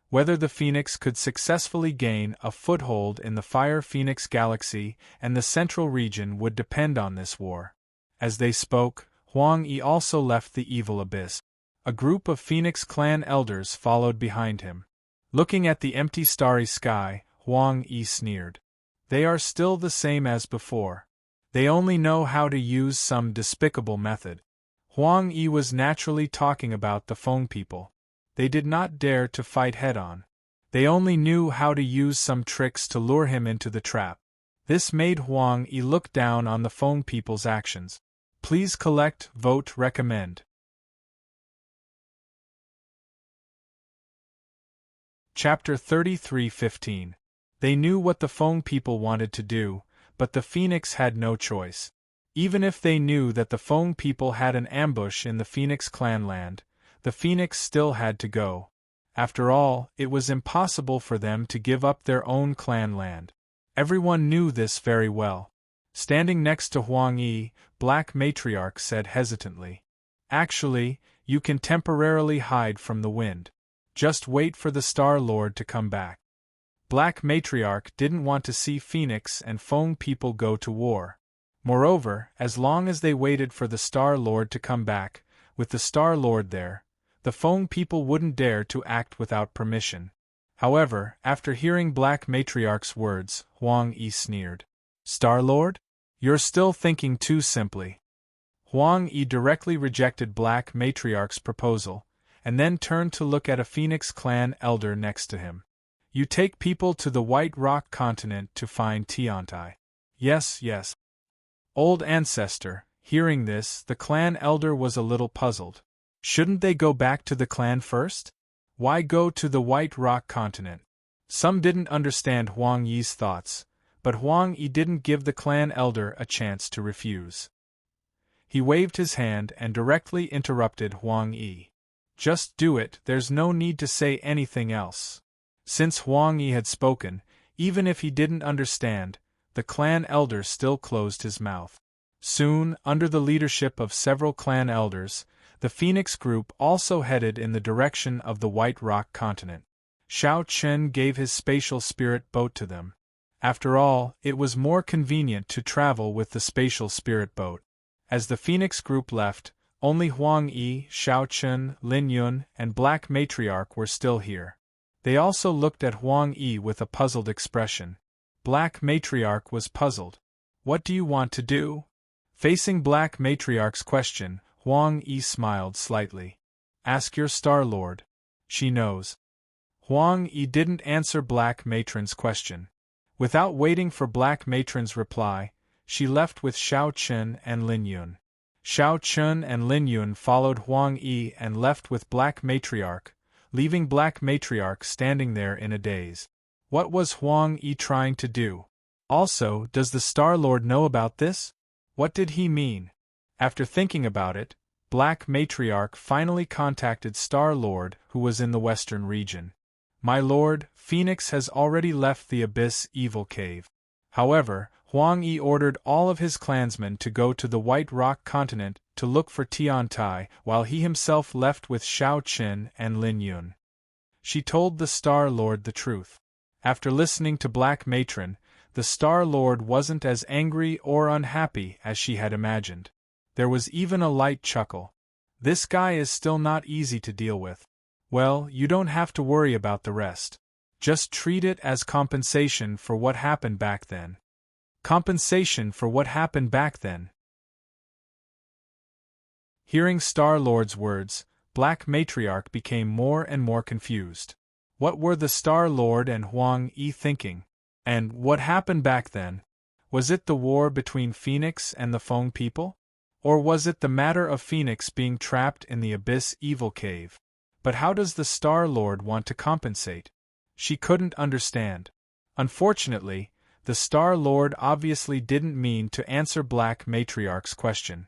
Whether the Phoenix could successfully gain a foothold in the Fire Phoenix Galaxy and the central region would depend on this war. As they spoke, Huang Yi also left the evil abyss. A group of Phoenix clan elders followed behind him. Looking at the empty starry sky, Huang Yi sneered. They are still the same as before. They only know how to use some despicable method. Huang Yi was naturally talking about the Fong people. They did not dare to fight head-on. They only knew how to use some tricks to lure him into the trap. This made Huang Yi look down on the Fong people's actions. Please collect, vote, recommend. Chapter 33:15. They knew what the Fong people wanted to do, but the Phoenix had no choice. Even if they knew that the Fong people had an ambush in the Phoenix clan land, the Phoenix still had to go. After all, it was impossible for them to give up their own clan land. Everyone knew this very well. Standing next to Huang Yi, Black Matriarch said hesitantly, "Actually, you can temporarily hide from the wind. Just wait for the Star Lord to come back." Black Matriarch didn't want to see Phoenix and Fong people go to war. Moreover, as long as they waited for the Star Lord to come back, with the Star Lord there, the Fong people wouldn't dare to act without permission. However, after hearing Black Matriarch's words, Huang Yi sneered. "Star Lord? You're still thinking too simply." Huang Yi directly rejected Black Matriarch's proposal, and then turned to look at a Phoenix clan elder next to him. "You take people to the White Rock continent to find Tiantai." "Yes, yes." Old ancestor, hearing this, the clan elder was a little puzzled. Shouldn't they go back to the clan first? Why go to the White Rock continent? Some didn't understand Huang Yi's thoughts, but Huang Yi didn't give the clan elder a chance to refuse. He waved his hand and directly interrupted Huang Yi. Just do it, there's no need to say anything else. Since Huang Yi had spoken, even if he didn't understand, the clan elder still closed his mouth. Soon, under the leadership of several clan elders, the Phoenix group also headed in the direction of the White Rock continent. Xiao Chen gave his spatial spirit boat to them. After all, it was more convenient to travel with the spatial spirit boat. As the Phoenix group left, only Huang Yi, Xiao Chen, Lin Yun, and Black Matriarch were still here. They also looked at Huang Yi with a puzzled expression. Black Matriarch was puzzled. What do you want to do? Facing Black Matriarch's question, Huang Yi smiled slightly. Ask your Star Lord. She knows. Huang Yi didn't answer Black Matron's question. Without waiting for Black Matron's reply, she left with Xiao Chen and Lin Yun. Xiao Chen and Lin Yun followed Huang Yi and left with Black Matriarch, leaving Black Matriarch standing there in a daze. What was Huang Yi trying to do? Also, does the Star Lord know about this? What did he mean? After thinking about it, Black Matriarch finally contacted Star Lord, who was in the western region. My lord, Phoenix has already left the Abyss Evil Cave. However, Huang Yi ordered all of his clansmen to go to the White Rock continent to look for Tiantai, while he himself left with Xiao Chen and Lin Yun. She told the Star Lord the truth. After listening to Black Matron, the Star Lord wasn't as angry or unhappy as she had imagined. There was even a light chuckle. This guy is still not easy to deal with. Well, you don't have to worry about the rest. Just treat it as compensation for what happened back then. Compensation for what happened back then. Hearing Star-Lord's words, Black Matriarch became more and more confused. What were the Star-Lord and Huang Yi thinking? And what happened back then? Was it the war between Phoenix and the Feng people? Or was it the matter of Phoenix being trapped in the Abyss Evil Cave? But how does the Star-Lord want to compensate? She couldn't understand. Unfortunately, the Star-Lord obviously didn't mean to answer Black Matriarch's question.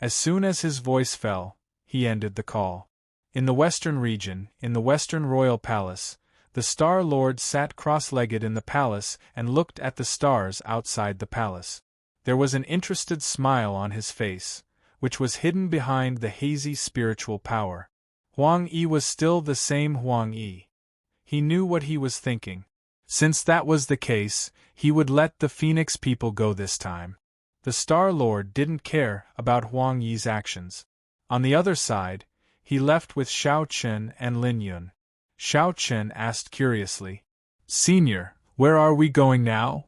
As soon as his voice fell, he ended the call. In the western region, in the Western Royal Palace, the Star-Lord sat cross-legged in the palace and looked at the stars outside the palace. There was an interested smile on his face, which was hidden behind the hazy spiritual power. Huang Yi was still the same Huang Yi. He knew what he was thinking. Since that was the case, he would let the Phoenix people go this time. The Star-Lord didn't care about Huang Yi's actions. On the other side, he left with Xiao Chen and Lin Yun. Xiao Chen asked curiously, Senior, where are we going now?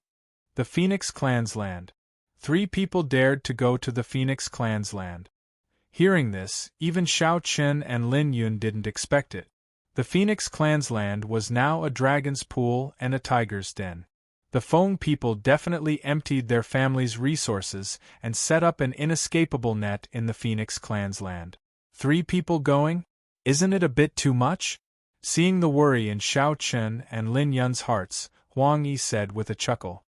The Phoenix Clan's land. 3 people dared to go to the Phoenix Clan's land. Hearing this, even Xiao Chen and Lin Yun didn't expect it. The Phoenix Clan's land was now a dragon's pool and a tiger's den. The Feng people definitely emptied their family's resources and set up an inescapable net in the Phoenix Clan's land. 3 people going? Isn't it a bit too much? Seeing the worry in Xiao Chen and Lin Yun's hearts, Huang Yi said with a chuckle.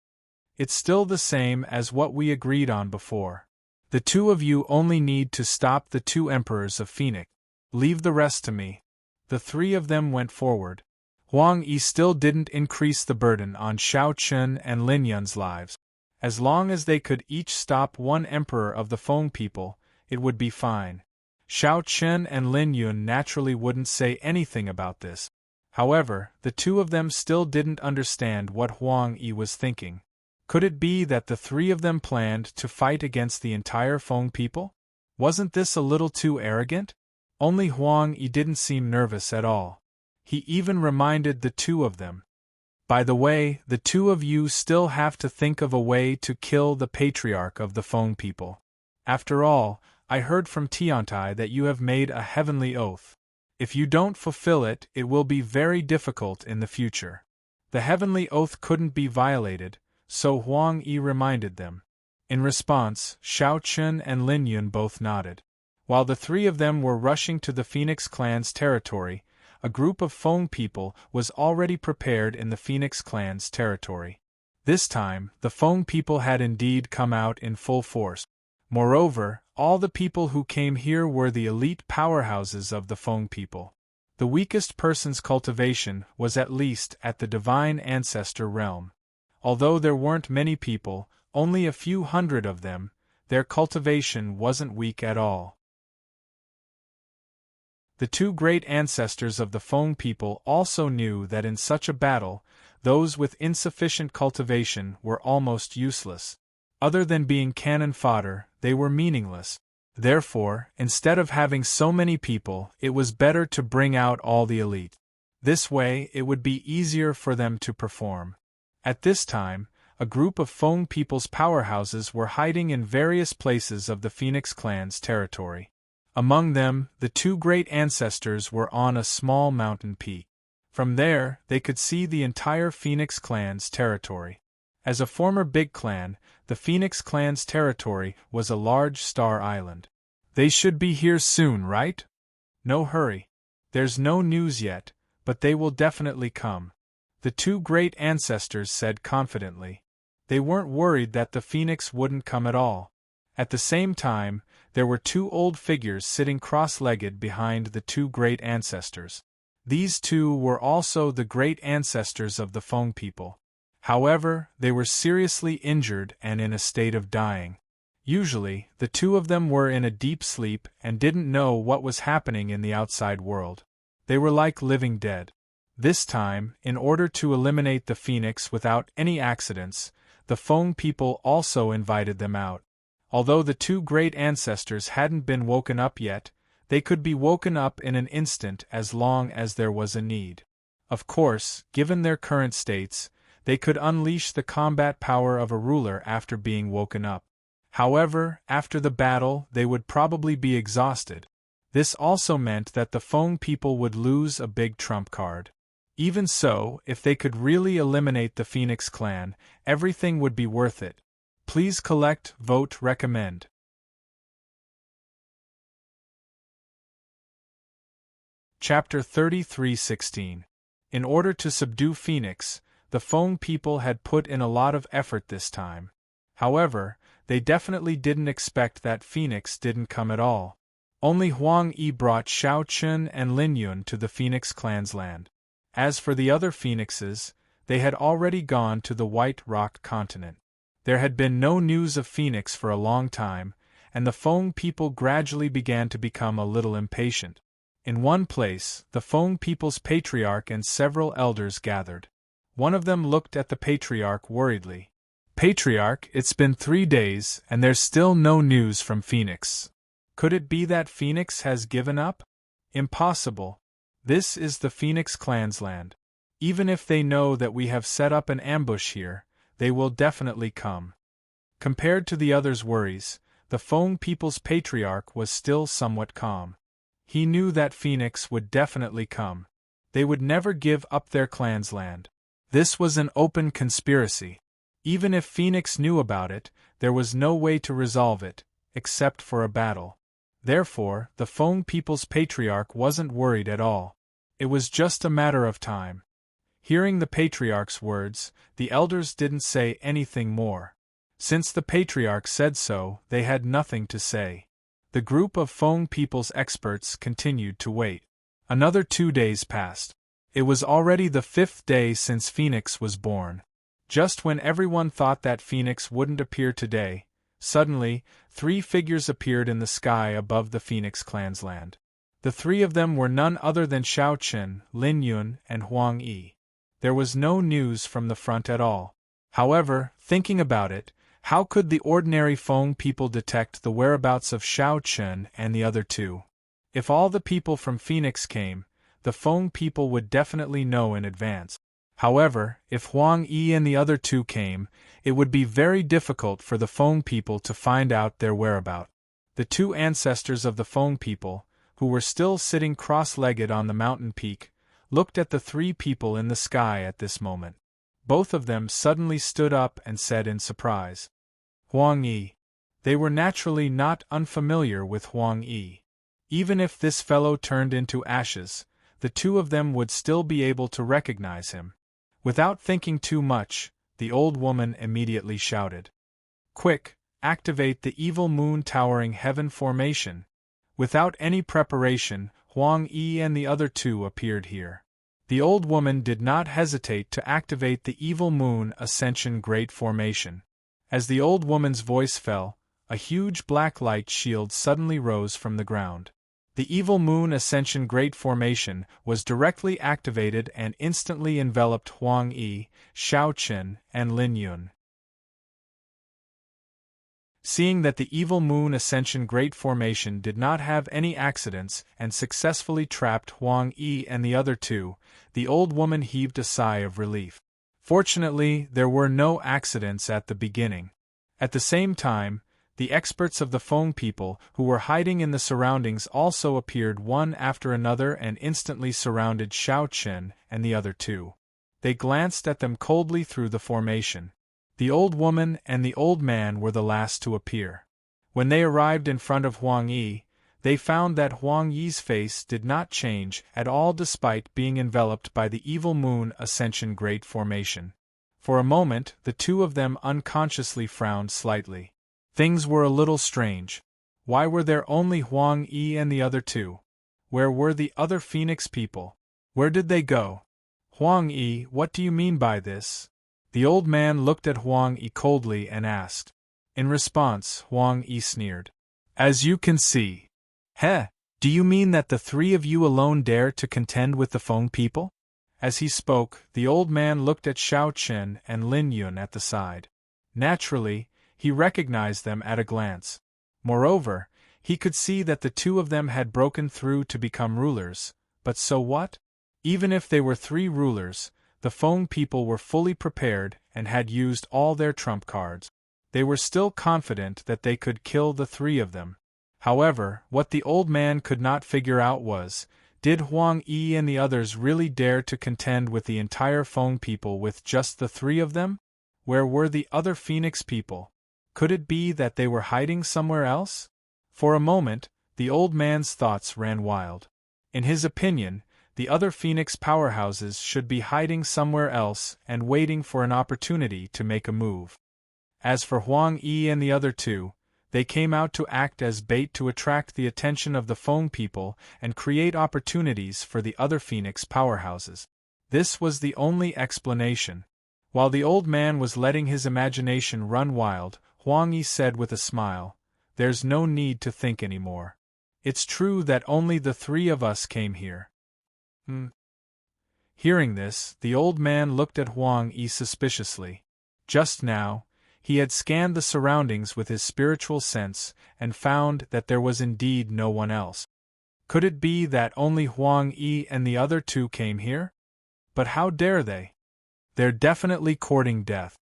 It's still the same as what we agreed on before. The 2 of you only need to stop the 2 emperors of Phoenix. Leave the rest to me. The 3 of them went forward. Huang Yi still didn't increase the burden on Xiao Chen and Lin Yun's lives. As long as they could each stop 1 emperor of the Feng people, it would be fine. Xiao Chen and Lin Yun naturally wouldn't say anything about this. However, the 2 of them still didn't understand what Huang Yi was thinking. Could it be that the 3 of them planned to fight against the entire Feng people? Wasn't this a little too arrogant? Only Huang Yi didn't seem nervous at all. He even reminded the 2 of them. By the way, the 2 of you still have to think of a way to kill the patriarch of the Feng people. After all, I heard from Tiantai that you have made a heavenly oath. If you don't fulfill it, it will be very difficult in the future. The heavenly oath couldn't be violated, so Huang Yi reminded them. In response, Xiao Chen and Lin Yun both nodded. While the 3 of them were rushing to the Phoenix Clan's territory, a group of Feng people was already prepared in the Phoenix Clan's territory. This time, the Feng people had indeed come out in full force. Moreover, all the people who came here were the elite powerhouses of the Feng people. The weakest person's cultivation was at least at the divine ancestor realm. Although there weren't many people, only a few hundred of them, their cultivation wasn't weak at all. The two great ancestors of the Feng people also knew that in such a battle, those with insufficient cultivation were almost useless. Other than being cannon fodder, they were meaningless. Therefore, instead of having so many people, it was better to bring out all the elite. This way, it would be easier for them to perform. At this time, a group of Feng people's powerhouses were hiding in various places of the Phoenix clan's territory. Among them, the two great ancestors were on a small mountain peak. From there, they could see the entire Phoenix clan's territory. As a former big clan, the Phoenix clan's territory was a large star island. They should be here soon, right? No hurry. There's no news yet, but they will definitely come. The two great ancestors said confidently. They weren't worried that the Phoenix wouldn't come at all. At the same time, there were two old figures sitting cross-legged behind the two great ancestors. These two were also the great ancestors of the Feng people. However, they were seriously injured and in a state of dying. Usually, the two of them were in a deep sleep and didn't know what was happening in the outside world. They were like living dead. This time, in order to eliminate the Phoenix without any accidents, the Feng people also invited them out. Although the two great ancestors hadn't been woken up yet, they could be woken up in an instant as long as there was a need. Of course, given their current states, they could unleash the combat power of a ruler after being woken up. However, after the battle, they would probably be exhausted. This also meant that the Feng people would lose a big trump card. Even so, if they could really eliminate the Phoenix clan, everything would be worth it. Please collect, vote, recommend. Chapter 33:16. In order to subdue Phoenix, the Feng people had put in a lot of effort this time. However, they definitely didn't expect that Phoenix didn't come at all. Only Huang Yi brought Shao Chun and Lin Yun to the Phoenix clan's land. As for the other Phoenixes, they had already gone to the White Rock continent. There had been no news of Phoenix for a long time, and the Feng people gradually began to become a little impatient. In one place, the Feng people's patriarch and several elders gathered. One of them looked at the patriarch worriedly. "Patriarch, it's been 3 days, and there's still no news from Phoenix. Could it be that Phoenix has given up? Impossible. This is the Phoenix clan's land. Even if they know that we have set up an ambush here, they will definitely come." Compared to the others' worries, the Feng people's patriarch was still somewhat calm. He knew that Phoenix would definitely come. They would never give up their clan's land. This was an open conspiracy. Even if Phoenix knew about it, there was no way to resolve it, except for a battle. Therefore, the Feng people's patriarch wasn't worried at all. It was just a matter of time. Hearing the patriarch's words, the elders didn't say anything more. Since the patriarch said so, they had nothing to say. The group of Feng people's experts continued to wait. Another 2 days passed. It was already the 5th day since Phoenix was born. Just when everyone thought that Phoenix wouldn't appear today, suddenly, 3 figures appeared in the sky above the Phoenix clan's land. The 3 of them were none other than Shao Chun, Lin Yun, and Huang Yi. There was no news from the front at all. However, thinking about it, how could the ordinary Feng people detect the whereabouts of Shao Chun and the other 2? If all the people from Phoenix came, the Feng people would definitely know in advance. However, if Huang Yi and the other 2 came, it would be very difficult for the Feng people to find out their whereabouts. The 2 ancestors of the Feng people, who were still sitting cross-legged on the mountain peak, looked at the 3 people in the sky at this moment. Both of them suddenly stood up and said in surprise, "Huang Yi." They were naturally not unfamiliar with Huang Yi. Even if this fellow turned into ashes, the 2 of them would still be able to recognize him. Without thinking too much, the old woman immediately shouted, "Quick, activate the evil moon towering heaven formation. Without any preparation, Huang Yi and the other two appeared here. The old woman did not hesitate to activate the evil moon ascension great formation. As the old woman's voice fell, a huge black light shield suddenly rose from the ground. The evil moon ascension great formation was directly activated and instantly enveloped Huang Yi, Xiaoqin, and Lin Yun. Seeing that the evil moon ascension great formation did not have any accidents and successfully trapped Huang Yi and the other two, the old woman heaved a sigh of relief. Fortunately, there were no accidents at the beginning. At the same time, the experts of the Feng people who were hiding in the surroundings also appeared one after another and instantly surrounded Xiaoqin and the other two. They glanced at them coldly through the formation. The old woman and the old man were the last to appear. When they arrived in front of Huang Yi, they found that Huang Yi's face did not change at all despite being enveloped by the evil moon ascension great formation. For a moment, the two of them unconsciously frowned slightly. Things were a little strange. Why were there only Huang Yi and the other two? Where were the other Phoenix people? Where did they go? Huang Yi, what do you mean by this? The old man looked at Huang Yi coldly and asked. In response, Huang Yi sneered. As you can see. Heh, do you mean that the three of you alone dare to contend with the Feng people? As he spoke, the old man looked at Xiaoqin and Lin Yun at the side. Naturally, he recognized them at a glance. Moreover, he could see that the two of them had broken through to become rulers, but so what? Even if they were three rulers, the Feng people were fully prepared and had used all their trump cards. They were still confident that they could kill the three of them. However, what the old man could not figure out was, did Huang Yi and the others really dare to contend with the entire Feng people with just the three of them? Where were the other Phoenix people? Could it be that they were hiding somewhere else? For a moment, the old man's thoughts ran wild. In his opinion, the other Phoenix powerhouses should be hiding somewhere else and waiting for an opportunity to make a move. As for Huang Yi and the other two, they came out to act as bait to attract the attention of the Feng people and create opportunities for the other Phoenix powerhouses. This was the only explanation. While the old man was letting his imagination run wild, Huang Yi said with a smile, "There's no need to think anymore. It's true that only the three of us came here." Hearing this, the old man looked at Huang Yi suspiciously. Just now, he had scanned the surroundings with his spiritual sense and found that there was indeed no one else. Could it be that only Huang Yi and the other two came here? But how dare they? They're definitely courting death.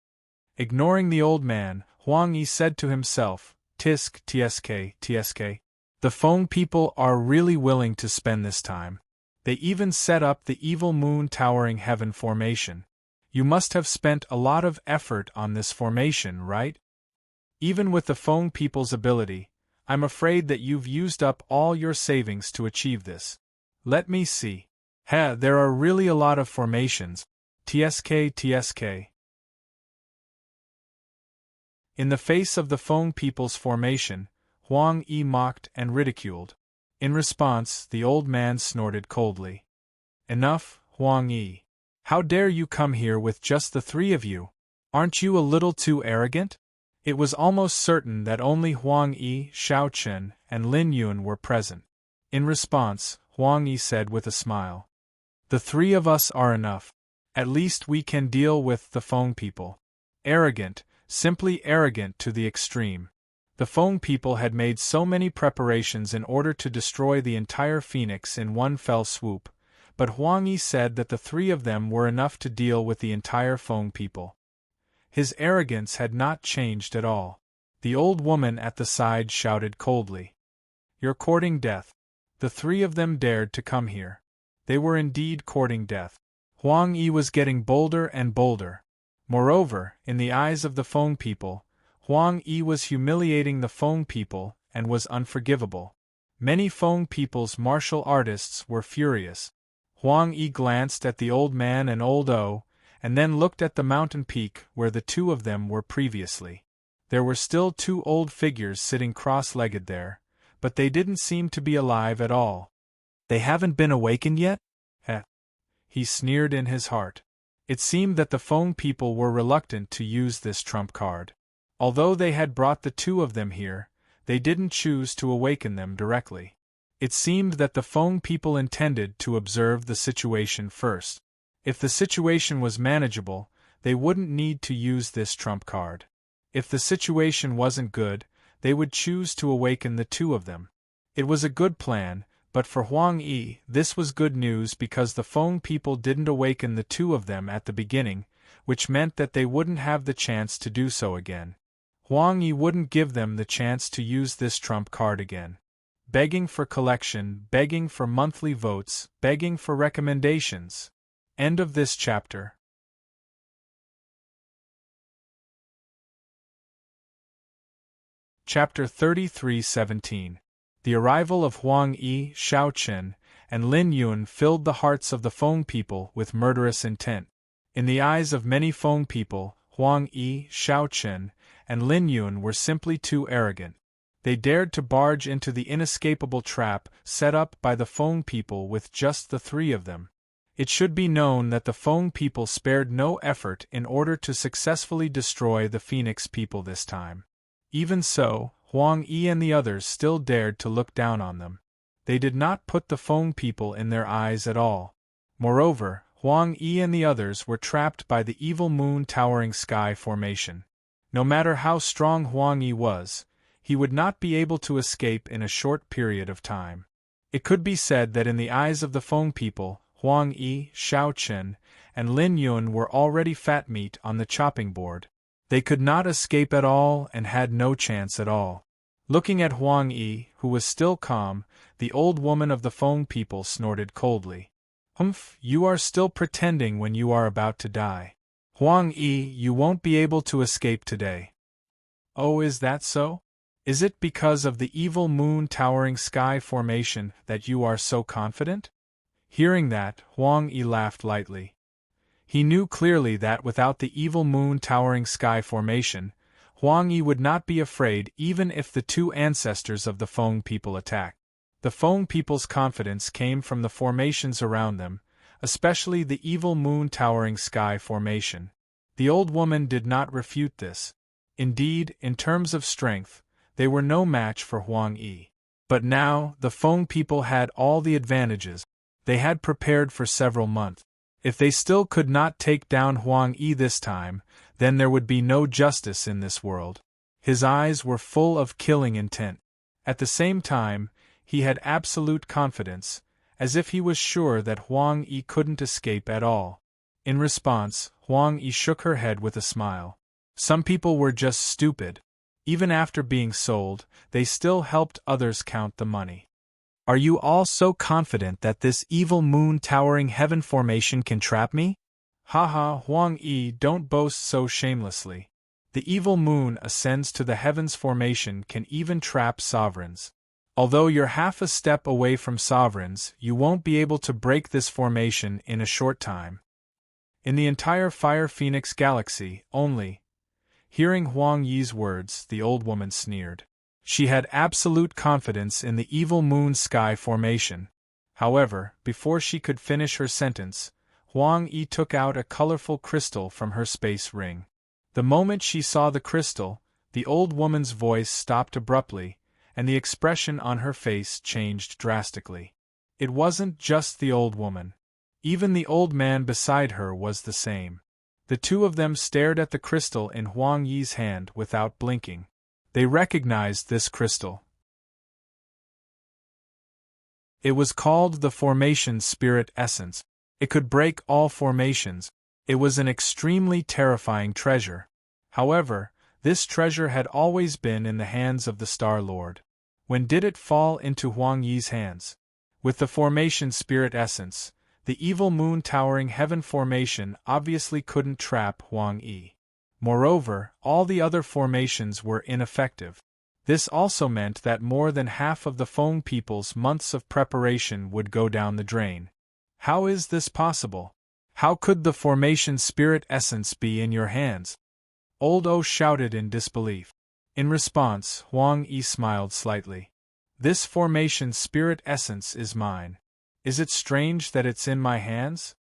Ignoring the old man, Huang Yi said to himself, "Tisk, tsk. The Feng people are really willing to spend this time. They even set up the evil moon towering heaven formation. You must have spent a lot of effort on this formation, right? Even with the Feng people's ability, I'm afraid that you've used up all your savings to achieve this. Let me see. There are really a lot of formations. Tsk. In the face of the Feng people's formation, Huang Yi mocked and ridiculed. In response, the old man snorted coldly. Enough, Huang Yi. How dare you come here with just the three of you? Aren't you a little too arrogant? It was almost certain that only Huang Yi, Xiaoqin, and Lin Yun were present. In response, Huang Yi said with a smile. The three of us are enough. At least we can deal with the Feng people. Arrogant, simply arrogant to the extreme. The Feng people had made so many preparations in order to destroy the entire Phoenix in one fell swoop, but Huang Yi said that the three of them were enough to deal with the entire Feng people. His arrogance had not changed at all. The old woman at the side shouted coldly. You're courting death. The three of them dared to come here. They were indeed courting death. Huang Yi was getting bolder and bolder. Moreover, in the eyes of the Feng people, Huang Yi was humiliating the Feng people and was unforgivable. Many Feng people's martial artists were furious. Huang Yi glanced at the old man and old O, and then looked at the mountain peak where the two of them were previously. There were still 2 old figures sitting cross-legged there, but they didn't seem to be alive at all. They haven't been awakened yet? He sneered in his heart. It seemed that the Feng people were reluctant to use this trump card. Although they had brought the 2 of them here, they didn't choose to awaken them directly. It seemed that the Feng people intended to observe the situation first. If the situation was manageable, they wouldn't need to use this trump card. If the situation wasn't good, they would choose to awaken the 2 of them. It was a good plan, but for Huang Yi, this was good news because the Feng people didn't awaken the 2 of them at the beginning, which meant that they wouldn't have the chance to do so again. Huang Yi wouldn't give them the chance to use this trump card again. Begging for collection, begging for monthly votes, begging for recommendations. End of this chapter. Chapter 33:17. The arrival of Huang Yi, Xiao Chen, and Lin Yun filled the hearts of the Feng people with murderous intent. In the eyes of many Feng people, Huang Yi, Xiao Chen, and Lin Yun were simply too arrogant. They dared to barge into the inescapable trap set up by the Feng people with just the 3 of them. It should be known that the Feng people spared no effort in order to successfully destroy the Phoenix people this time. Even so, Huang Yi and the others still dared to look down on them. They did not put the Feng people in their eyes at all. Moreover, Huang Yi and the others were trapped by the evil moon towering sky formation. No matter how strong Huang Yi was, he would not be able to escape in a short period of time. It could be said that in the eyes of the Feng people, Huang Yi, Xiao Chen, and Lin Yun were already fat meat on the chopping board. They could not escape at all and had no chance at all. Looking at Huang Yi, who was still calm, the old woman of the Feng people snorted coldly. "Humph, you are still pretending when you are about to die. Huang Yi, you won't be able to escape today." "Oh, is that so? Is it because of the evil moon towering sky formation that you are so confident?" Hearing that, Huang Yi laughed lightly. He knew clearly that without the evil moon towering sky formation, Huang Yi would not be afraid even if the 2 ancestors of the Feng people attacked. The Feng people's confidence came from the formations around them, especially the evil moon towering sky formation. The old woman did not refute this. Indeed, in terms of strength, they were no match for Huang Yi. But now, the Feng people had all the advantages they had prepared for several months. If they still could not take down Huang Yi this time, then there would be no justice in this world. His eyes were full of killing intent. At the same time, he had absolute confidence, as if he was sure that Huang Yi couldn't escape at all. In response, Huang Yi shook her head with a smile. Some people were just stupid. Even after being sold, they still helped others count the money. "Are you all so confident that this evil moon towering heaven formation can trap me?" "Haha, Huang Yi, don't boast so shamelessly. The evil moon ascends to the heavens formation can even trap sovereigns. Although you're half a step away from sovereigns, you won't be able to break this formation in a short time. In the entire Fire Phoenix galaxy, only." Hearing Huang Yi's words, the old woman sneered. She had absolute confidence in the evil moon sky formation. However, before she could finish her sentence, Huang Yi took out a colorful crystal from her space ring. The moment she saw the crystal, the old woman's voice stopped abruptly, and the expression on her face changed drastically. It wasn't just the old woman. Even the old man beside her was the same. The 2 of them stared at the crystal in Huang Yi's hand without blinking. They recognized this crystal. It was called the Formation Spirit Essence. It could break all formations. It was an extremely terrifying treasure. However, this treasure had always been in the hands of the Star Lord. When did it fall into Huang Yi's hands? With the Formation Spirit Essence, the evil moon towering heaven formation obviously couldn't trap Huang Yi. Moreover, all the other formations were ineffective. This also meant that more than half of the Feng people's months of preparation would go down the drain. How is this possible? How could the Formation Spirit Essence be in your hands? Old O shouted in disbelief. In response, Huang Yi smiled slightly. This formation spirit essence is mine. Is it strange that it's in my hands?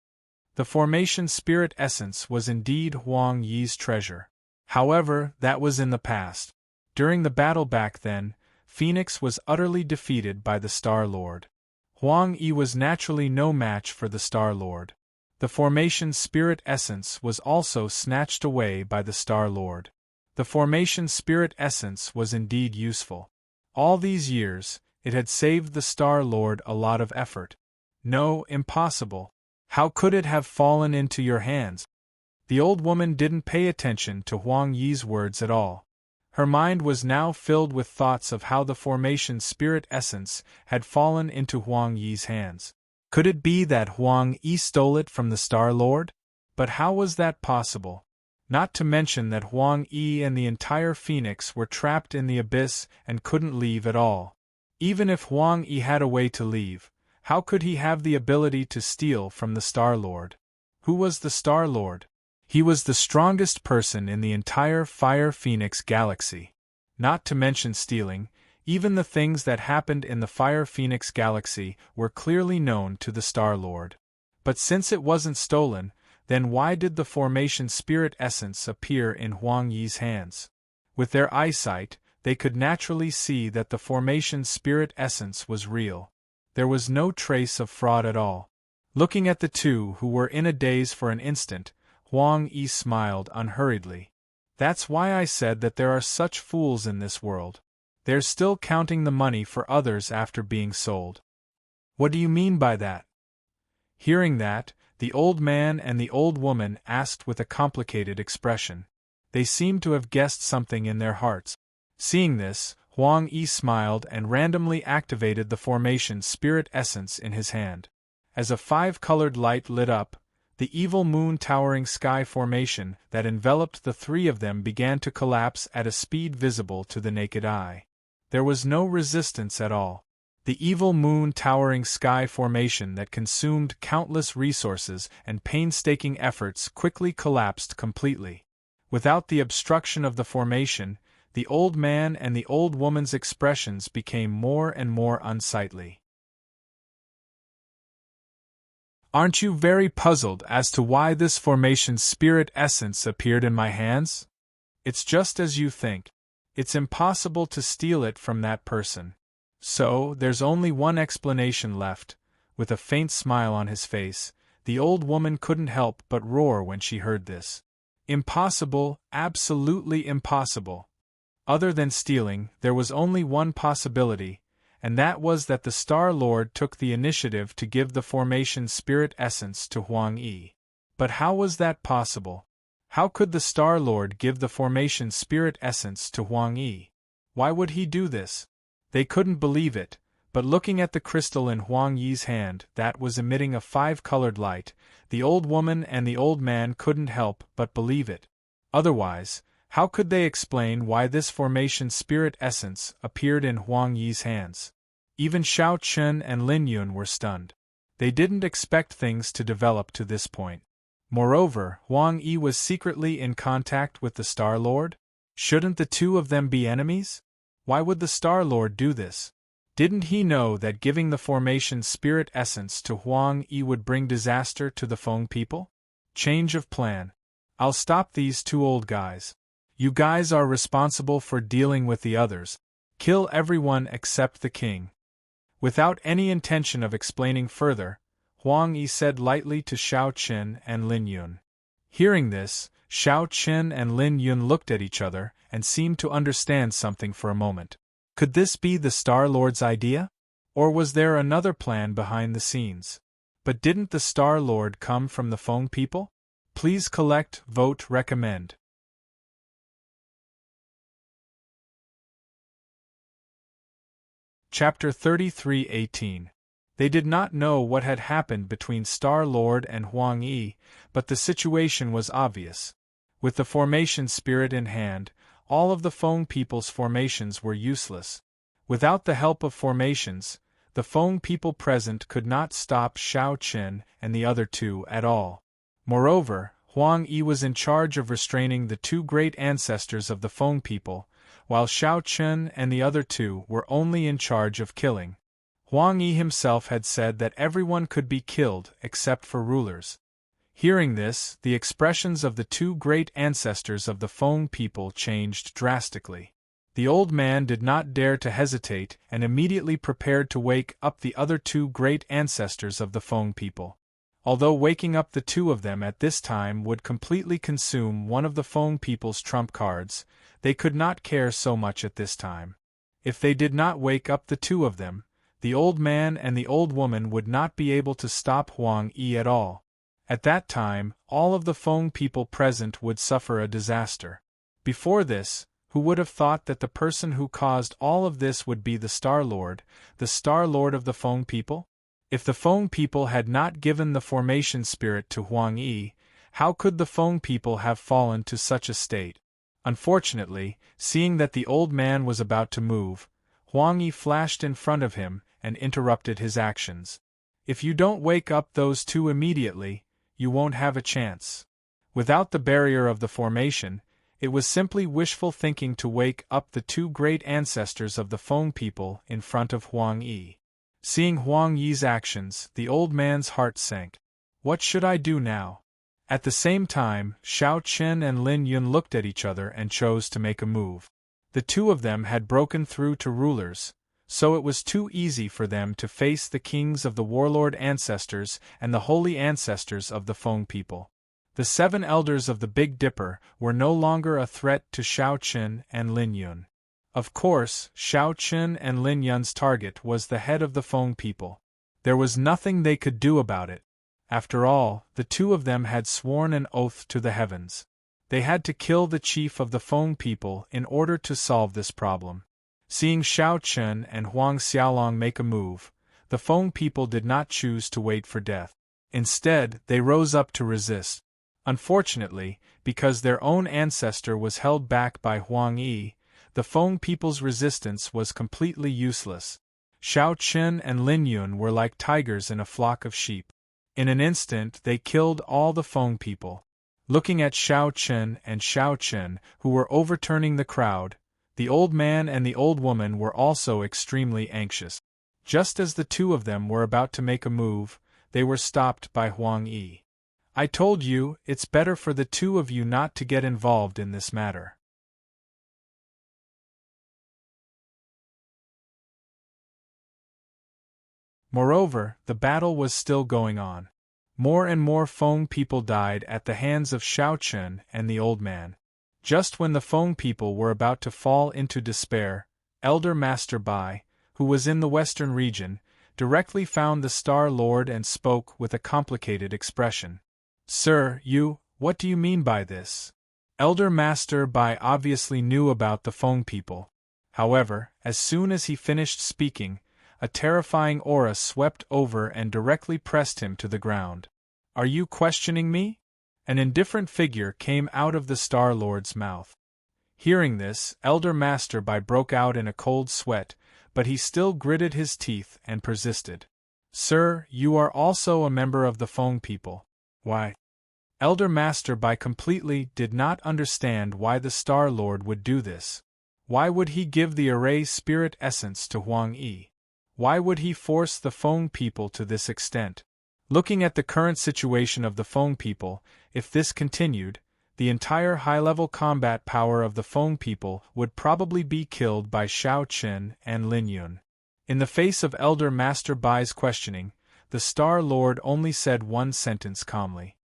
The formation spirit essence was indeed Huang Yi's treasure. However, that was in the past. During the battle back then, Phoenix was utterly defeated by the Star Lord. Huang Yi was naturally no match for the Star Lord. The formation spirit essence was also snatched away by the Star Lord. The formation spirit essence was indeed useful. All these years, it had saved the Star Lord a lot of effort. No, impossible. How could it have fallen into your hands? The old woman didn't pay attention to Huang Yi's words at all. Her mind was now filled with thoughts of how the formation spirit essence had fallen into Huang Yi's hands. Could it be that Huang Yi stole it from the Star Lord? But how was that possible? Not to mention that Huang Yi and the entire Phoenix were trapped in the abyss and couldn't leave at all. Even if Huang Yi had a way to leave, how could he have the ability to steal from the Star Lord? Who was the Star Lord? He was the strongest person in the entire Fire Phoenix galaxy. Not to mention stealing, even the things that happened in the Fire Phoenix galaxy were clearly known to the Star Lord. But since it wasn't stolen, then why did the formation spirit essence appear in Huang Yi's hands? With their eyesight, they could naturally see that the formation spirit essence was real. There was no trace of fraud at all. Looking at the two who were in a daze for an instant, Huang Yi smiled unhurriedly. That's why I said that there are such fools in this world. They're still counting the money for others after being sold. What do you mean by that? Hearing that, the old man and the old woman asked with a complicated expression. They seemed to have guessed something in their hearts. Seeing this, Huang Yi smiled and randomly activated the formation spirit essence in his hand. As a five-colored light lit up, the evil moon towering sky formation that enveloped the three of them began to collapse at a speed visible to the naked eye. There was no resistance at all. The evil moon towering sky formation that consumed countless resources and painstaking efforts quickly collapsed completely. Without the obstruction of the formation, the old man and the old woman's expressions became more and more unsightly. Aren't you very puzzled as to why this formation spirit essence appeared in my hands? It's just as you think. It's impossible to steal it from that person. So, there's only one explanation left. With a faint smile on his face, the old woman couldn't help but roar when she heard this. Impossible, absolutely impossible. Other than stealing, there was only one possibility, and that was that the Star Lord took the initiative to give the formation spirit essence to Huang Yi. But how was that possible? How could the Star Lord give the formation spirit essence to Huang Yi? Why would he do this? They couldn't believe it, but looking at the crystal in Huang Yi's hand that was emitting a five-colored light, the old woman and the old man couldn't help but believe it. Otherwise, how could they explain why this formation spirit essence appeared in Huang Yi's hands? Even Xiao Chen and Lin Yun were stunned. They didn't expect things to develop to this point. Moreover, Huang Yi was secretly in contact with the Star Lord? Shouldn't the two of them be enemies? Why would the Star Lord do this? Didn't he know that giving the formation spirit essence to Huang Yi would bring disaster to the Feng people? Change of plan. I'll stop these two old guys. You guys are responsible for dealing with the others. Kill everyone except the king. Without any intention of explaining further, Huang Yi said lightly to Xiao Chen and Lin Yun. Hearing this, Xiao Chen and Lin Yun looked at each other and seemed to understand something for a moment. Could this be the Star Lord's idea? Or was there another plan behind the scenes? But didn't the Star Lord come from the Feng people? Please collect, vote, recommend. Chapter 33:18. They did not know what had happened between Star Lord and Huang Yi, but the situation was obvious. With the formation spirit in hand, all of the Feng people's formations were useless. Without the help of formations, the Feng people present could not stop Xiao Chen and the other two at all. Moreover, Huang Yi was in charge of restraining the two great ancestors of the Feng people, while Xiao Chen and the other two were only in charge of killing. Huang Yi himself had said that everyone could be killed except for rulers. Hearing this, the expressions of the two great ancestors of the Feng people changed drastically. The old man did not dare to hesitate and immediately prepared to wake up the other two great ancestors of the Feng people. Although waking up the two of them at this time would completely consume one of the Feng people's trump cards, they could not care so much at this time. If they did not wake up the two of them, the old man and the old woman would not be able to stop Huang Yi at all. At that time, all of the Feng people present would suffer a disaster. Before this, who would have thought that the person who caused all of this would be the Star Lord of the Feng people? If the Feng people had not given the formation spirit to Huang Yi, how could the Feng people have fallen to such a state? Unfortunately, seeing that the old man was about to move, Huang Yi flashed in front of him and interrupted his actions. If you don't wake up those two immediately, you won't have a chance. Without the barrier of the formation, it was simply wishful thinking to wake up the two great ancestors of the Feng people in front of Huang Yi. Seeing Huang Yi's actions, the old man's heart sank. What should I do now? At the same time, Xiao Chen and Lin Yun looked at each other and chose to make a move. The two of them had broken through to rulers, so it was too easy for them to face the kings of the warlord ancestors and the holy ancestors of the Feng people. The 7 elders of the Big Dipper were no longer a threat to Xiao Chen and Lin Yun. Of course, Xiao Chen and Lin Yun's target was the head of the Feng people. There was nothing they could do about it. After all, the two of them had sworn an oath to the heavens. They had to kill the chief of the Feng people in order to solve this problem. Seeing Xiao Chen and Huang Xiaolong make a move, the Feng people did not choose to wait for death. Instead, they rose up to resist. Unfortunately, because their own ancestor was held back by Huang Yi, the Feng people's resistance was completely useless. Xiao Chen and Lin Yun were like tigers in a flock of sheep. In an instant they killed all the Feng people. Looking at Xiao Chen, who were overturning the crowd, the old man and the old woman were also extremely anxious. Just as the two of them were about to make a move, they were stopped by Huang Yi. I told you, it's better for the two of you not to get involved in this matter. Moreover, the battle was still going on. More and more Feng people died at the hands of Xiao Chen and the old man. Just when the Feng people were about to fall into despair, Elder Master Bai, who was in the western region, directly found the Star Lord and spoke with a complicated expression. Sir, what do you mean by this? Elder Master Bai obviously knew about the Feng people. However, as soon as he finished speaking, a terrifying aura swept over and directly pressed him to the ground. Are you questioning me? An indifferent figure came out of the Star Lord's mouth. Hearing this, Elder Master Bai broke out in a cold sweat, but he still gritted his teeth and persisted. Sir, you are also a member of the Feng people. Why? Elder Master Bai completely did not understand why the Star Lord would do this. Why would he give the array spirit essence to Huang Yi? Why would he force the Feng people to this extent? Looking at the current situation of the Feng people, if this continued, the entire high-level combat power of the Feng people would probably be killed by Xiao Chen and Lin Yun. In the face of Elder Master Bai's questioning, the Star Lord only said one sentence calmly.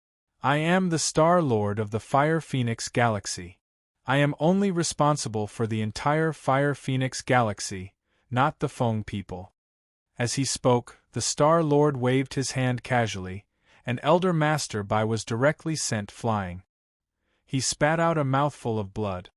I am the Star Lord of the Fire Phoenix Galaxy. I am only responsible for the entire Fire Phoenix Galaxy, not the Feng people. As he spoke, the Star Lord waved his hand casually, and Elder Master Bai was directly sent flying. He spat out a mouthful of blood.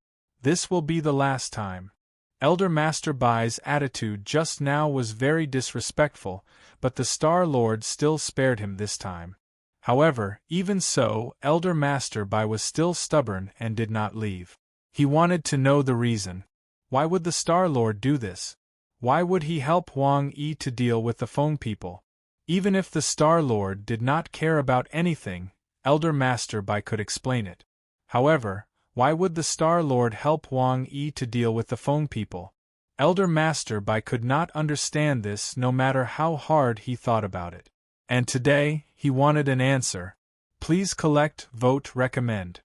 This will be the last time. Elder Master Bai's attitude just now was very disrespectful, but the Star Lord still spared him this time. However, even so, Elder Master Bai was still stubborn and did not leave. He wanted to know the reason. Why would the Star Lord do this? Why would he help Huang Yi to deal with the Feng people? Even if the Star Lord did not care about anything, Elder Master Bai could explain it. However, Why would the Star Lord help Huang Yi to deal with the Feng people? Elder Master Bai could not understand this no matter how hard he thought about it. And today, he wanted an answer. Please collect, vote, recommend.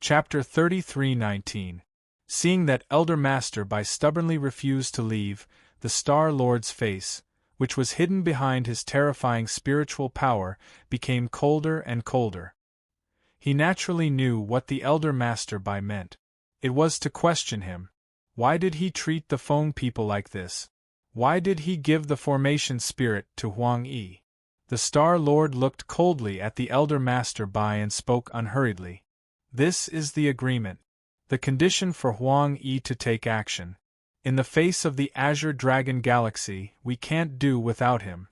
Chapter 33:19. Seeing that Elder Master Bai stubbornly refused to leave, the Star Lord's face, which was hidden behind his terrifying spiritual power, became colder and colder. He naturally knew what the Elder Master Bai meant. It was to question him. Why did he treat the Feng people like this? Why did he give the formation spirit to Huang Yi? The Star Lord looked coldly at the Elder Master Bai and spoke unhurriedly. This is the agreement. The condition for Huang Yi to take action. In the face of the Azure Dragon Galaxy, we can't do without him.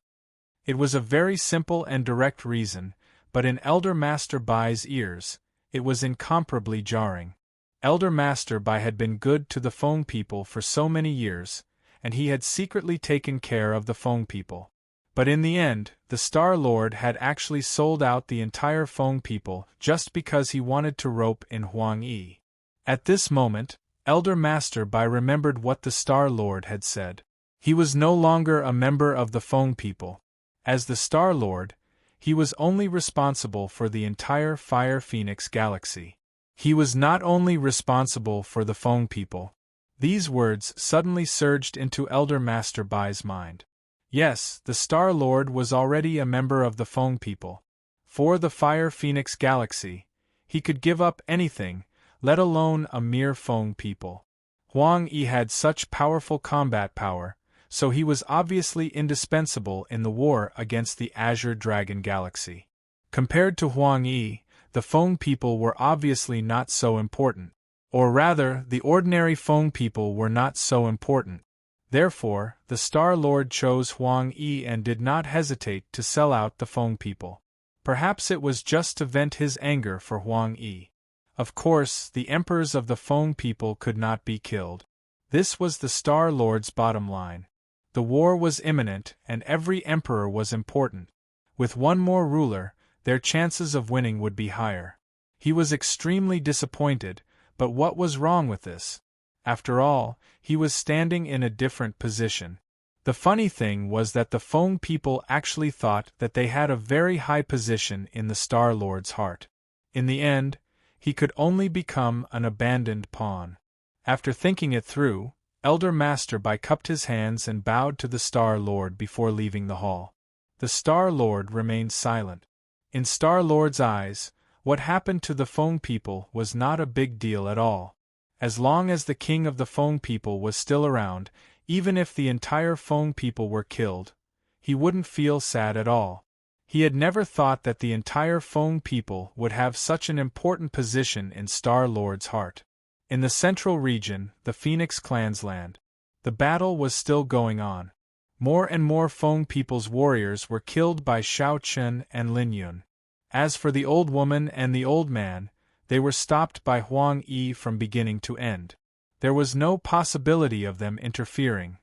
It was a very simple and direct reason, but in Elder Master Bai's ears, it was incomparably jarring. Elder Master Bai had been good to the Feng people for so many years, and he had secretly taken care of the Feng people. But in the end, the Star Lord had actually sold out the entire Feng people just because he wanted to rope in Huang Yi. At this moment, Elder Master Bai remembered what the Star Lord had said. He was no longer a member of the Feng people. As the Star Lord, he was only responsible for the entire Fire Phoenix galaxy. He was not only responsible for the Feng people. These words suddenly surged into Elder Master Bai's mind. Yes, the Star Lord was already a member of the Feng people. For the Fire Phoenix galaxy, he could give up anything, let alone a mere Feng people. Huang Yi had such powerful combat power, so he was obviously indispensable in the war against the Azure Dragon Galaxy. Compared to Huang Yi, the Feng people were obviously not so important. Or rather, the ordinary Feng people were not so important. Therefore, the Star Lord chose Huang Yi and did not hesitate to sell out the Feng people. Perhaps it was just to vent his anger for Huang Yi. Of course, the emperors of the Feng people could not be killed. This was the Star Lord's bottom line. The war was imminent, and every emperor was important. With one more ruler, their chances of winning would be higher. He was extremely disappointed, but what was wrong with this? After all, he was standing in a different position. The funny thing was that the Feng people actually thought that they had a very high position in the Star Lord's heart. In the end, he could only become an abandoned pawn. After thinking it through, Elder Master Bai cupped his hands and bowed to the Star Lord before leaving the hall. The Star Lord remained silent. In Star Lord's eyes, what happened to the Feng people was not a big deal at all. As long as the king of the Feng people was still around, even if the entire Feng people were killed, he wouldn't feel sad at all. He had never thought that the entire Feng people would have such an important position in Star Lord's heart. In the central region, the Phoenix Clan's land, the battle was still going on. More and more Feng people's warriors were killed by Shao Chen and Lin Yun. As for the old woman and the old man, they were stopped by Huang Yi from beginning to end. There was no possibility of them interfering.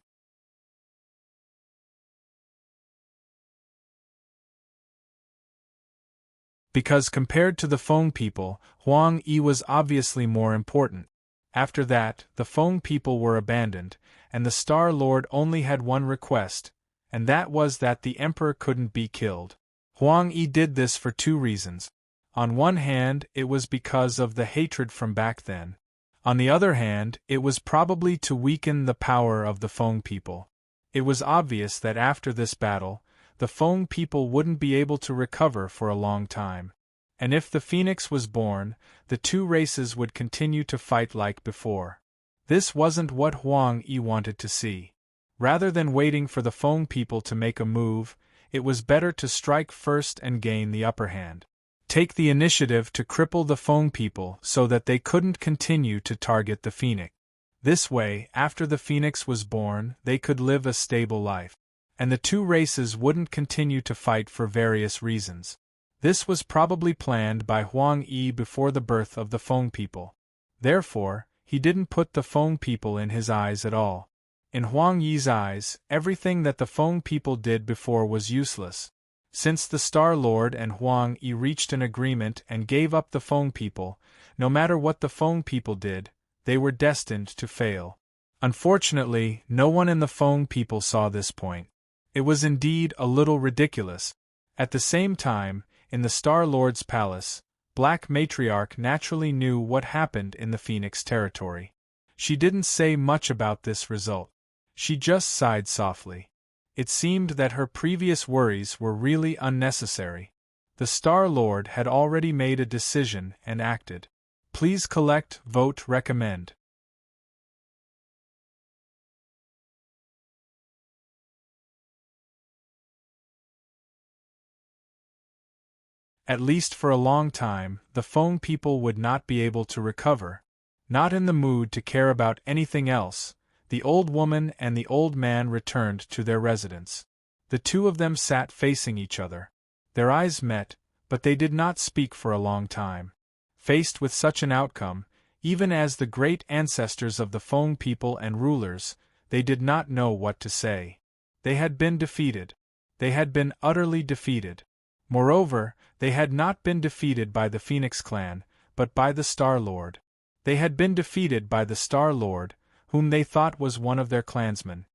Because compared to the Feng people, Huang Yi was obviously more important. After that, the Feng people were abandoned, and the Star Lord only had one request, and that was that the Emperor couldn't be killed. Huang Yi did this for two reasons. On one hand, it was because of the hatred from back then. On the other hand, it was probably to weaken the power of the Feng people. It was obvious that after this battle, the Feng people wouldn't be able to recover for a long time. And if the Phoenix was born, the two races would continue to fight like before. This wasn't what Huang Yi wanted to see. Rather than waiting for the Feng people to make a move, it was better to strike first and gain the upper hand. Take the initiative to cripple the Feng people so that they couldn't continue to target the Phoenix. This way, after the Phoenix was born, they could live a stable life. And the two races wouldn't continue to fight for various reasons. This was probably planned by Huang Yi before the birth of the Feng people. Therefore, he didn't put the Feng people in his eyes at all. In Huang Yi's eyes, everything that the Feng people did before was useless. Since the Star Lord and Huang Yi reached an agreement and gave up the Feng people, no matter what the Feng people did, they were destined to fail. Unfortunately, no one in the Feng people saw this point. It was indeed a little ridiculous. At the same time, in the Star Lord's palace, Black Matriarch naturally knew what happened in the Phoenix territory. She didn't say much about this result. She just sighed softly. It seemed that her previous worries were really unnecessary. The Star Lord had already made a decision and acted. Please collect, vote, recommend. At least for a long time, the Feng people would not be able to recover. Not in the mood to care about anything else, the old woman and the old man returned to their residence. The two of them sat facing each other. Their eyes met, but they did not speak for a long time. Faced with such an outcome, even as the great ancestors of the Feng people and rulers, they did not know what to say. They had been defeated. They had been utterly defeated. Moreover, they had not been defeated by the Phoenix clan, but by the Star Lord. They had been defeated by the Star Lord, whom they thought was one of their clansmen.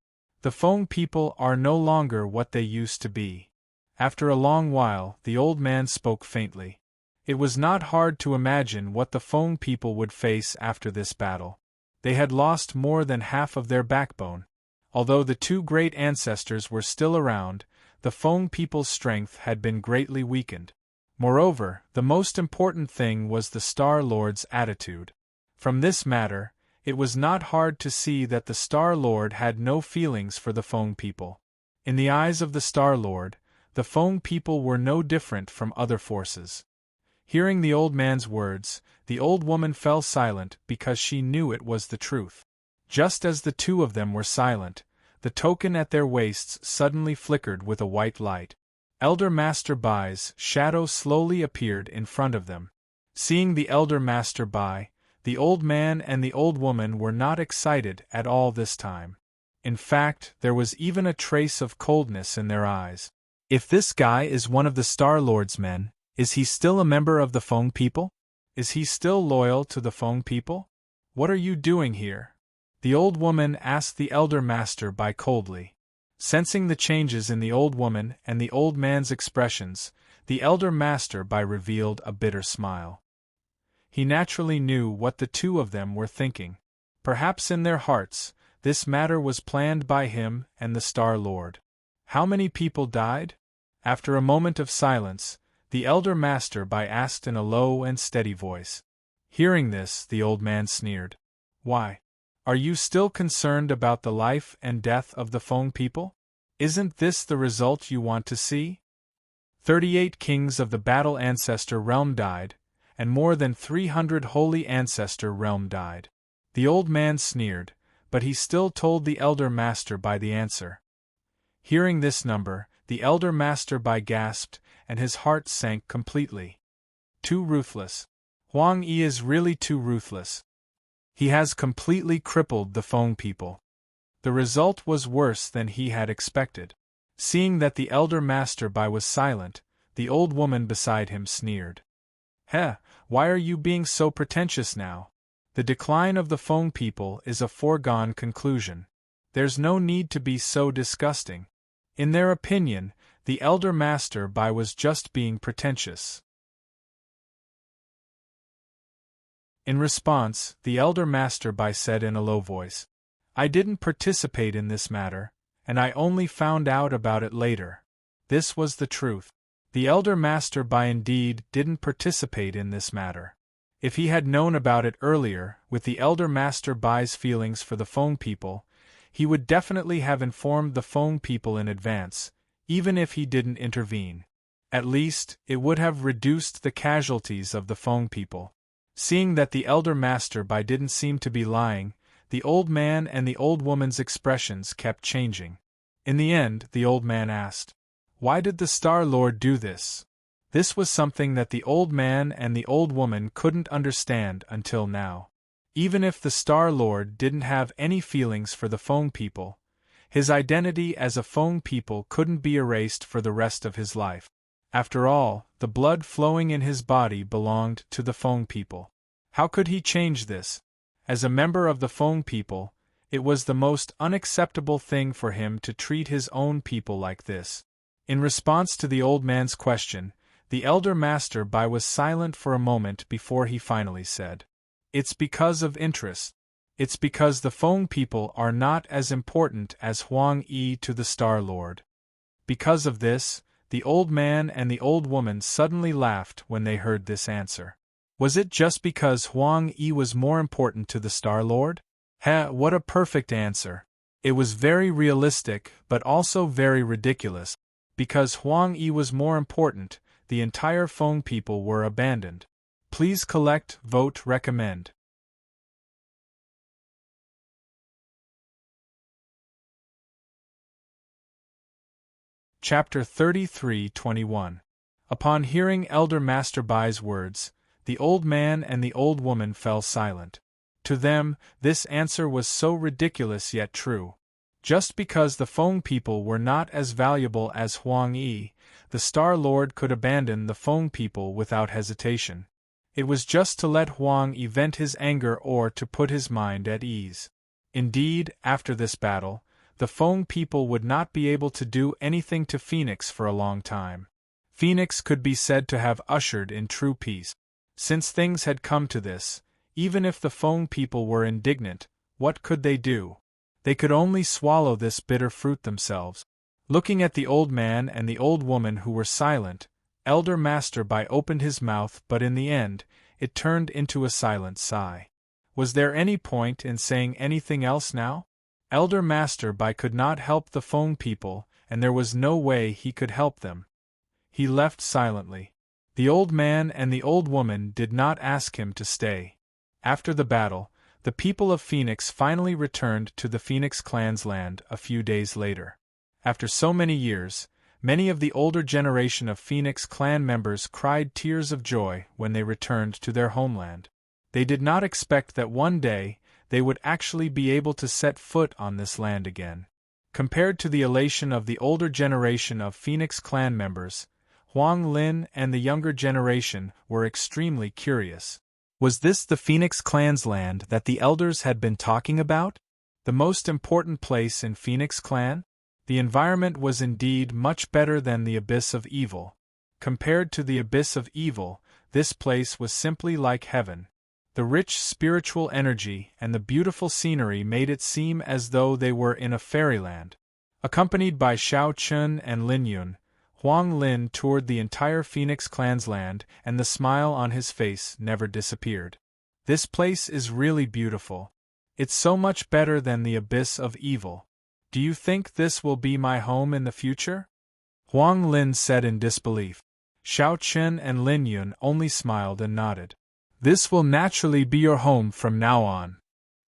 The Feng people are no longer what they used to be. After a long while, the old man spoke faintly. It was not hard to imagine what the Feng people would face after this battle. They had lost more than half of their backbone. Although the two great ancestors were still around, the Feng people's strength had been greatly weakened. Moreover, the most important thing was the Star Lord's attitude. From this matter, it was not hard to see that the Star Lord had no feelings for the Feng people. In the eyes of the Star Lord, the Feng people were no different from other forces. Hearing the old man's words, the old woman fell silent because she knew it was the truth. Just as the two of them were silent, the token at their waists suddenly flickered with a white light. Elder Master Bai's shadow slowly appeared in front of them. Seeing the Elder Master Bai, the old man and the old woman were not excited at all this time. In fact, there was even a trace of coldness in their eyes. If this guy is one of the Star Lord's men, is he still a member of the Feng people? Is he still loyal to the Feng people? What are you doing here? The old woman asked the Elder Master Bai coldly. Sensing the changes in the old woman and the old man's expressions, the Elder Master Bai revealed a bitter smile. He naturally knew what the two of them were thinking. Perhaps in their hearts, this matter was planned by him and the Star Lord. How many people died? After a moment of silence, the Elder Master Bai asked in a low and steady voice. Hearing this, the old man sneered. Why? Are you still concerned about the life and death of the Feng people? Isn't this the result you want to see? 38 kings of the Battle Ancestor realm died, and more than 300 Holy Ancestor realm died. The old man sneered, but he still told the Elder Master Bai the answer. Hearing this number, the Elder Master Bai gasped, and his heart sank completely. Too ruthless. Huang Yi is really too ruthless. He has completely crippled the Feng people. The result was worse than he had expected. Seeing that the Elder Master Bai was silent, the old woman beside him sneered. Heh, why are you being so pretentious now? The decline of the Feng people is a foregone conclusion. There's no need to be so disgusting. In their opinion, the Elder Master Bai was just being pretentious. In response, the Elder Master Bai said in a low voice, I didn't participate in this matter, and I only found out about it later. This was the truth. The Elder Master Bai indeed didn't participate in this matter. If he had known about it earlier, with the Elder Master Bai's feelings for the Feng people, he would definitely have informed the Feng people in advance, even if he didn't intervene. At least, it would have reduced the casualties of the Feng people. Seeing that the Elder Master Bai didn't seem to be lying, the old man and the old woman's expressions kept changing. In the end, the old man asked, Why did the Star Lord do this? This was something that the old man and the old woman couldn't understand until now. Even if the Star Lord didn't have any feelings for the Feng people, his identity as a Feng people couldn't be erased for the rest of his life. After all, the blood flowing in his body belonged to the Feng people. How could he change this? As a member of the Feng people, it was the most unacceptable thing for him to treat his own people like this. In response to the old man's question, the elder master Bai was silent for a moment before he finally said, "It's because of interest. It's because the Feng people are not as important as Huang Yi to the Star Lord." Because of this, the old man and the old woman suddenly laughed when they heard this answer. Was it just because Huang Yi was more important to the Star Lord? What a perfect answer. It was very realistic, but also very ridiculous. Because Huang Yi was more important, the entire Feng people were abandoned. Please collect, vote, recommend. Chapter 33:21. Upon hearing Elder Master Bai's words, the old man and the old woman fell silent. To them, this answer was so ridiculous yet true. Just because the Feng people were not as valuable as Huang Yi, the Star Lord could abandon the Feng people without hesitation. It was just to let Huang Yi vent his anger or to put his mind at ease. Indeed, after this battle, the Feng people would not be able to do anything to Phoenix for a long time. Phoenix could be said to have ushered in true peace. Since things had come to this, even if the Feng people were indignant, what could they do? They could only swallow this bitter fruit themselves. Looking at the old man and the old woman who were silent, Elder Master Bai opened his mouth, but in the end, it turned into a silent sigh. Was there any point in saying anything else now? Elder Master Bai could not help the Feng people, and there was no way he could help them. He left silently. The old man and the old woman did not ask him to stay. After the battle, the people of Phoenix finally returned to the Phoenix clan's land a few days later. After so many years, many of the older generation of Phoenix clan members cried tears of joy when they returned to their homeland. They did not expect that one day they would actually be able to set foot on this land again. Compared to the elation of the older generation of Phoenix clan members, Huang Lin and the younger generation were extremely curious. Was this the Phoenix clan's land that the elders had been talking about? The most important place in Phoenix clan? The environment was indeed much better than the Abyss of Evil. Compared to the Abyss of Evil, this place was simply like heaven. The rich spiritual energy and the beautiful scenery made it seem as though they were in a fairyland. Accompanied by Xiao Chun and Lin Yun, Huang Lin toured the entire Phoenix clan's land, and the smile on his face never disappeared. This place is really beautiful. It's so much better than the Abyss of Evil. Do you think this will be my home in the future? Huang Lin said in disbelief. Xiao Chun and Lin Yun only smiled and nodded. This will naturally be your home from now on.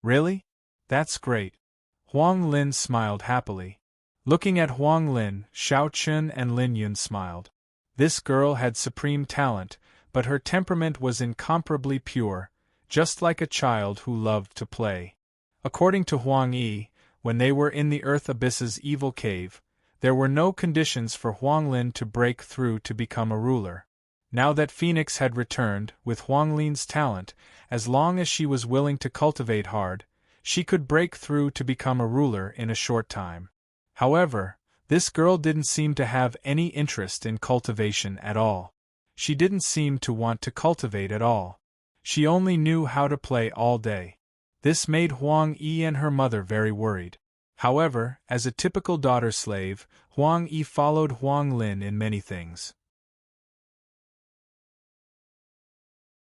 Really? That's great. Huang Lin smiled happily. Looking at Huang Lin, Xiao Chun and Lin Yun smiled. This girl had supreme talent, but her temperament was incomparably pure, just like a child who loved to play. According to Huang Yi, when they were in the Earth Abyss's evil cave, there were no conditions for Huang Lin to break through to become a ruler. Now that Phoenix had returned, with Huang Lin's talent, as long as she was willing to cultivate hard, she could break through to become a ruler in a short time. However, this girl didn't seem to have any interest in cultivation at all. She didn't seem to want to cultivate at all. She only knew how to play all day. This made Huang Yi and her mother very worried. However, as a typical daughter slave, Huang Yi followed Huang Lin in many things.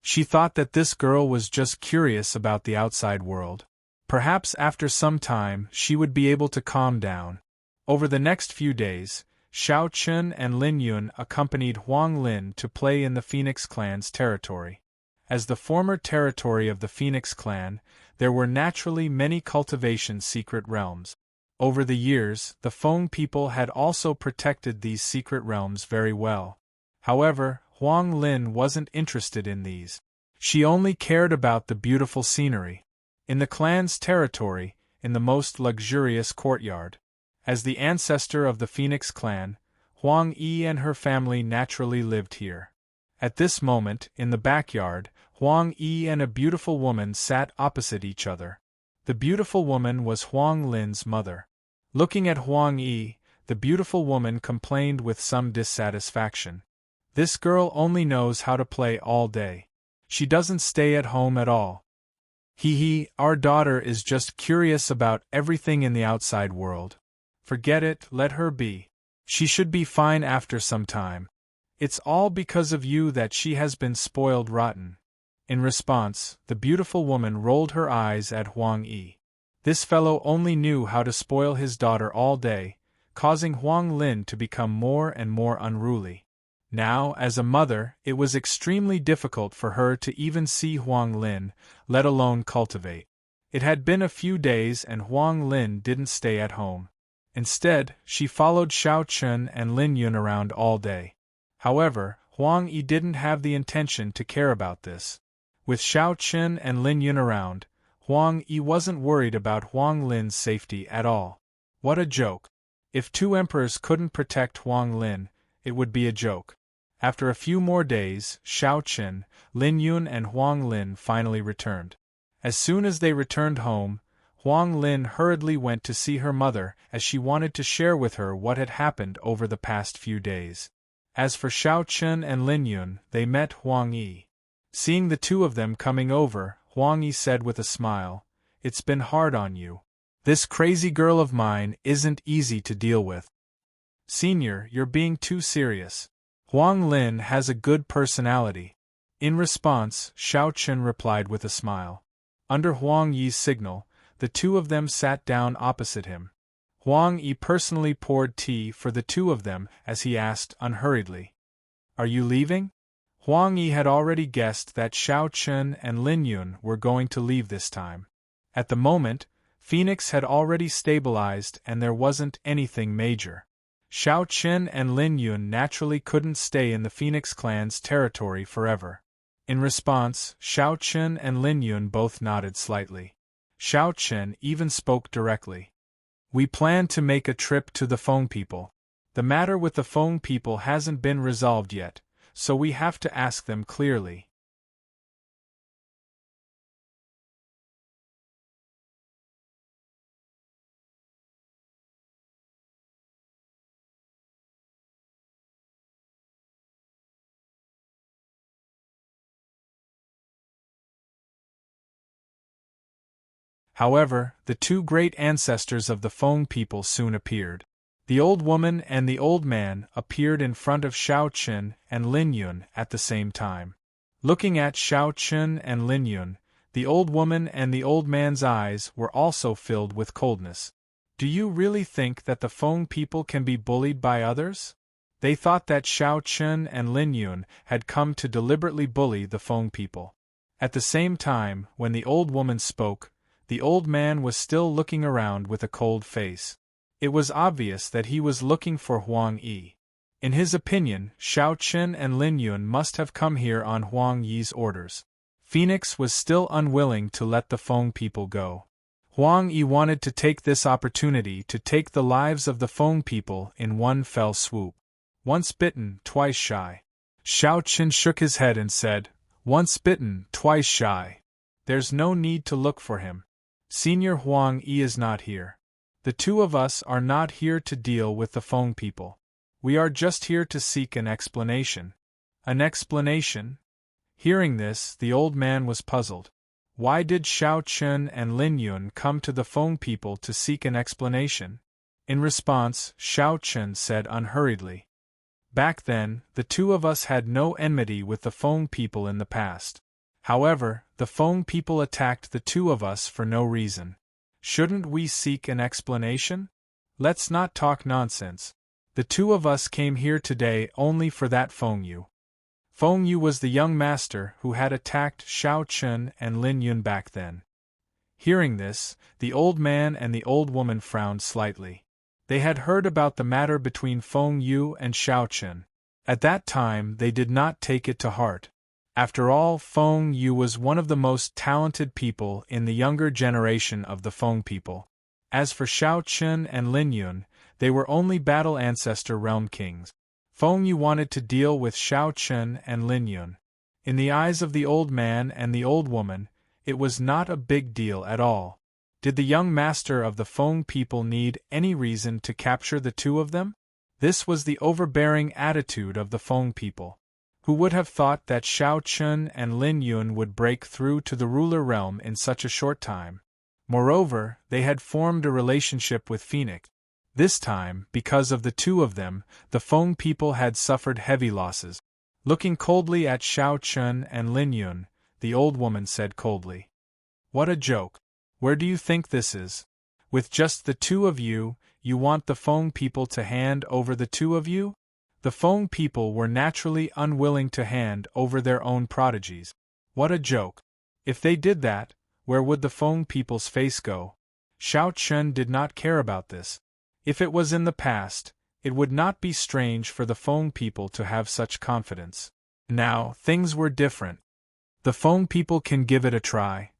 She thought that this girl was just curious about the outside world. Perhaps after some time she would be able to calm down. Over the next few days, Xiao Chun and Lin Yun accompanied Huang Lin to play in the Phoenix clan's territory. As the former territory of the Phoenix clan, there were naturally many cultivation secret realms. Over the years, the Feng people had also protected these secret realms very well. However, Huang Lin wasn't interested in these. She only cared about the beautiful scenery. In the clan's territory, in the most luxurious courtyard. As the ancestor of the Phoenix clan, Huang Yi and her family naturally lived here. At this moment, in the backyard, Huang Yi and a beautiful woman sat opposite each other. The beautiful woman was Huang Lin's mother. Looking at Huang Yi, the beautiful woman complained with some dissatisfaction. This girl only knows how to play all day. She doesn't stay at home at all. Our daughter is just curious about everything in the outside world. Forget it, let her be. She should be fine after some time. It's all because of you that she has been spoiled rotten. In response, the beautiful woman rolled her eyes at Huang Yi. This fellow only knew how to spoil his daughter all day, causing Huang Lin to become more and more unruly. Now, as a mother, it was extremely difficult for her to even see Huang Lin, let alone cultivate. It had been a few days and Huang Lin didn't stay at home. Instead, she followed Xiao Chun and Lin Yun around all day. However, Huang Yi didn't have the intention to care about this. With Xiao Chun and Lin Yun around, Huang Yi wasn't worried about Huang Lin's safety at all. What a joke. If two emperors couldn't protect Huang Lin, it would be a joke. After a few more days, Xiao Chun, Lin Yun and Huang Lin finally returned. As soon as they returned home, Huang Lin hurriedly went to see her mother as she wanted to share with her what had happened over the past few days. As for Xiao Chun and Lin Yun, they met Huang Yi. Seeing the two of them coming over, Huang Yi said with a smile, "It's been hard on you. This crazy girl of mine isn't easy to deal with." "Senior, you're being too serious. Huang Lin has a good personality." In response, Xiao Chun replied with a smile. Under Huang Yi's signal, the two of them sat down opposite him. Huang Yi personally poured tea for the two of them as he asked unhurriedly, "Are you leaving?" Huang Yi had already guessed that Xiao Chun and Lin Yun were going to leave this time. At the moment, Phoenix had already stabilized and there wasn't anything major. Xiao Chun and Lin Yun naturally couldn't stay in the Phoenix clan's territory forever. In response, Xiao Chun and Lin Yun both nodded slightly. Xiao Chun even spoke directly. "We plan to make a trip to the Feng people. The matter with the Feng people hasn't been resolved yet, so we have to ask them clearly." However, the two great ancestors of the Feng people soon appeared. The old woman and the old man appeared in front of Xiao Chun and Lin Yun at the same time. Looking at Xiao Chun and Lin Yun, the old woman and the old man's eyes were also filled with coldness. "Do you really think that the Feng people can be bullied by others?" They thought that Xiao Chun and Lin Yun had come to deliberately bully the Feng people. At the same time, when the old woman spoke, the old man was still looking around with a cold face. It was obvious that he was looking for Huang Yi. In his opinion, Xiao Chun and Lin Yun must have come here on Huang Yi's orders. Phoenix was still unwilling to let the Feng people go. Huang Yi wanted to take this opportunity to take the lives of the Feng people in one fell swoop. Once bitten, twice shy. Xiao Chun shook his head and said, "Once bitten, twice shy. There's no need to look for him. Senior Huang Yi is not here. The two of us are not here to deal with the Feng people. We are just here to seek an explanation." "An explanation?" Hearing this, the old man was puzzled. Why did Xiao Chun and Lin Yun come to the Feng people to seek an explanation? In response, Xiao Chun said unhurriedly, "Back then, the two of us had no enmity with the Feng people in the past. However, the Feng people attacked the two of us for no reason. Shouldn't we seek an explanation? Let's not talk nonsense. The two of us came here today only for that Feng Yu." Feng Yu was the young master who had attacked Xiao Chun and Lin Yun back then. Hearing this, the old man and the old woman frowned slightly. They had heard about the matter between Feng Yu and Xiao Chun. At that time they did not take it to heart. After all, Feng Yu was one of the most talented people in the younger generation of the Feng people. As for Shao Chun and Lin Yun, they were only battle ancestor realm kings. Feng Yu wanted to deal with Shao Chun and Lin Yun. In the eyes of the old man and the old woman, it was not a big deal at all. Did the young master of the Feng people need any reason to capture the two of them? This was the overbearing attitude of the Feng people. Who would have thought that Shao Chun and Lin Yun would break through to the ruler realm in such a short time? Moreover, they had formed a relationship with Phoenix. This time, because of the two of them, the Feng people had suffered heavy losses. Looking coldly at Shao Chun and Lin Yun, the old woman said coldly, "What a joke! Where do you think this is? With just the two of you, you want the Feng people to hand over the two of you?" The Feng people were naturally unwilling to hand over their own prodigies. What a joke! If they did that, where would the Feng people's face go? Shao Chun did not care about this. If it was in the past, it would not be strange for the Feng people to have such confidence. Now, things were different. The Feng people can give it a try.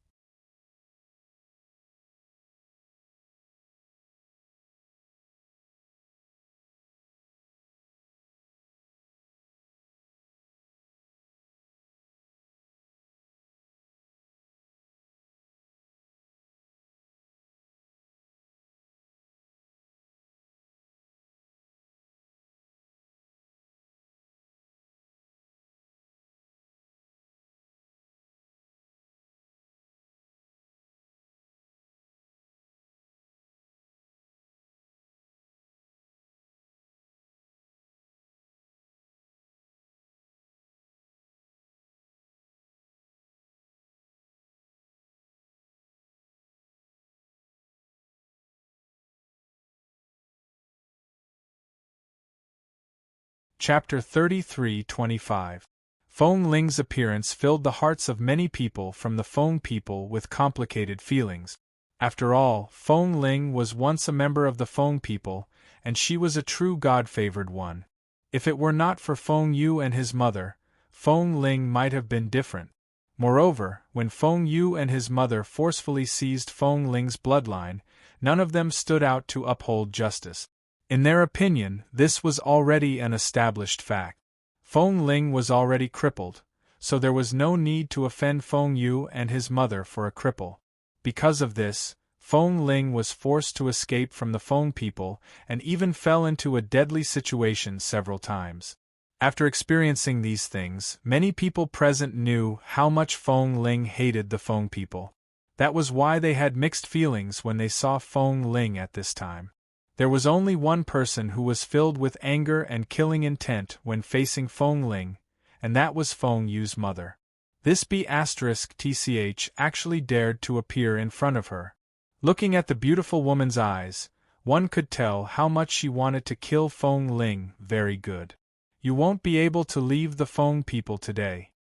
Chapter 33-25. Feng Ling's appearance filled the hearts of many people from the Feng people with complicated feelings. After all, Feng Ling was once a member of the Feng people, and she was a true God-favored one. If it were not for Feng Yu and his mother, Feng Ling might have been different. Moreover, when Feng Yu and his mother forcefully seized Feng Ling's bloodline, none of them stood out to uphold justice. In their opinion, this was already an established fact. Feng Ling was already crippled, so there was no need to offend Feng Yu and his mother for a cripple. Because of this, Feng Ling was forced to escape from the Feng people and even fell into a deadly situation several times. After experiencing these things, many people present knew how much Feng Ling hated the Feng people. That was why they had mixed feelings when they saw Feng Ling at this time. There was only one person who was filled with anger and killing intent when facing Feng Ling, and that was Feng Yu's mother. This B***TCH actually dared to appear in front of her. Looking at the beautiful woman's eyes, one could tell how much she wanted to kill Feng Ling. Very good. You won't be able to leave the Feng people today.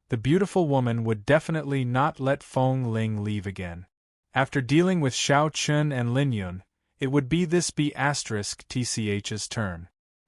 The beautiful woman would definitely not let Feng Ling leave again. After dealing with Shao Chun and Lin Yun, it would be this B***TCH's turn.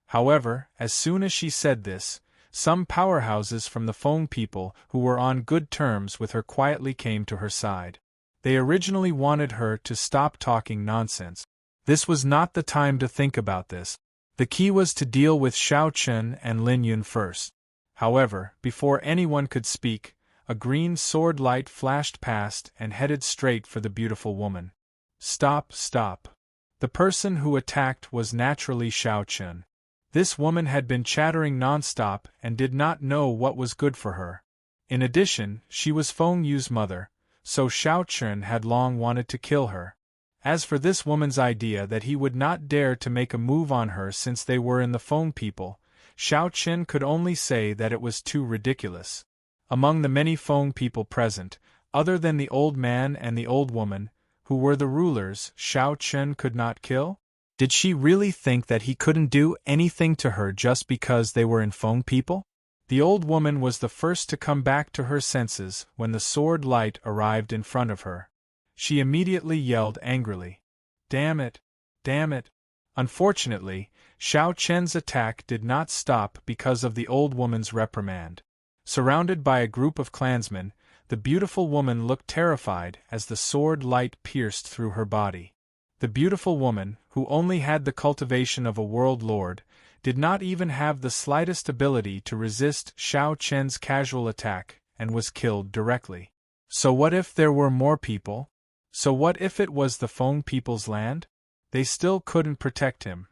However, as soon as she said this, some powerhouses from the Feng people who were on good terms with her quietly came to her side. They originally wanted her to stop talking nonsense. This was not the time to think about this. The key was to deal with Shao Chun and Lin Yun first. However, before anyone could speak, a green sword light flashed past and headed straight for the beautiful woman. Stop, stop. The person who attacked was naturally Shao Chun. This woman had been chattering non-stop and did not know what was good for her. In addition, she was Feng Yu's mother, so Shao Chun had long wanted to kill her. As for this woman's idea that he would not dare to make a move on her since they were in the Feng people, Shao Chun could only say that it was too ridiculous. Among the many Feng people present, other than the old man and the old woman, who were the rulers, Shao Chun could not kill? Did she really think that he couldn't do anything to her just because they were in Feng people? The old woman was the first to come back to her senses when the sword light arrived in front of her. She immediately yelled angrily, "Damn it! Damn it!" Unfortunately, Shao Chun's attack did not stop because of the old woman's reprimand. Surrounded by a group of clansmen, the beautiful woman looked terrified as the sword light pierced through her body. The beautiful woman, who only had the cultivation of a world lord, did not even have the slightest ability to resist Xiao Chen's casual attack, and was killed directly. So what if there were more people? So what if it was the Feng people's land? They still couldn't protect him,